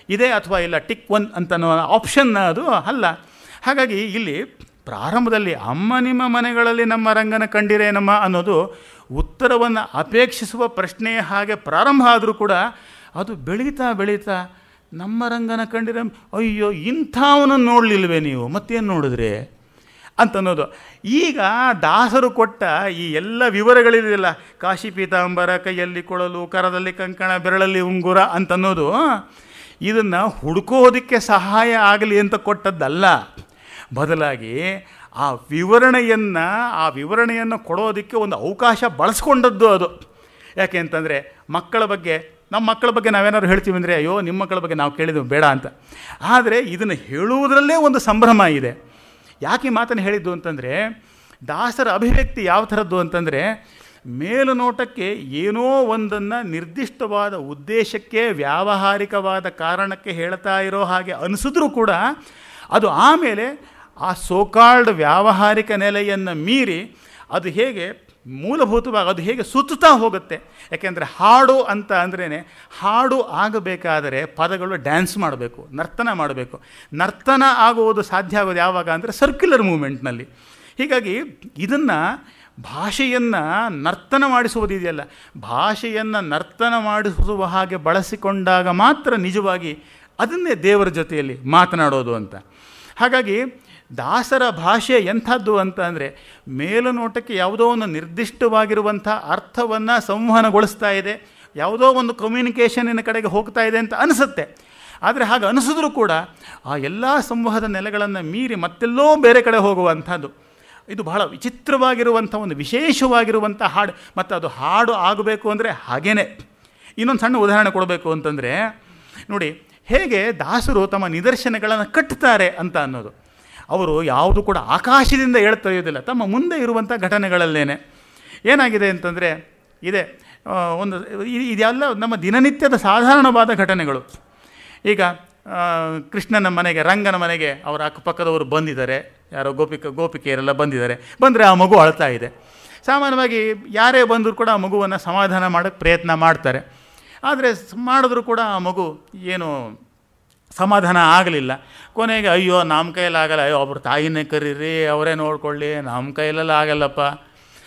ಇದೆ ಅಥವಾ ಇಲ್ಲ, ಟಿಕ್ 1 ಅಂತನೋ ಆಪ್ಷನ್ ಅದು ಅಲ್ಲ. ಹಾಗಾಗಿ ಇಲ್ಲಿ ಪ್ರಾರಂಭದಲ್ಲಿ ಅಮ್ಮ ನಿಮ್ಮ ಮನೆಗಳಲ್ಲಿ ನಮ್ಮ ರಂಗನ ಕಂಡಿರೇ ನಮ್ಮ ಅನ್ನೋದು ಉತ್ತರವನ್ನು ಅಪೇಕ್ಷಿಸುವ ಪ್ರಶ್ನೆ ಹಾಗೆ ಪ್ರಾರಂಭ ಆದರೂ ಕೂಡ ಅದು ಬೆಳೀತಾ ನಮ್ಮ ರಂಗನ ಕಂಡಿರ, ಅಯ್ಯೋ ಇಂಥವನನ್ನು ನೋಡಲಿಲ್ವೇ ನೀವು, ಮತ್ತೇನು ನೋಡಿದ್ರೆ ಅಂತನ್ನೋದು. ಈಗ ದಾಸರು ಕೊಟ್ಟ ಈ ಎಲ್ಲ ವಿವರಗಳಿದೆಯಲ್ಲ, ಕಾಶಿ ಪೀತಾಂಬರ, ಕೈಯಲ್ಲಿ ಕೊಳಲು, ಕರದಲ್ಲಿ ಕಂಕಣ, ಬೆರಳಲ್ಲಿ ಉಂಗುರ ಅಂತನ್ನೋದು, ಇದನ್ನು ಹುಡುಕೋದಕ್ಕೆ ಸಹಾಯ ಆಗಲಿ ಅಂತ ಕೊಟ್ಟದ್ದಲ್ಲ. ಬದಲಾಗಿ ಆ ವಿವರಣೆಯನ್ನು ಕೊಡೋದಕ್ಕೆ ಒಂದು ಅವಕಾಶ ಬಳಸ್ಕೊಂಡದ್ದು ಅದು. ಯಾಕೆ ಅಂತಂದರೆ, ನಮ್ಮ ಮಕ್ಕಳ ಬಗ್ಗೆ ನಾವೇನಾದ್ರು ಹೇಳ್ತೀವಿ ಅಂದರೆ, ಅಯ್ಯೋ ನಿಮ್ಮ ಮಕ್ಕಳ ಬಗ್ಗೆ ನಾವು ಕೇಳಿದ್ವಿ ಬೇಡ ಅಂತ. ಆದರೆ ಇದನ್ನು ಹೇಳುವುದರಲ್ಲೇ ಒಂದು ಸಂಭ್ರಮ ಇದೆ. ಯಾಕೆ ಮಾತನ್ನು ಹೇಳಿದ್ದು ಅಂತಂದರೆ, ದಾಸರ ಅಭಿವ್ಯಕ್ತಿ ಯಾವ ಥರದ್ದು ಅಂತಂದರೆ, ಮೇಲುನೋಟಕ್ಕೆ ಏನೋ ಒಂದನ್ನು ನಿರ್ದಿಷ್ಟವಾದ ಉದ್ದೇಶಕ್ಕೆ, ವ್ಯಾವಹಾರಿಕವಾದ ಕಾರಣಕ್ಕೆ ಹೇಳ್ತಾ ಇರೋ ಹಾಗೆ ಅನಿಸಿದ್ರೂ ಕೂಡ ಅದು ಆಮೇಲೆ ಆ ಸೋಕಾಲ್ಡ್ ವ್ಯಾವಹಾರಿಕ ನೆಲೆಯನ್ನು ಮೀರಿ ಅದು ಹೇಗೆ ಮೂಲಭೂತವಾಗಿ ಅದು ಹೇಗೆ ಸುತ್ತುತ್ತಾ ಹೋಗುತ್ತೆ. ಯಾಕೆಂದರೆ ಹಾಡು ಅಂತ ಅಂದ್ರೇ, ಹಾಡು ಆಗಬೇಕಾದರೆ ಪದಗಳು ಡ್ಯಾನ್ಸ್ ಮಾಡಬೇಕು, ನರ್ತನ ಮಾಡಬೇಕು. ನರ್ತನ ಆಗುವುದು ಸಾಧ್ಯ ಆಗೋದು ಯಾವಾಗ ಅಂದರೆ ಸರ್ಕ್ಯುಲರ್ ಮೂಮೆಂಟ್ನಲ್ಲಿ. ಹೀಗಾಗಿ ಇದನ್ನು ಭಾಷೆಯನ್ನು ನರ್ತನ ಮಾಡಿಸುವುದಿದೆಯಲ್ಲ, ಭಾಷೆಯನ್ನು ನರ್ತನ ಮಾಡಿಸುವ ಹಾಗೆ ಬಳಸಿಕೊಂಡಾಗ ಮಾತ್ರ ನಿಜವಾಗಿ ಅದನ್ನೇ ದೇವರ ಜೊತೆಯಲ್ಲಿ ಮಾತನಾಡೋದು ಅಂತ. ಹಾಗಾಗಿ ದಾಸರ ಭಾಷೆ ಎಂಥದ್ದು ಅಂತ ಅಂದರೆ, ಮೇಲುನೋಟಕ್ಕೆ ಯಾವುದೋ ಒಂದು ನಿರ್ದಿಷ್ಟವಾಗಿರುವಂಥ ಅರ್ಥವನ್ನು ಸಂವಹನಗೊಳಿಸ್ತಾ ಇದೆ, ಯಾವುದೋ ಒಂದು ಕಮ್ಯುನಿಕೇಷನಿನ ಕಡೆಗೆ ಹೋಗ್ತಾ ಇದೆ ಅಂತ ಅನಿಸುತ್ತೆ. ಆದರೆ ಹಾಗೆ ಅನಿಸಿದ್ರೂ ಕೂಡ ಆ ಎಲ್ಲ ಸಂವಹದ ನೆಲೆಗಳನ್ನು ಮೀರಿ ಮತ್ತೆಲ್ಲೋ ಬೇರೆ ಕಡೆ ಹೋಗುವಂಥದ್ದು. ಇದು ಬಹಳ ವಿಚಿತ್ರವಾಗಿರುವಂಥ ಒಂದು ವಿಶೇಷವಾಗಿರುವಂಥ ಹಾಡು. ಮತ್ತು ಅದು ಹಾಡು ಆಗಬೇಕು ಅಂದರೆ ಹಾಗೇ. ಇನ್ನೊಂದು ಸಣ್ಣ ಉದಾಹರಣೆ ಕೊಡಬೇಕು ಅಂತಂದರೆ ನೋಡಿ, ಹೇಗೆ ದಾಸರು ತಮ್ಮ ನಿದರ್ಶನಗಳನ್ನು ಕಟ್ತಾರೆ ಅಂತ ಅನ್ನೋದು. ಅವರು ಯಾವುದು ಕೂಡ ಆಕಾಶದಿಂದ ಹೇಳ್ತೊಯ್ಯೋದಿಲ್ಲ, ತಮ್ಮ ಮುಂದೆ ಇರುವಂಥ ಘಟನೆಗಳಲ್ಲೇನೆ. ಏನಾಗಿದೆ ಅಂತಂದರೆ, ಇದೆಲ್ಲ ನಮ್ಮ ದಿನನಿತ್ಯದ ಸಾಧಾರಣವಾದ ಘಟನೆಗಳು. ಈಗ ಕೃಷ್ಣನ ಮನೆಗೆ, ರಂಗನ ಮನೆಗೆ ಅವರ ಅಕ್ಕಪಕ್ಕದವರು ಬಂದಿದ್ದಾರೆ, ಯಾರೋ ಗೋಪಿಕೆಯರೆಲ್ಲ ಬಂದರೆ ಆ ಮಗು ಅಳ್ತಾ ಇದೆ. ಸಾಮಾನ್ಯವಾಗಿ ಯಾರೇ ಬಂದರೂ ಕೂಡ ಆ ಮಗುವನ್ನು ಸಮಾಧಾನ ಮಾಡೋಕ್ಕೆ ಪ್ರಯತ್ನ ಮಾಡ್ತಾರೆ. ಆದರೆ ಮಾಡಿದ್ರೂ ಕೂಡ ಆ ಮಗು ಏನು ಸಮಾಧಾನ ಆಗಲಿಲ್ಲ. ಕೊನೆಗೆ ಅಯ್ಯೋ ನಮ್ಮ ಕೈಲಾಗಲ್ಲ, ಅಯ್ಯೋ ಒಬ್ಬರು ತಾಯಿನೇ ಕರೀರಿ, ಅವರೇ ನೋಡ್ಕೊಳ್ಳಿ, ನಮ್ಮ ಕೈಲೆಲ್ಲ ಆಗಲ್ಲಪ್ಪ.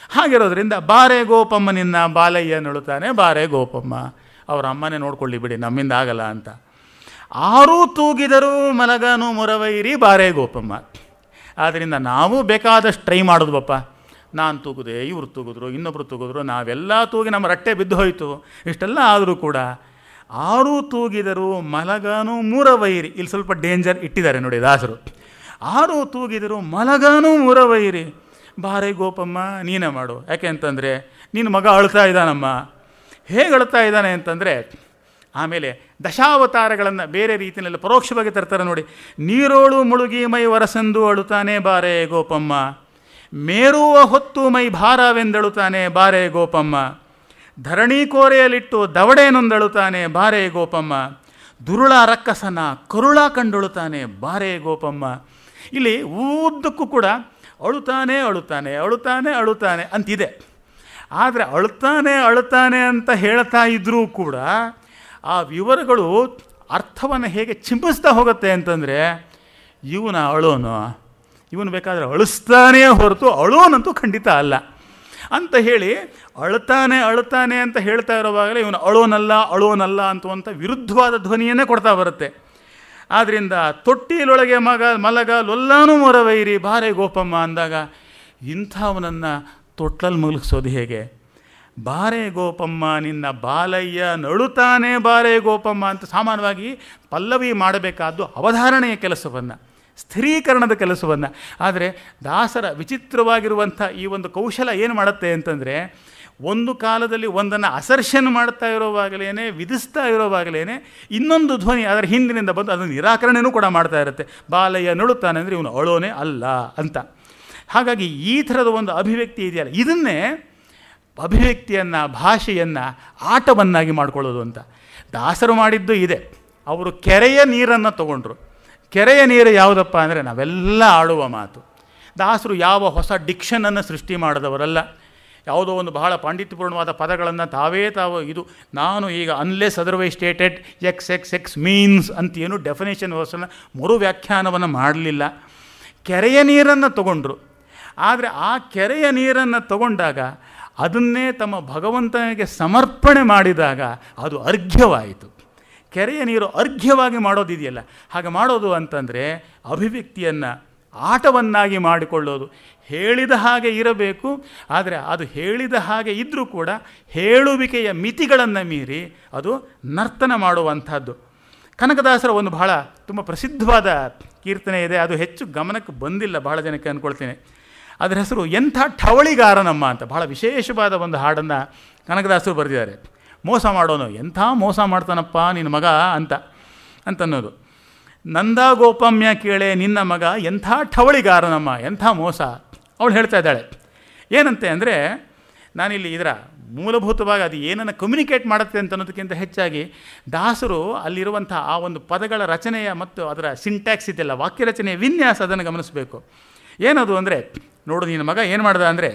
ಹಾಗಿರೋದ್ರಿಂದ ಬಾರೆ ಗೋಪಮ್ಮ ನಿನ್ನ ಬಾಲಯ್ಯ ನಳುತ್ತಾನೆ, ಬಾರೆ ಗೋಪಮ್ಮ, ಅವ್ರ ಅಮ್ಮನೇ ನೋಡ್ಕೊಳ್ಳಿ ಬಿಡಿ, ನಮ್ಮಿಂದ ಆಗಲ್ಲ ಅಂತ. ಆರೂ ತೂಗಿದರೂ ಮಲಗನು ಮುರವೈರಿ ಬಾರೆ ಗೋಪಮ್ಮ. ಆದ್ದರಿಂದ ನಾವು ಬೇಕಾದಷ್ಟು ಟ್ರೈ ಮಾಡೋದ್ವಪ್ಪ. ನಾನು ತೂಗಿದೆ, ಇವರು ತೂಗಿದ್ರು, ಇನ್ನೊಬ್ಬರು ತೂಗಿದ್ರು, ನಾವೆಲ್ಲ ತೂಗಿ ನಮ್ಮ ರಟ್ಟೆ ಬಿದ್ದು ಹೋಯಿತು. ಇಷ್ಟೆಲ್ಲ ಆದರೂ ಕೂಡ ಆರೂ ತೂಗಿದರು ಮಲಗನು ಮುರವೈರಿ. ಇಲ್ಲಿ ಸ್ವಲ್ಪ ಡೇಂಜರ್ ಇಟ್ಟಿದ್ದಾರೆ ನೋಡಿ ದಾಸರು. ಆರೂ ತೂಗಿದರು ಮಲಗನು ಮುರವೈರಿ ಬಾರೆ ಗೋಪಮ್ಮ, ನೀನೇ ಮಾಡು. ಯಾಕೆ ಅಂತಂದರೆ ನಿನ್ನ ಮಗ ಅಳ್ತಾ ಇದ್ದಾನಮ್ಮ. ಹೇಗೆ ಅಳ್ತಾ ಇದ್ದಾನೆ ಅಂತಂದರೆ, ಆಮೇಲೆ ದಶಾವತಾರಗಳನ್ನು ಬೇರೆ ರೀತಿಯಲ್ಲಿ ಪರೋಕ್ಷವಾಗಿ ತರ್ತಾರೆ ನೋಡಿ. ನೀರೋಳು ಮುಳುಗಿ ಮೈ ವರಸಂದು ಅಳುತ್ತಾನೆ ಬಾರೆ ಗೋಪಮ್ಮ, ಮೇರುವ ಹೊತ್ತು ಮೈ ಭಾರವೆಂದಳುತ್ತಾನೆ ಬಾರೆ ಗೋಪಮ್ಮ, ಧರಣಿ ಕೋರೆಯಲ್ಲಿಟ್ಟು ದವಡೆನೊಂದಳುತ್ತಾನೆ ಬಾರೆ ಗೋಪಮ್ಮ, ದುರುಳ ರಕ್ಕಸನ ಕರುಳ ಕಂಡೊಳುತ್ತಾನೆ ಬಾರೆ ಗೋಪಮ್ಮ. ಇಲ್ಲಿ ಉದ್ದಕ್ಕೂ ಕೂಡ ಅಳುತ್ತಾನೆ ಅಳುತ್ತಾನೆ ಅಳುತ್ತಾನೆ ಅಳುತ್ತಾನೆ ಅಂತಿದೆ. ಆದರೆ ಅಳುತ್ತಾನೆ ಅಂತ ಹೇಳ್ತಾ ಇದ್ದರೂ ಕೂಡ ಆ ವಿವರಗಳು ಅರ್ಥವನ್ನು ಹೇಗೆ ಚಿಮ್ಮಿಸ್ತಾ ಹೋಗುತ್ತೆ ಅಂತಂದರೆ, ಇವನ ಅಳೋನು, ಇವನು ಬೇಕಾದರೆ ಅಳಿಸ್ತಾನೇ ಹೊರತು ಅಳೋನಂತೂ ಖಂಡಿತ ಅಲ್ಲ ಅಂತ ಹೇಳಿ ಅಳುತ್ತಾನೆ ಅಂತ ಹೇಳ್ತಾ ಇರೋವಾಗಲೇ ಇವನು ಅಳೋನಲ್ಲ ಅಂತುವಂಥ ವಿರುದ್ಧವಾದ ಧ್ವನಿಯನ್ನೇ ಕೊಡ್ತಾ ಬರುತ್ತೆ. ಆದ್ದರಿಂದ ತೊಟ್ಟಿಲೊಳಗೆ ಮಲಗ ಲೊಲ್ಲಾನು ಮೊರವೈರಿ ಬಾರೆ ಗೋಪಮ್ಮ ಅಂದಾಗ ಇಂಥವನನ್ನು ತೊಟ್ಲಲ್ಲಿ ಮಲಗಿಸೋದು ಹೇಗೆ? ಬಾರೆ ಗೋಪಮ್ಮ ನಿನ್ನ ಬಾಲಯ್ಯ ನಳುತ್ತಾನೆ ಬಾರೆ ಗೋಪಮ್ಮ ಅಂತ ಸಾಮಾನ್ಯವಾಗಿ ಪಲ್ಲವಿ ಮಾಡಬೇಕಾದ್ದು ಅವಧಾರಣೆಯ ಕೆಲಸವನ್ನು, ಸ್ಥಿರೀಕರಣದ ಕೆಲಸವನ್ನು. ಆದರೆ ದಾಸರ ವಿಚಿತ್ರವಾಗಿರುವಂಥ ಈ ಒಂದು ಕೌಶಲ ಏನು ಮಾಡುತ್ತೆ ಅಂತಂದರೆ, ಒಂದು ಕಾಲದಲ್ಲಿ ಒಂದನ್ನು ಅಸರ್ಷನ್ ಮಾಡ್ತಾ ಇರೋವಾಗಲೇ, ವಿಧಿಸ್ತಾ ಇರೋವಾಗಲೇ ಇನ್ನೊಂದು ಧ್ವನಿ ಅದರ ಹಿಂದಿನಿಂದ ಬಂದು ಅದನ್ನು ನಿರಾಕರಣೆಯೂ ಕೂಡ ಮಾಡ್ತಾ ಇರುತ್ತೆ. ಬಾಲಯ್ಯ ನಳುತ್ತಾನೆ ಅಂದರೆ ಇವನು ಅಳೋನೇ ಅಲ್ಲ ಅಂತ. ಹಾಗಾಗಿ ಈ ಥರದ ಒಂದು ಅಭಿವ್ಯಕ್ತಿ ಇದೆಯಲ್ಲ, ಇದನ್ನೇ ಅಭಿವ್ಯಕ್ತಿಯನ್ನು, ಭಾಷೆಯನ್ನು ಆಟವನ್ನಾಗಿ ಮಾಡಿಕೊಳ್ಳೋದು ಅಂತ ದಾಸರು ಮಾಡಿದ್ದು ಇದೆ. ಅವರು ಕೆರೆಯ ನೀರನ್ನು ತಗೊಂಡ್ರು. ಕೆರೆಯ ನೀರು ಯಾವುದಪ್ಪ ಅಂದರೆ ನಾವೆಲ್ಲ ಆಡುವ ಮಾತು. ದಾಸರು ಯಾವ ಹೊಸ ಡಿಕ್ಷನನ್ನು ಸೃಷ್ಟಿ ಮಾಡಿದವರಲ್ಲ. ಯಾವುದೋ ಒಂದು ಬಹಳ ಪಾಂಡಿತ್ಯಪೂರ್ಣವಾದ ಪದಗಳನ್ನು ತಾವು ಇದು ನಾನು ಈಗ unless otherwise stated X means ಅಂತ ಏನು ಡೆಫಿನೇಷನ್ ವರ್ಸನ್ನು ಮರು ವ್ಯಾಖ್ಯಾನವನ್ನು ಮಾಡಲಿಲ್ಲ. ಕೆರೆಯ ನೀರನ್ನು ತಗೊಂಡ್ರು. ಆದರೆ ಆ ಕೆರೆಯ ನೀರನ್ನು ತಗೊಂಡಾಗ ಅದನ್ನೇ ತಮ್ಮ ಭಗವಂತನಿಗೆ ಸಮರ್ಪಣೆ ಮಾಡಿದಾಗ ಅದು ಅರ್ಘ್ಯವಾಯಿತು. ಕೆರೆಯ ನೀರು ಅರ್ಘ್ಯವಾಗಿ ಮಾಡೋದಿದೆಯಲ್ಲ, ಹಾಗೆ ಮಾಡೋದು ಅಂತಂದರೆ ಅಭಿವ್ಯಕ್ತಿಯನ್ನು ಆಟವನ್ನಾಗಿ ಮಾಡಿಕೊಳ್ಳೋದು. ಹೇಳಿದ ಹಾಗೆ ಇರಬೇಕು, ಆದರೆ ಅದು ಹೇಳಿದ ಹಾಗೆ ಇದ್ದರೂ ಕೂಡ ಹೇಳುವಿಕೆಯ ಮಿತಿಗಳನ್ನು ಮೀರಿ ಅದು ನರ್ತನ ಮಾಡುವಂಥದ್ದು. ಕನಕದಾಸರ ಒಂದು ಬಹಳ ತುಂಬ ಪ್ರಸಿದ್ಧವಾದ ಕೀರ್ತನೆ ಇದೆ, ಅದು ಹೆಚ್ಚು ಗಮನಕ್ಕೆ ಬಂದಿಲ್ಲ ಬಹಳ ಜನಕ್ಕೆ ಅಂದ್ಕೊಳ್ತೀನಿ. ಅದರ ಹೆಸರು ಎಂಥ ಠವಳಿಗಾರನಮ್ಮ ಅಂತ. ಬಹಳ ವಿಶೇಷವಾದ ಒಂದು ಹಾಡನ್ನು ಕನಕದಾಸರು ಬರೆದಿದ್ದಾರೆ. ಮೋಸ ಮಾಡೋನು, ಎಂಥ ಮೋಸ ಮಾಡ್ತಾನಪ್ಪ ನಿನ್ನ ಮಗ ಅಂತನ್ನೋದು. ನಂದ ಗೋಪಮ್ಯ ಕೇಳೆ ನಿನ್ನ ಮಗ ಎಂಥ ಠವಳಿಗಾರನಮ್ಮ, ಎಂಥ ಮೋಸ. ಅವಳು ಹೇಳ್ತಾ ಇದ್ದಾಳೆ ಏನಂತೆ ಅಂದರೆ, ನಾನಿಲ್ಲಿ ಇದರ ಮೂಲಭೂತವಾಗಿ ಅದು ಏನನ್ನು ಕಮ್ಯುನಿಕೇಟ್ ಮಾಡುತ್ತೆ ಅಂತ ಅನ್ನೋದಕ್ಕಿಂತ ಹೆಚ್ಚಾಗಿ ದಾಸರು ಅಲ್ಲಿರುವಂಥ ಆ ಒಂದು ಪದಗಳ ರಚನೆಯ ಮತ್ತು ಅದರ ಸಿಂಟ್ಯಾಕ್ಸ್ ಇದೆಯಲ್ಲ, ವಾಕ್ಯ ರಚನೆಯ ವಿನ್ಯಾಸ, ಅದನ್ನು ಗಮನಿಸಬೇಕು. ಏನದು ಅಂದರೆ, ನೋಡು ನಿನ್ನ ಮಗ ಏನು ಮಾಡ್ದ ಅಂದರೆ,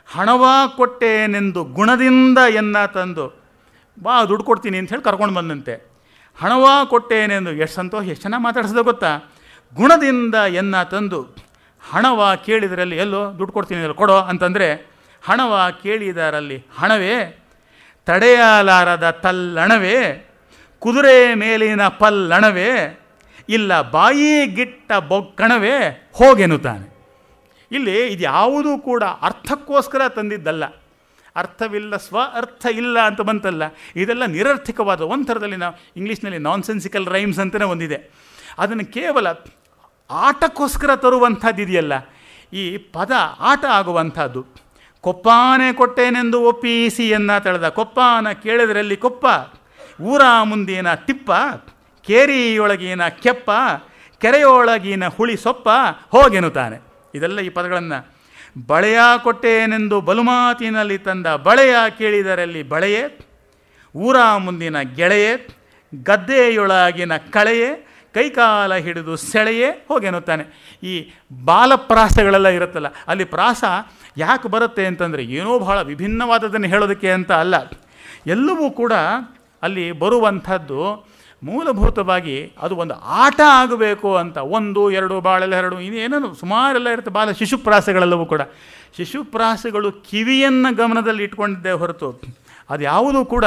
ಹಣವ ಕೊಟ್ಟೇನೆಂದು ಗುಣದಿಂದ ಎನ್ನ ತಂದು ಬಾ ದುಡ್ಡು ಕೊಡ್ತೀನಿ ಅಂತ ಹೇಳಿ ಕರ್ಕೊಂಡು ಬಂದಂತೆ. ಹಣವ ಕೊಟ್ಟೇನೆಂದು ಎಷ್ಟು ಸಂತೋಷ, ಎಷ್ಟು ಚೆನ್ನಾಗಿ ಮಾತಾಡಿಸ್ದೆ ಗೊತ್ತಾ. ಗುಣದಿಂದ ಎನ್ನ ತಂದು ಹಣವ ಕೇಳಿದರಲ್ಲಿ ಎಲ್ಲೋ ದುಡ್ಡು ಕೊಡ್ತೀನಿ ಅಲ್ಲಿ ಕೊಡೋ ಅಂತಂದರೆ, ಹಣವ ಕೇಳಿದರಲ್ಲಿ ಹಣವೇ, ತಡೆಯಲಾರದ ತಲ್ಲಣವೇ, ಕುದುರೆ ಮೇಲಿನ ಪಲ್ಲಣವೇ, ಇಲ್ಲ ಬಾಯಿಗಿಟ್ಟ ಬೊಕ್ಕಣವೇ ಹೋಗೆನ್ನುತ್ತಾನೆ. ಇಲ್ಲಿ ಇದು ಯಾವುದೂ ಕೂಡ ಅರ್ಥಕ್ಕೋಸ್ಕರ ತಂದಿದ್ದಲ್ಲ. ಅರ್ಥವಿಲ್ಲ, ಸ್ವ ಅರ್ಥ ಇಲ್ಲ ಅಂತ ಬಂತಲ್ಲ, ಇದೆಲ್ಲ ನಿರರ್ಥಕವಾದ ಒಂಥರದಲ್ಲಿ ನಾವು ಇಂಗ್ಲೀಷ್ನಲ್ಲಿ ನಾನ್ಸೆನ್ಸಿಕಲ್ ರೈಮ್ಸ್ ಅಂತಲೇ ಒಂದಿದೆ. ಅದನ್ನು ಕೇವಲ ಆಟಕ್ಕೋಸ್ಕರ ತರುವಂಥದ್ದು ಇದೆಯಲ್ಲ, ಈ ಪದ ಆಟ ಆಗುವಂಥದ್ದು. ಕೊಪ್ಪಾನೆ ಕೊಟ್ಟೇನೆಂದು ಒಪ್ಪಿಸಿ ಎನ್ನ ತಳೆದ, ಕೊಪ್ಪಾನ ಕೇಳಿದ್ರಲ್ಲಿ ಕೊಪ್ಪ, ಊರ ಮುಂದಿನ ತಿಪ್ಪ, ಕೇರಿಯೊಳಗಿನ ಕೆಪ್ಪ, ಕೆರೆಯೊಳಗಿನ ಹುಳಿ ಸೊಪ್ಪ ಹೋಗೆನ್ನುತ್ತಾನೆ. ಇದೆಲ್ಲ ಈ ಪದಗಳನ್ನು. ಬಳೆಯ ಕೊಟ್ಟೇನೆಂದು ಬಲುಮಾತಿನಲ್ಲಿ ತಂದ, ಬಳೆಯ ಕೇಳಿದರಲ್ಲಿ ಬಳೆಯೇ, ಊರ ಮುಂದಿನ ಗೆಳೆಯೇ, ಗದ್ದೆಯೊಳಗಿನ ಕಳೆಯೇ, ಕೈಕಾಲ ಹಿಡಿದು ಸೆಳೆಯೇ ಹೋಗೆನ್ನುತ್ತಾನೆ. ಈ ಬಾಲಪ್ರಾಸಗಳೆಲ್ಲ ಇರುತ್ತಲ್ಲ, ಅಲ್ಲಿ ಪ್ರಾಸ ಯಾಕೆ ಬರುತ್ತೆ ಅಂತಂದರೆ ಏನೋ ಬಹಳ ವಿಭಿನ್ನವಾದದನ್ನು ಹೇಳೋದಕ್ಕೆ ಅಂತ ಅಲ್ಲ. ಎಲ್ಲವೂ ಕೂಡ ಅಲ್ಲಿ ಬರುವಂಥದ್ದು ಮೂಲಭೂತವಾಗಿ ಅದು ಒಂದು ಆಟ ಆಗಬೇಕು ಅಂತ. 1, 2 ಬಾಳೆಲ್ಲ 2 ಇನ್ನೇನೇನು ಸುಮಾರೆಲ್ಲ ಇರುತ್ತೆ. ಶಿಶುಪ್ರಾಸಗಳೆಲ್ಲವೂ ಕೂಡ ಶಿಶುಪ್ರಾಸಗಳು ಕಿವಿಯನ್ನು ಗಮನದಲ್ಲಿ ಇಟ್ಕೊಂಡಿದ್ದೇ ಹೊರತು ಅದು ಯಾವುದೂ ಕೂಡ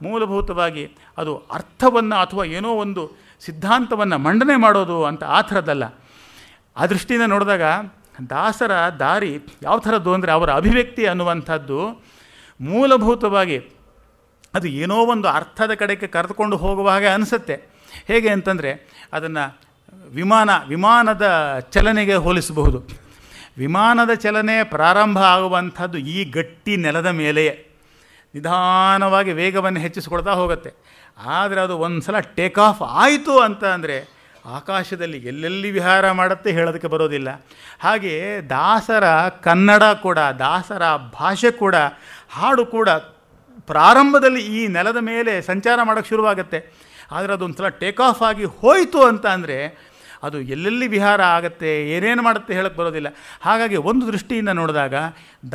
ಮೂಲಭೂತವಾಗಿ ಅದು ಅರ್ಥವನ್ನು ಅಥವಾ ಏನೋ ಒಂದು ಸಿದ್ಧಾಂತವನ್ನು ಮಂಡನೆ ಮಾಡೋದು ಅಂತ ಆ ಥರದ್ದಲ್ಲ. ಆ ದೃಷ್ಟಿಯಿಂದ ನೋಡಿದಾಗ ದಾಸರ ದಾರಿ ಯಾವ ಥರದ್ದು ಅಂದರೆ ಅವರ ಅಭಿವ್ಯಕ್ತಿ ಅನ್ನುವಂಥದ್ದು ಮೂಲಭೂತವಾಗಿ ಅದು ಏನೋ ಒಂದು ಅರ್ಥದ ಕಡೆಗೆ ಕರೆದುಕೊಂಡು ಹೋಗುವ ಹಾಗೆ ಅನಿಸುತ್ತೆ. ಹೇಗೆ ಅಂತಂದರೆ ಅದನ್ನು ವಿಮಾನದ ಚಲನೆಗೆ ಹೋಲಿಸಬಹುದು. ವಿಮಾನದ ಚಲನೆ ಪ್ರಾರಂಭ ಆಗುವಂಥದ್ದು ಈ ಗಟ್ಟಿ ನೆಲದ ಮೇಲೆಯೇ ನಿಧಾನವಾಗಿ ವೇಗವನ್ನು ಹೆಚ್ಚಿಸ್ಕೊಳ್ತಾ ಹೋಗುತ್ತೆ. ಆದರೆ ಅದು ಒಂದು ಸಲ ಟೇಕ್ ಆಫ್ ಆಯಿತು ಅಂತ ಅಂದರೆ ಆಕಾಶದಲ್ಲಿ ಎಲ್ಲೆಲ್ಲಿ ವಿಹಾರ ಮಾಡುತ್ತೆ ಹೇಳೋದಕ್ಕೆ ಬರೋದಿಲ್ಲ. ಹಾಗೆಯೇ ದಾಸರ ಕನ್ನಡ ಕೂಡ, ದಾಸರ ಭಾಷೆ ಕೂಡ, ಹಾಡು ಕೂಡ ಪ್ರಾರಂಭದಲ್ಲಿ ಈ ನೆಲದ ಮೇಲೆ ಸಂಚಾರ ಮಾಡೋಕ್ಕೆ ಶುರುವಾಗುತ್ತೆ. ಆದರೆ ಅದೊಂದು ಸಲ ಟೇಕ್ ಆಫ್ ಆಗಿ ಹೋಯಿತು ಅಂತ ಅಂದರೆ ಅದು ಎಲ್ಲೆಲ್ಲಿ ವಿಹಾರ ಆಗುತ್ತೆ, ಏನೇನು ಮಾಡುತ್ತೆ ಹೇಳಕ್ಕೆ ಬರೋದಿಲ್ಲ. ಹಾಗಾಗಿ ಒಂದು ದೃಷ್ಟಿಯಿಂದ ನೋಡಿದಾಗ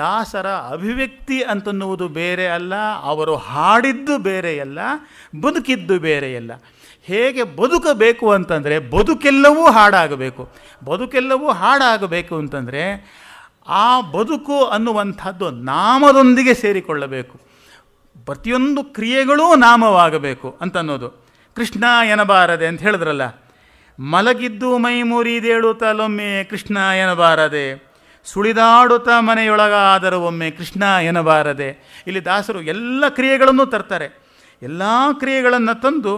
ದಾಸರ ಅಭಿವ್ಯಕ್ತಿ ಅಂತನ್ನುವುದು ಬೇರೆ ಅಲ್ಲ, ಅವರು ಹಾಡಿದ್ದು ಬೇರೆಯಲ್ಲ, ಬದುಕಿದ್ದು ಬೇರೆಯಲ್ಲ. ಹೇಗೆ ಬದುಕಬೇಕು ಅಂತಂದರೆ ಬದುಕೆಲ್ಲವೂ ಹಾಡಾಗಬೇಕು. ಬದುಕೆಲ್ಲವೂ ಹಾಡಾಗಬೇಕು ಅಂತಂದರೆ ಆ ಬದುಕು ಅನ್ನುವಂಥದ್ದು ನಾಮದೊಂದಿಗೆ ಸೇರಿಕೊಳ್ಳಬೇಕು. ಪ್ರತಿಯೊಂದು ಕ್ರಿಯೆಗಳೂ ನಾಮವಾಗಬೇಕು ಅಂತನ್ನೋದು. ಕೃಷ್ಣ ಎನ್ನಬಾರದೆ ಅಂತ ಹೇಳಿದ್ರಲ್ಲ, ಮಲಗಿದ್ದು ಮೈ ಮುರಿದೇಳುತ್ತಲೊಮ್ಮೆ ಕೃಷ್ಣ ಎನ್ನಬಾರದೆ, ಸುಳಿದಾಡುತ್ತಾ ಮನೆಯೊಳಗಾದರೂ ಒಮ್ಮೆ ಕೃಷ್ಣ ಎನ್ನಬಾರದೆ. ಇಲ್ಲಿ ದಾಸರು ಎಲ್ಲ ಕ್ರಿಯೆಗಳನ್ನು ತರ್ತಾರೆ. ಎಲ್ಲ ಕ್ರಿಯೆಗಳನ್ನು ತಂದು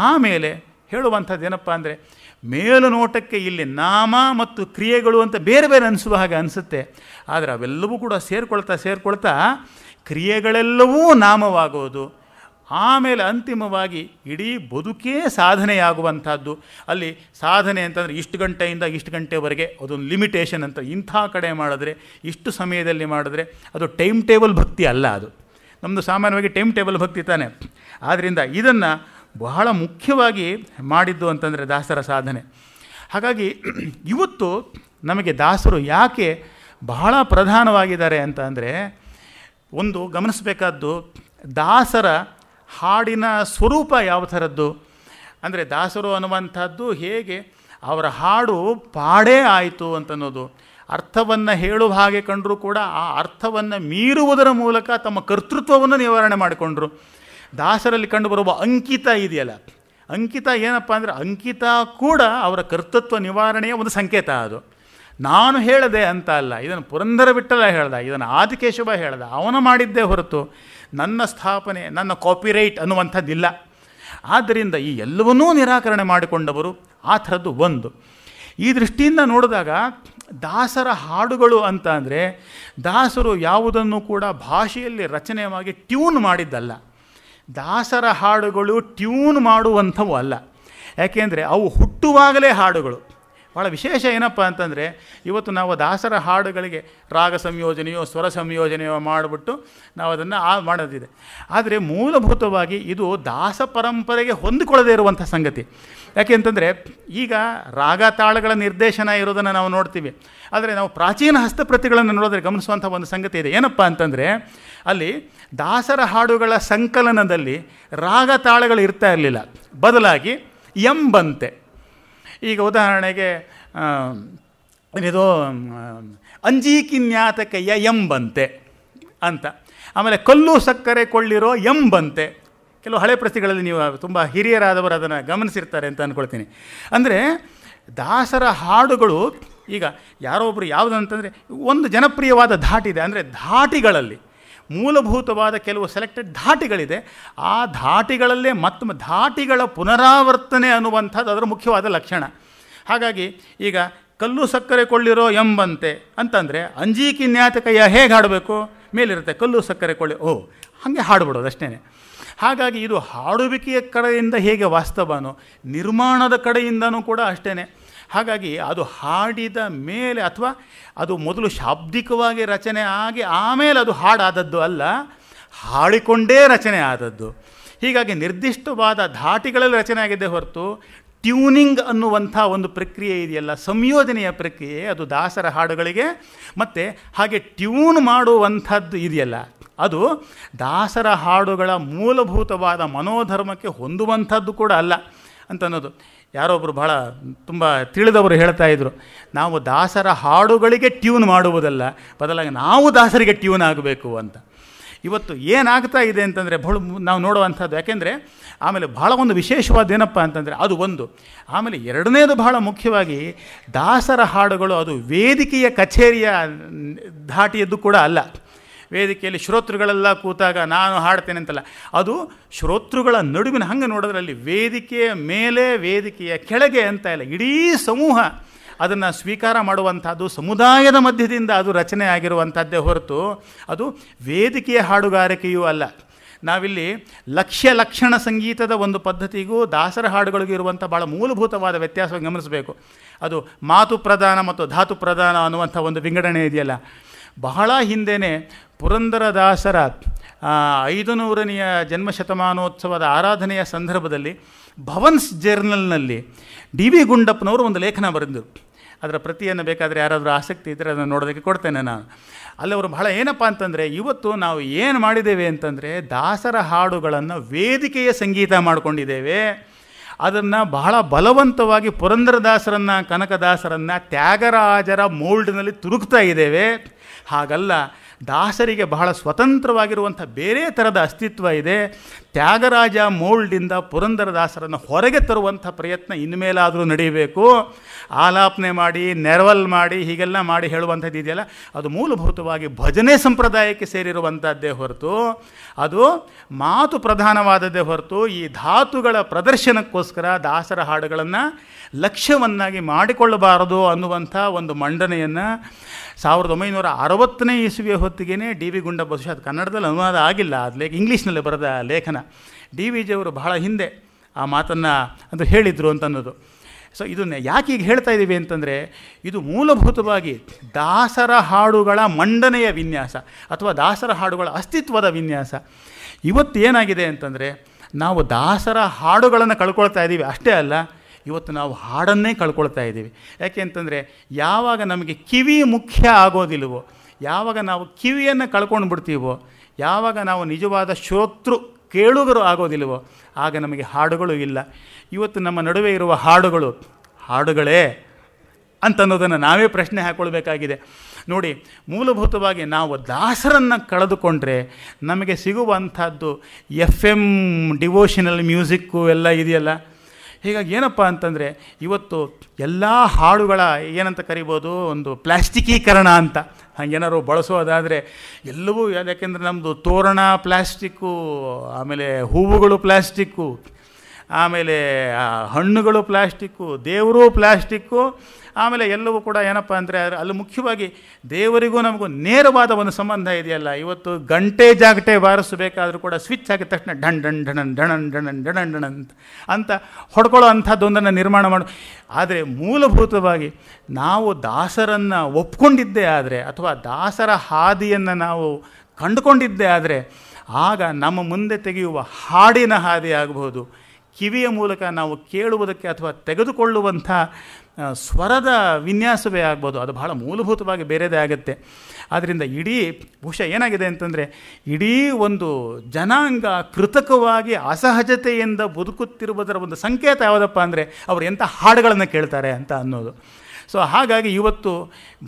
ಆಮೇಲೆ ಹೇಳುವಂಥದ್ದು ಏನಪ್ಪ ಅಂದರೆ, ಮೇಲು ನೋಟಕ್ಕೆ ಇಲ್ಲಿ ನಾಮ ಮತ್ತು ಕ್ರಿಯೆಗಳು ಅಂತ ಬೇರೆ ಬೇರೆ ಅನಿಸುವ ಹಾಗೆ ಅನಿಸುತ್ತೆ. ಆದರೆ ಅವೆಲ್ಲವೂ ಕೂಡ ಸೇರ್ಕೊಳ್ತಾ ಕ್ರಿಯೆಗಳೆಲ್ಲವೂ ನಾಮವಾಗುವುದು. ಆಮೇಲೆ ಅಂತಿಮವಾಗಿ ಇಡೀ ಬದುಕೇ ಸಾಧನೆಯಾಗುವಂಥದ್ದು. ಅಲ್ಲಿ ಸಾಧನೆ ಅಂತಂದರೆ ಇಷ್ಟು ಗಂಟೆಯಿಂದ ಇಷ್ಟು ಗಂಟೆವರೆಗೆ ಅದೊಂದು ಲಿಮಿಟೇಷನ್ ಅಂತ, ಇಂಥ ಕಡೆ ಮಾಡಿದ್ರೆ ಇಷ್ಟು ಸಮಯದಲ್ಲಿ ಮಾಡಿದ್ರೆ ಅದು ಟೈಮ್ ಟೇಬಲ್ ಭಕ್ತಿ ಅಲ್ಲ. ಅದು ನಮ್ಮದು ಸಾಮಾನ್ಯವಾಗಿ ಟೈಮ್ ಟೇಬಲ್ ಭಕ್ತಿ ತಾನೆ. ಆದ್ದರಿಂದ ಇದನ್ನು ಬಹಳ ಮುಖ್ಯವಾಗಿ ಮಾಡಿದ್ದು ಅಂತಂದರೆ ದಾಸರ ಸಾಧನೆ. ಹಾಗಾಗಿ ಇವತ್ತು ನಮಗೆ ದಾಸರು ಯಾಕೆ ಬಹಳ ಪ್ರಧಾನವಾಗಿದ್ದಾರೆ ಅಂತ ಅಂದರೆ, ಒಂದು ಗಮನಿಸಬೇಕಾದ್ದು ದಾಸರ ಹಾಡಿನ ಸ್ವರೂಪ ಯಾವ ಥರದ್ದು ಅಂದರೆ, ದಾಸರು ಅನ್ನುವಂಥದ್ದು ಹೇಗೆ ಅವರ ಹಾಡು ಪಾಡೇ ಆಯಿತು ಅಂತನ್ನೋದು. ಅರ್ಥವನ್ನು ಹೇಳುವ ಹಾಗೆ ಕಂಡರೂ ಕೂಡ ಆ ಅರ್ಥವನ್ನು ಮೀರುವುದರ ಮೂಲಕ ತಮ್ಮ ಕರ್ತೃತ್ವವನ್ನು ನಿವಾರಣೆ ಮಾಡಿಕೊಂಡ್ರು. ದಾಸರಲ್ಲಿ ಕಂಡುಬರುವ ಅಂಕಿತ ಇದೆಯಲ್ಲ, ಅಂಕಿತ ಏನಪ್ಪ ಅಂದರೆ, ಅಂಕಿತ ಕೂಡ ಅವರ ಕರ್ತೃತ್ವ ನಿವಾರಣೆಯ ಒಂದು ಸಂಕೇತ. ಅದು ನಾನು ಹೇಳದೆ ಅಂತ ಅಲ್ಲ, ಇದನ್ನು ಪುರಂದರ ವಿಠ್ಠಲ ಹೇಳ್ದ, ಇದನ್ನು ಆದಿಕೇಶವ ಹೇಳ್ದ, ಅವನು ಮಾಡಿದ್ದೇ ಹೊರತು ನನ್ನ ಸ್ಥಾಪನೆ, ನನ್ನ ಕಾಪಿರೈಟ್ ಅನ್ನುವಂಥದ್ದಿಲ್ಲ. ಆದ್ದರಿಂದ ಈ ಎಲ್ಲವನ್ನೂ ನಿರಾಕರಣೆ ಮಾಡಿಕೊಂಡವರು ಆ ಥರದ್ದು ಒಂದು. ಈ ದೃಷ್ಟಿಯಿಂದ ನೋಡಿದಾಗ ದಾಸರ ಹಾಡುಗಳು ಅಂತ ಅಂದರೆ, ದಾಸರು ಯಾವುದನ್ನು ಕೂಡ ಭಾಷೆಯಲ್ಲಿ ರಚನೆಯಾಗಿ ಟ್ಯೂನ್ ಮಾಡಿದ್ದಲ್ಲ. ದಾಸರ ಹಾಡುಗಳು ಟ್ಯೂನ್ ಮಾಡುವಂಥವು ಅಲ್ಲ. ಯಾಕೆಂದರೆ ಅವು ಹುಟ್ಟುವಾಗಲೇ ಹಾಡುಗಳು. ಭಾಳ ವಿಶೇಷ ಏನಪ್ಪ ಅಂತಂದರೆ, ಇವತ್ತು ನಾವು ದಾಸರ ಹಾಡುಗಳಿಗೆ ರಾಗ ಸಂಯೋಜನೆಯೋ ಸ್ವರ ಸಂಯೋಜನೆಯೋ ಮಾಡಿಬಿಟ್ಟು ನಾವು ಅದನ್ನು ಮಾಡೋದಿದೆ. ಆದರೆ ಮೂಲಭೂತವಾಗಿ ಇದು ದಾಸ ಪರಂಪರೆಗೆ ಹೊಂದಿಕೊಳ್ಳದೇ ಇರುವಂಥ ಸಂಗತಿ. ಯಾಕೆ ಅಂತಂದರೆ, ಈಗ ರಾಗ ತಾಳಗಳ ನಿರ್ದೇಶನ ಇರೋದನ್ನು ನಾವು ನೋಡ್ತೀವಿ. ಆದರೆ ನಾವು ಪ್ರಾಚೀನ ಹಸ್ತಪ್ರತಿಗಳನ್ನು ನೋಡಿದ್ರೆ ಗಮನಿಸುವಂಥ ಒಂದು ಸಂಗತಿ ಇದೆ. ಏನಪ್ಪ ಅಂತಂದರೆ, ಅಲ್ಲಿ ದಾಸರ ಹಾಡುಗಳ ಸಂಕಲನದಲ್ಲಿ ರಾಗ ತಾಳಗಳು ಇರ್ತಾ ಇರಲಿಲ್ಲ, ಬದಲಾಗಿ ಎಂಬಂತೆ. ಈಗ ಉದಾಹರಣೆಗೆ ಏನಿದು ಅಂಜೀಕಿನ್ಯಾತಕಯ್ಯ ಎಂಬಂತೆ ಅಂತ, ಆಮೇಲೆ ಕಲ್ಲು ಸಕ್ಕರೆ ಕೊಳ್ಳಿರೋ ಎಂಬಂತೆ. ಕೆಲವು ಹಳೆ ಪ್ರತಿಗಳಲ್ಲಿ ನೀವು ತುಂಬ ಹಿರಿಯರಾದವರು ಅದನ್ನು ಗಮನಿಸಿರ್ತಾರೆ ಅಂತ ಅಂದ್ಕೊಳ್ತೀನಿ. ಅಂದರೆ ದಾಸರ ಹಾಡುಗಳು ಈಗ ಯಾರೋ ಒಬ್ಬರು ಯಾವುದಂತಂದರೆ, ಒಂದು ಜನಪ್ರಿಯವಾದ ಧಾಟಿದೆ. ಅಂದರೆ ಧಾಟಿಗಳಲ್ಲಿ ಮೂಲಭೂತವಾದ ಕೆಲವು ಸೆಲೆಕ್ಟೆಡ್ ಧಾಟಿಗಳಿದೆ. ಆ ಧಾಟಿಗಳಲ್ಲೇ ಮತ್ತೊಮ್ಮೆ ಧಾಟಿಗಳ ಪುನರಾವರ್ತನೆ ಅನ್ನುವಂಥದ್ದು ಅದರ ಮುಖ್ಯವಾದ ಲಕ್ಷಣ. ಹಾಗಾಗಿ ಈಗ ಕಲ್ಲು ಸಕ್ಕರೆ ಕೊಳ್ಳಿರೋ ಎಂಬಂತೆ ಅಂತಂದರೆ ಅಂಜೀಕಿನ್ಯಾತಕಯ್ಯ ಹೇಗೆ ಹಾಡಬೇಕು, ಮೇಲಿರುತ್ತೆ ಕಲ್ಲು ಸಕ್ಕರೆ ಕೊಳ್ಳಿ, ಹಾಗೆ ಹಾಡುಬಿಡೋದು ಅಷ್ಟೇ. ಹಾಗಾಗಿ ಇದು ಹಾಡುವಿಕೆಯ ಕಡೆಯಿಂದ ಹೇಗೆ ವಾಸ್ತವನೋ ನಿರ್ಮಾಣದ ಕಡೆಯಿಂದನೂ ಕೂಡ ಅಷ್ಟೇ. ಹಾಗಾಗಿ ಅದು ಹಾಡಿದ ಮೇಲೆ ಅಥವಾ ಅದು ಮೊದಲು ಶಾಬ್ದಿಕವಾಗಿ ರಚನೆ ಆಗಿ ಆಮೇಲೆ ಅದು ಹಾಡಾದದ್ದು ಅಲ್ಲ, ಹಾಡಿಕೊಂಡೇ ರಚನೆ ಆದದ್ದು. ಹೀಗಾಗಿ ನಿರ್ದಿಷ್ಟವಾದ ಧಾಟಿಗಳಲ್ಲಿ ರಚನೆ ಆಗಿದ್ದೇ ಹೊರತು ಟ್ಯೂನಿಂಗ್ ಅನ್ನುವಂಥ ಒಂದು ಪ್ರಕ್ರಿಯೆ ಇದೆಯಲ್ಲ, ಸಂಯೋಜನೆಯ ಪ್ರಕ್ರಿಯೆ, ಅದು ದಾಸರ ಹಾಡುಗಳಿಗೆ ಮತ್ತು ಹಾಗೆ ಟ್ಯೂನ್ ಮಾಡುವಂಥದ್ದು ಇದೆಯಲ್ಲ, ಅದು ದಾಸರ ಹಾಡುಗಳ ಮೂಲಭೂತವಾದ ಮನೋಧರ್ಮಕ್ಕೆ ಹೊಂದುವಂಥದ್ದು ಕೂಡ ಅಲ್ಲ ಅಂತನ್ನೋದು. ಯಾರೊಬ್ಬರು ಭಾಳ ತುಂಬ ತಿಳಿದವರು ಹೇಳ್ತಾ ಇದ್ದರು, ನಾವು ದಾಸರ ಹಾಡುಗಳಿಗೆ ಟ್ಯೂನ್ ಮಾಡುವುದಲ್ಲ, ಬದಲಾಗಿ ನಾವು ದಾಸರಿಗೆ ಟ್ಯೂನ್ ಆಗಬೇಕು ಅಂತ. ಇವತ್ತು ಏನಾಗ್ತಾ ಇದೆ ಅಂತಂದರೆ ನಾವು ನೋಡುವಂಥದ್ದು. ಯಾಕೆಂದರೆ ಆಮೇಲೆ ಬಹಳ ಒಂದು ವಿಶೇಷವಾದ ಏನಪ್ಪ ಅಂತಂದರೆ ಅದು ಒಂದು. ಆಮೇಲೆ ಎರಡನೇದು ಬಹಳ ಮುಖ್ಯವಾಗಿ, ದಾಸರ ಹಾಡುಗಳು ಅದು ವೇದಿಕೆಯ ಕಚೇರಿಯ ಧಾಟಿಯದ್ದು ಕೂಡ ಅಲ್ಲ. ವೇದಿಕೆಯಲ್ಲಿ ಶ್ರೋತೃಗಳೆಲ್ಲ ಕೂತಾಗ ನಾನು ಹಾಡ್ತೇನೆ ಅಂತಲ್ಲ, ಅದು ಶ್ರೋತೃಗಳ ನಡುವಿನ ಹಂಗೆ ನೋಡೋದ್ರಲ್ಲಿ ವೇದಿಕೆಯ ಮೇಲೆ ವೇದಿಕೆಯ ಕೆಳಗೆ ಅಂತ ಇಲ್ಲ, ಇಡೀ ಸಮೂಹ ಅದನ್ನು ಸ್ವೀಕಾರ ಮಾಡುವಂಥದ್ದು, ಸಮುದಾಯದ ಮಧ್ಯದಿಂದ ಅದು ರಚನೆ ಆಗಿರುವಂಥದ್ದೇ ಹೊರತು ಅದು ವೇದಿಕೆಯ ಹಾಡುಗಾರಿಕೆಯೂ ಅಲ್ಲ. ನಾವಿಲ್ಲಿ ಲಕ್ಷಣ ಸಂಗೀತದ ಒಂದು ಪದ್ಧತಿಗೂ ದಾಸರ ಹಾಡುಗಳಿಗೂ ಇರುವಂಥ ಭಾಳ ಮೂಲಭೂತವಾದ ವ್ಯತ್ಯಾಸವನ್ನು ಗಮನಿಸಬೇಕು. ಅದು ಮಾತು ಪ್ರಧಾನ ಮತ್ತು ಧಾತು ಪ್ರಧಾನ ಅನ್ನುವಂಥ ಒಂದು ವಿಂಗಡಣೆ ಇದೆಯಲ್ಲ, ಬಹಳ ಹಿಂದೆಯೇ ಪುರಂದರದಾಸರ 500ನೇ ಜನ್ಮಶತಮಾನೋತ್ಸವದ ಆರಾಧನೆಯ ಸಂದರ್ಭದಲ್ಲಿ ಭವನ್ಸ್ ಜರ್ನಲ್ನಲ್ಲಿ ಡಿ ವಿ ಗುಂಡಪ್ಪನವರು ಒಂದು ಲೇಖನ ಬರೆದರು. ಅದರ ಪ್ರತಿಯನ್ನು ಬೇಕಾದರೆ ಯಾರಾದರೂ ಆಸಕ್ತಿ ಇದ್ದರೆ ಅದನ್ನು ನೋಡೋದಕ್ಕೆ ಕೊಡ್ತೇನೆ ನಾನು. ಅಲ್ಲಿ ಅವರು ಬಹಳ ಏನಪ್ಪ ಅಂತಂದರೆ, ಇವತ್ತು ನಾವು ಏನು ಮಾಡಿದ್ದೇವೆ ಅಂತಂದರೆ ದಾಸರ ಹಾಡುಗಳನ್ನು ವೇದಿಕೆಯ ಸಂಗೀತ ಮಾಡಿಕೊಂಡಿದ್ದೇವೆ. ಅದನ್ನು ಬಹಳ ಬಲವಂತವಾಗಿ ಪುರಂದರದಾಸರನ್ನು, ಕನಕದಾಸರನ್ನು ತ್ಯಾಗರಾಜರ ಮೋಲ್ಡ್ನಲ್ಲಿ ತುರುಕ್ತಾ ಇದ್ದೇವೆ. ಹಾಗಲ್ಲ, ದಾಸರಿಗೆ ಬಹಳ ಸ್ವತಂತ್ರವಾಗಿರುವಂಥ ಬೇರೆ ಥರದ ಅಸ್ತಿತ್ವ ಇದೆ. ತ್ಯಾಗರಾಜ ಮೋಲ್ಡಿಂದ ಪುರಂದರದಾಸರನ್ನು ಹೊರಗೆ ತರುವಂಥ ಪ್ರಯತ್ನ ಇನ್ಮೇಲಾದರೂ ನಡೆಯಬೇಕು. ಆಲಾಪನೆ ಮಾಡಿ, ನೆರವಲ್ ಮಾಡಿ, ಹೀಗೆಲ್ಲ ಮಾಡಿ ಹೇಳುವಂಥದ್ದು ಇದೆಯಲ್ಲ, ಅದು ಮೂಲಭೂತವಾಗಿ ಭಜನೆ ಸಂಪ್ರದಾಯಕ್ಕೆ ಸೇರಿರುವಂಥದ್ದೇ ಹೊರತು ಅದು ಮಾತು ಪ್ರಧಾನವಾದದ್ದೇ ಹೊರತು ಈ ಧಾತುಗಳ ಪ್ರದರ್ಶನಕ್ಕೋಸ್ಕರ ದಾಸರ ಹಾಡುಗಳನ್ನು ಲಕ್ಷ್ಯವನ್ನಾಗಿ ಮಾಡಿಕೊಳ್ಳಬಾರದು ಅನ್ನುವಂಥ ಒಂದು ಮಂಡನೆಯನ್ನು 1960ನೇ ಇಸವಿಯ ಹೊತ್ತಿಗೆ ಡಿ ವಿ ಗುಂಡಪ್ಪ, ಬಹುಶಃ ಅದು ಕನ್ನಡದಲ್ಲಿ ಅನುವಾದ ಆಗಿಲ್ಲ, ಅದು ಇಂಗ್ಲೀಷ್ನಲ್ಲಿ ಬರೆದ ಲೇಖನ. ಡಿ ವಿ ಜಿಯವರು ಬಹಳ ಹಿಂದೆ ಆ ಮಾತನ್ನು ಅದು ಹೇಳಿದರು ಅಂತ ಅನ್ನೋದು. ಸೊ ಇದನ್ನು ಯಾಕೆ ಈಗ ಹೇಳ್ತಾ ಇದ್ದೀವಿ ಅಂತಂದರೆ, ಇದು ಮೂಲಭೂತವಾಗಿ ದಾಸರ ಹಾಡುಗಳ ಮಂಡನೆಯ ವಿನ್ಯಾಸ ಅಥವಾ ದಾಸರ ಹಾಡುಗಳ ಅಸ್ತಿತ್ವದ ವಿನ್ಯಾಸ. ಇವತ್ತು ಏನಾಗಿದೆ ಅಂತಂದರೆ, ನಾವು ದಾಸರ ಹಾಡುಗಳನ್ನು ಕಳ್ಕೊಳ್ತಾ ಇದ್ದೀವಿ. ಅಷ್ಟೇ ಅಲ್ಲ, ಇವತ್ತು ನಾವು ಹಾಡನ್ನೇ ಕಳ್ಕೊಳ್ತಾ ಇದ್ದೀವಿ. ಯಾಕೆ ಅಂತಂದರೆ, ಯಾವಾಗ ನಮಗೆ ಕಿವಿ ಮುಖ್ಯ ಆಗೋದಿಲ್ವೋ, ಯಾವಾಗ ನಾವು ಕಿವಿಯನ್ನು ಕಳ್ಕೊಂಡು ಬಿಡ್ತೀವೋ, ಯಾವಾಗ ನಾವು ನಿಜವಾದ ಶ್ರೋತೃ ಕೇಳುಗರು ಆಗೋದಿಲ್ವೋ, ಆಗ ನಮಗೆ ಹಾಡುಗಳು ಇಲ್ಲ. ಇವತ್ತು ನಮ್ಮ ನಡುವೆ ಇರುವ ಹಾಡುಗಳೇ ಅಂತನ್ನೋದನ್ನು ನಾವೇ ಪ್ರಶ್ನೆ ಹಾಕ್ಕೊಳ್ಬೇಕಾಗಿದೆ. ನೋಡಿ, ಮೂಲಭೂತವಾಗಿ ನಾವು ದಾಸರನ್ನು ಕಳೆದುಕೊಂಡ್ರೆ ನಮಗೆ ಸಿಗುವಂಥದ್ದು FM ಡಿವೋಷನಲ್ ಮ್ಯೂಸಿಕ್ಕು ಎಲ್ಲ ಇದೆಯಲ್ಲ. ಹೀಗಾಗಿ ಏನಪ್ಪ ಅಂತಂದರೆ, ಇವತ್ತು ಎಲ್ಲ ಹಾಡುಗಳ ಏನಂತ ಕರಿಬೋದು, ಒಂದು ಪ್ಲಾಸ್ಟಿಕೀಕರಣ ಅಂತ ಹಾಗೇನಾದ್ರು ಬಳಸೋದಾದರೆ ಎಲ್ಲವೂ, ಯಾಕೆಂದರೆ ನಮ್ಮದು ತೋರಣ ಪ್ಲಾಸ್ಟಿಕ್ಕು, ಆಮೇಲೆ ಹೂವುಗಳು ಪ್ಲಾಸ್ಟಿಕ್ಕು, ಆಮೇಲೆ ಹಣ್ಣುಗಳು ಪ್ಲಾಸ್ಟಿಕ್ಕು, ದೇವರು ಪ್ಲಾಸ್ಟಿಕ್ಕು, ಆಮೇಲೆ ಎಲ್ಲವೂ ಕೂಡ ಏನಪ್ಪ ಅಂದರೆ ಅಲ್ಲಿ ಮುಖ್ಯವಾಗಿ ದೇವರಿಗೂ ನಮಗೂ ನೇರವಾದ ಒಂದು ಸಂಬಂಧ ಇದೆಯಲ್ಲ. ಇವತ್ತು ಗಂಟೆ ಜಾಗಟೆ ಬಾರಿಸಬೇಕಾದ್ರೂ ಕೂಡ ಸ್ವಿಚ್ ಹಾಕಿದ ತಕ್ಷಣ ಢಣ್ ಢಣ್ ಢಣನ್ ಢಣನ್ ಢಣನ್ ಢಣನ್ ಢಣನ್ ಅಂತ ಹೊಡ್ಕೊಳ್ಳೋ ಅಂಥದ್ದೊಂದನ್ನು ನಿರ್ಮಾಣ ಮಾಡು. ಆದರೆ ಮೂಲಭೂತವಾಗಿ ನಾವು ದಾಸರನ್ನು ಒಪ್ಕೊಂಡಿದ್ದೇ ಆದರೆ, ಅಥವಾ ದಾಸರ ಹಾದಿಯನ್ನು ನಾವು ಕಂಡುಕೊಂಡಿದ್ದೇ ಆದರೆ, ಆಗ ನಮ್ಮ ಮುಂದೆ ತೆಗೆಯುವ ಹಾಡಿನ ಹಾದಿ ಆಗಬಹುದು, ಕಿವಿಯ ಮೂಲಕ ನಾವು ಕೇಳುವುದಕ್ಕೆ ಅಥವಾ ತೆಗೆದುಕೊಳ್ಳುವಂಥ ಸ್ವರದ ವಿನ್ಯಾಸವೇ ಆಗ್ಬೋದು, ಅದು ಬಹಳ ಮೂಲಭೂತವಾಗಿ ಬೇರೆದೇ ಆಗುತ್ತೆ. ಆದ್ದರಿಂದ ಬಹುಶಃ ಏನಾಗಿದೆ ಅಂತಂದರೆ, ಇಡೀ ಒಂದು ಜನಾಂಗ ಕೃತಕವಾಗಿ ಅಸಹಜತೆಯಿಂದ ಬದುಕುತ್ತಿರುವುದರ ಒಂದು ಸಂಕೇತ ಯಾವುದಪ್ಪ ಅಂದರೆ, ಅವರು ಎಂಥ ಹಾಡುಗಳನ್ನು ಕೇಳ್ತಾರೆ ಅಂತ ಅನ್ನೋದು. ಸೊ ಹಾಗಾಗಿ ಇವತ್ತು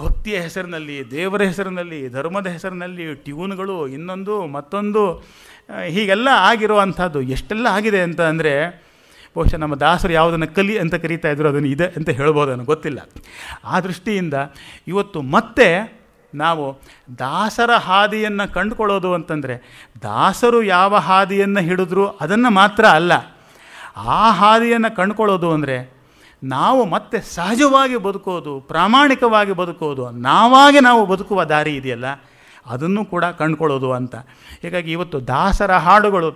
ಭಕ್ತಿಯ ಹೆಸರಿನಲ್ಲಿ, ದೇವರ ಹೆಸರಿನಲ್ಲಿ, ಧರ್ಮದ ಹೆಸರಿನಲ್ಲಿ ಟ್ಯೂನ್ಗಳು, ಇನ್ನೊಂದು ಮತ್ತೊಂದು, ಹೀಗೆಲ್ಲ ಆಗಿರುವಂಥದ್ದು ಎಷ್ಟೆಲ್ಲ ಆಗಿದೆ ಅಂತ ಅಂದರೆ, ಬಹುಶಃ ನಮ್ಮ ದಾಸರು ಯಾವುದನ್ನು ಕಲಿ ಅಂತ ಕರೀತಾ ಇದ್ರು ಅದನ್ನು ಇದೆ ಅಂತ ಹೇಳ್ಬೋದು, ನನಗೆ ಗೊತ್ತಿಲ್ಲ. ಆ ದೃಷ್ಟಿಯಿಂದ ಇವತ್ತು ಮತ್ತೆ ನಾವು ದಾಸರ ಹಾದಿಯನ್ನು ಕಂಡುಕೊಳ್ಳೋದು ಅಂತಂದರೆ, ದಾಸರು ಯಾವ ಹಾದಿಯನ್ನು ಹಿಡಿದ್ರು ಅದನ್ನು ಮಾತ್ರ ಅಲ್ಲ, ಆ ಹಾದಿಯನ್ನು ಕಂಡುಕೊಳ್ಳೋದು ಅಂದರೆ ನಾವು ಮತ್ತೆ ಸಹಜವಾಗಿ ಬದುಕೋದು, ಪ್ರಾಮಾಣಿಕವಾಗಿ ಬದುಕೋದು, ನಾವು ಬದುಕುವ ದಾರಿ ಇದೆಯಲ್ಲ, ಅದನ್ನು ಕೂಡ ಕಂಡುಕೊಳ್ಳೋದು ಅಂತ. ಹೀಗಾಗಿ ಇವತ್ತು ದಾಸರ ಹಾಡುಗಳು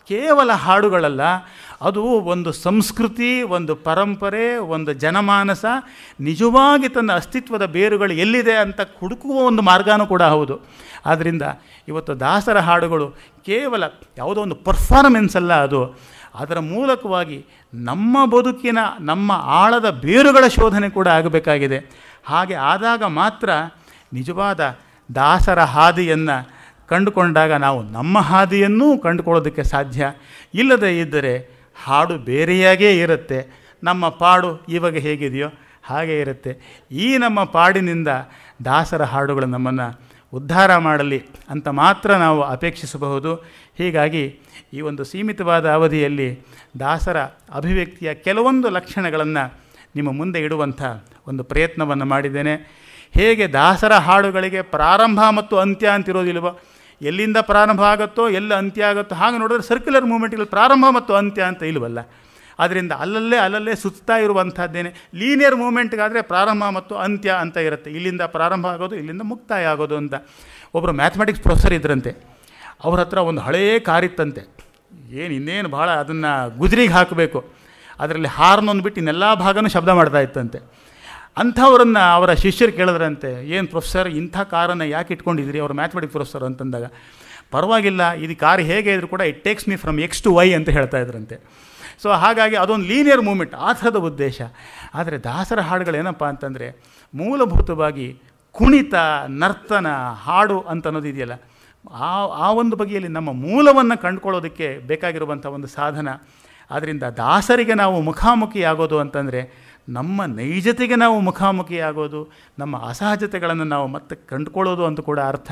ಕೇವಲ ಹಾಡುಗಳಲ್ಲ, ಅದು ಒಂದು ಸಂಸ್ಕೃತಿ, ಒಂದು ಪರಂಪರೆ, ಒಂದು ಜನಮಾನಸ, ನಿಜವಾಗಿ ತನ್ನ ಅಸ್ತಿತ್ವದ ಬೇರುಗಳು ಎಲ್ಲಿದೆ ಅಂತ ಹುಡುಕುವ ಒಂದು ಮಾರ್ಗನೂ ಕೂಡ ಹೌದು. ಆದ್ದರಿಂದ ಇವತ್ತು ದಾಸರ ಹಾಡುಗಳು ಕೇವಲ ಯಾವುದೋ ಒಂದು ಪರ್ಫಾರ್ಮೆನ್ಸ್ ಅಲ್ಲ, ಅದು ಅದರ ಮೂಲಕವಾಗಿ ನಮ್ಮ ಬದುಕಿನ, ನಮ್ಮ ಆಳದ ಬೇರುಗಳ ಶೋಧನೆ ಕೂಡ ಆಗಬೇಕಾಗಿದೆ. ಹಾಗೆ ಆದಾಗ ಮಾತ್ರ ನಿಜವಾದ ದಾಸರ ಹಾದಿಯನ್ನು ಕಂಡುಕೊಂಡಾಗ ನಾವು ನಮ್ಮ ಹಾದಿಯನ್ನೂ ಕಂಡುಕೊಳ್ಳೋದಕ್ಕೆ ಸಾಧ್ಯ. ಇಲ್ಲದೇ ಇದ್ದರೆ ಹಾಡು ಬೇರೆಯಾಗೇ ಇರುತ್ತೆ, ನಮ್ಮ ಪಾಡು ಇವಾಗ ಹೇಗಿದೆಯೋ ಹಾಗೇ ಇರುತ್ತೆ. ಈ ನಮ್ಮ ಪಾಡಿನಿಂದ ದಾಸರ ಹಾಡುಗಳು ನಮ್ಮನ್ನು ಉದ್ಧಾರ ಮಾಡಲಿ ಅಂತ ಮಾತ್ರ ನಾವು ಅಪೇಕ್ಷಿಸಬಹುದು. ಹೀಗಾಗಿ ಈ ಒಂದು ಸೀಮಿತವಾದ ಅವಧಿಯಲ್ಲಿ ದಾಸರ ಅಭಿವ್ಯಕ್ತಿಯ ಕೆಲವೊಂದು ಲಕ್ಷಣಗಳನ್ನು ನಿಮ್ಮ ಮುಂದೆ ಇಡುವಂಥ ಒಂದು ಪ್ರಯತ್ನವನ್ನು ಮಾಡಿದ್ದೇನೆ. ಹೇಗೆ ದಾಸರ ಹಾಡುಗಳಿಗೆ ಪ್ರಾರಂಭ ಮತ್ತು ಅಂತ್ಯ ಅಂತಿರೋದಿಲ್ವ, ಎಲ್ಲಿಂದ ಪ್ರಾರಂಭ ಆಗುತ್ತೋ ಎಲ್ಲ ಅಂತ್ಯ ಆಗುತ್ತೋ, ಹಾಗೆ ನೋಡಿದ್ರೆ ಸರ್ಕ್ಯುಲರ್ ಮೂಮೆಂಟ್ಗಳು ಪ್ರಾರಂಭ ಮತ್ತು ಅಂತ್ಯ ಅಂತ ಇಲ್ವಲ್ಲ. ಆದ್ದರಿಂದ ಅಲ್ಲಲ್ಲೇ ಸುತ್ತಾ ಇರುವಂಥದ್ದೇನೆ. ಲೀನಿಯರ್ ಮೂಮೆಂಟ್ಗಾದರೆ ಪ್ರಾರಂಭ ಮತ್ತು ಅಂತ್ಯ ಅಂತ ಇರುತ್ತೆ, ಇಲ್ಲಿಂದ ಪ್ರಾರಂಭ ಆಗೋದು ಇಲ್ಲಿಂದ ಮುಕ್ತಾಯ ಆಗೋದು ಅಂತ. ಒಬ್ಬರು ಮ್ಯಾಥಮೆಟಿಕ್ಸ್ ಪ್ರೊಫೆಸರ್ ಇದ್ರಂತೆ, ಅವ್ರ ಹತ್ರ ಒಂದು ಹಳೆಯ ಕಾರಿತ್ತಂತೆ. ಇನ್ನೇನು ಭಾಳ ಅದನ್ನು ಗುಜರಿಗೆ ಹಾಕಬೇಕು, ಅದರಲ್ಲಿ ಹಾರ್ನೊಂದು ಬಿಟ್ಟು ಇನ್ನೆಲ್ಲ ಭಾಗನೂ ಶಬ್ದ ಮಾಡ್ತಾ ಇತ್ತಂತೆ. ಅಂಥವ್ರನ್ನು ಅವರ ಶಿಷ್ಯರು ಕೇಳಿದ್ರಂತೆ, ಏನು ಪ್ರೊಫೆಸರ್ ಇಂಥ ಕಾರನ್ನು ಯಾಕೆ ಇಟ್ಕೊಂಡಿದ್ದೀರಿ? ಅವರು ಮ್ಯಾಥಮೆಟಿಕ್ಸ್ ಪ್ರೊಫೆಸರ್ ಅಂತಂದಾಗ, ಪರವಾಗಿಲ್ಲ, ಇದು ಕಾರ್ ಹೇಗೆ ಇದ್ರೂ ಕೂಡ it takes me from x to y ಅಂತ ಹೇಳ್ತಾ ಇದ್ರಂತೆ. ಸೊ ಹಾಗಾಗಿ ಅದೊಂದು ಲೀನಿಯರ್ ಮೂಮೆಂಟ್, ಆ ಥರದ ಉದ್ದೇಶ. ಆದರೆ ದಾಸರ ಹಾಡುಗಳೇನಪ್ಪ ಅಂತಂದರೆ ಮೂಲಭೂತವಾಗಿ ಕುಣಿತ, ನರ್ತನ, ಹಾಡು ಅಂತ ಅನ್ನೋದು ಇದೆಯಲ್ಲ, ಆ ಒಂದು ಬಗೆಯಲ್ಲಿ ನಮ್ಮ ಮೂಲವನ್ನು ಕಂಡುಕೊಳ್ಳೋದಕ್ಕೆ ಬೇಕಾಗಿರುವಂಥ ಒಂದು ಸಾಧನ. ಆದ್ದರಿಂದ ದಾಸರಿಗೆ ನಾವು ಮುಖಾಮುಖಿಯಾಗೋದು ಅಂತಂದರೆ ನಮ್ಮ ನೈಜತೆಗೆ ನಾವು ಮುಖಾಮುಖಿಯಾಗೋದು, ನಮ್ಮ ಅಸಹಜತೆಗಳನ್ನು ನಾವು ಮತ್ತೆ ಕಂಡುಕೊಳ್ಳೋದು ಅಂತ ಕೂಡ ಅರ್ಥ.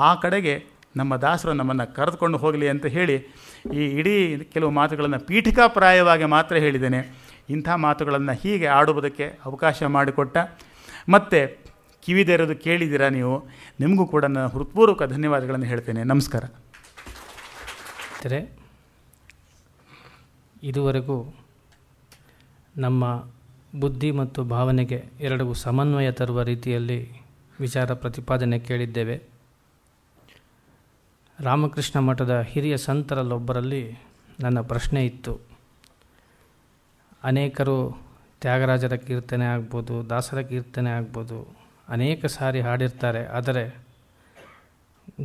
ಆ ಕಡೆಗೆ ನಮ್ಮ ದಾಸರು ನಮ್ಮನ್ನು ಕರೆದುಕೊಂಡು ಹೋಗಲಿ ಅಂತ ಹೇಳಿ ಈ ಇಡೀ ಕೆಲವು ಮಾತುಗಳನ್ನು ಪೀಠಿಕಾಪ್ರಾಯವಾಗಿ ಮಾತ್ರ ಹೇಳಿದ್ದೇನೆ. ಇಂಥ ಮಾತುಗಳನ್ನು ಹೀಗೆ ಆಡುವುದಕ್ಕೆ ಅವಕಾಶ ಮಾಡಿಕೊಟ್ಟ ಮತ್ತು ಕಿವಿದೆರೆದು ಕೇಳಿದ್ದೀರಾ ನೀವು, ನಿಮಗೂ ಕೂಡ ನಾನು ಹೃತ್ಪೂರ್ವಕ ಧನ್ಯವಾದಗಳನ್ನು ಹೇಳ್ತೇನೆ. ನಮಸ್ಕಾರ. ಇದುವರೆಗೂ ನಮ್ಮ ಬುದ್ಧಿ ಮತ್ತು ಭಾವನೆಗೆ ಎರಡೂ ಸಮನ್ವಯ ತರುವ ರೀತಿಯಲ್ಲಿ ವಿಚಾರ ಪ್ರತಿಪಾದನೆ ಕೇಳಿದ್ದೇವೆ. ರಾಮಕೃಷ್ಣ ಮಠದ ಹಿರಿಯ ಸಂತರಲ್ಲೊಬ್ಬರಲ್ಲಿ ನನ್ನ ಪ್ರಶ್ನೆ ಇತ್ತು. ಅನೇಕರು ತ್ಯಾಗರಾಜರ ಕೀರ್ತನೆ ಆಗ್ಬೋದು, ದಾಸರ ಕೀರ್ತನೆ ಆಗ್ಬೋದು, ಅನೇಕ ಸಾರಿ ಹಾಡಿರ್ತಾರೆ, ಆದರೆ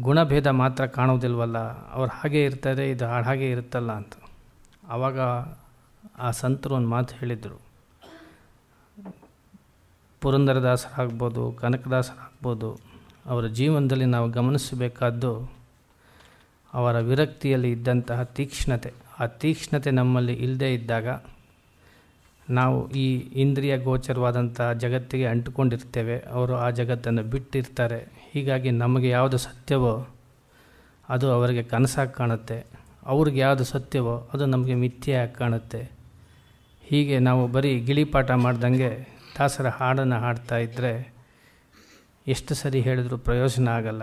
ಗುಣಭೇದ ಮಾತ್ರ ಕಾಣೋದಿಲ್ವಲ್ಲ, ಅವ್ರು ಹಾಗೇ ಇರ್ತಾರೆ, ಇದು ಹಾಗೆ ಇರುತ್ತಲ್ಲ ಅಂತ. ಆವಾಗ ಆ ಸಂತರು ಒಂದು ಮಾತು ಹೇಳಿದರು, ಪುರಂದರದಾಸರಾಗ್ಬೋದು, ಕನಕದಾಸರಾಗ್ಬೋದು, ಅವರ ಜೀವನದಲ್ಲಿ ನಾವು ಗಮನಿಸಬೇಕಾದ್ದು ಅವರ ವಿರಕ್ತಿಯಲ್ಲಿ ಇದ್ದಂತಹ ತೀಕ್ಷ್ಣತೆ. ಆ ತೀಕ್ಷ್ಣತೆ ನಮ್ಮಲ್ಲಿ ಇಲ್ಲದೇ ಇದ್ದಾಗ ನಾವು ಈ ಇಂದ್ರಿಯ ಗೋಚರವಾದಂಥ ಜಗತ್ತಿಗೆ ಅಂಟುಕೊಂಡಿರ್ತೇವೆ, ಅವರು ಆ ಜಗತ್ತನ್ನು ಬಿಟ್ಟಿರ್ತಾರೆ. ಹೀಗಾಗಿ ನಮಗೆ ಯಾವುದು ಸತ್ಯವೋ ಅದು ಅವರಿಗೆ ಕನಸಾಗಿ ಕಾಣುತ್ತೆ, ಅವ್ರಿಗೆ ಯಾವುದು ಸತ್ಯವೋ ಅದು ನಮಗೆ ಮಿಥ್ಯೆಯಾಗಿ ಕಾಣುತ್ತೆ. ಹೀಗೆ ನಾವು ಬರೀ ಗಿಳಿಪಾಠ ಮಾಡ್ದಂಗೆ ದಾಸರ ಹಾಡನ್ನು ಹಾಡ್ತಾ ಇದ್ದರೆ ಎಷ್ಟು ಸರಿ ಹೇಳಿದರೂ ಪ್ರಯೋಜನ ಆಗಲ್ಲ.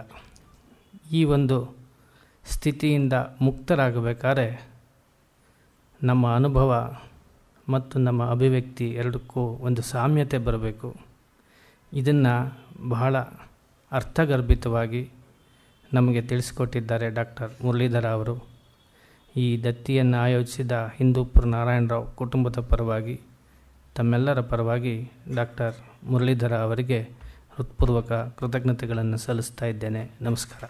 ಈ ಒಂದು ಸ್ಥಿತಿಯಿಂದ ಮುಕ್ತರಾಗಬೇಕಾದ್ರೆ ನಮ್ಮ ಅನುಭವ ಮತ್ತು ನಮ್ಮ ಅಭಿವ್ಯಕ್ತಿ ಎರಡಕ್ಕೂ ಒಂದು ಸಾಮ್ಯತೆ ಬರಬೇಕು. ಇದನ್ನು ಬಹಳ ಅರ್ಥಗರ್ಭಿತವಾಗಿ ನಮಗೆ ತಿಳಿಸಿಕೊಟ್ಟಿದ್ದಾರೆ ಡಾಕ್ಟರ್ ಮುರಳೀಧರ ಅವರು. ಈ ದತ್ತಿಯನ್ನು ಆಯೋಜಿಸಿದ ಹಿಂದೂಪುರ ನಾರಾಯಣರಾವ್ ಕುಟುಂಬದ ಪರವಾಗಿ, ತಮ್ಮೆಲ್ಲರ ಪರವಾಗಿ ಡಾಕ್ಟರ್ ಮುರಳೀಧರ ಅವರಿಗೆ ಹೃತ್ಪೂರ್ವಕ ಕೃತಜ್ಞತೆಗಳನ್ನು ಸಲ್ಲಿಸ್ತಾ ಇದ್ದೇನೆ. ನಮಸ್ಕಾರ.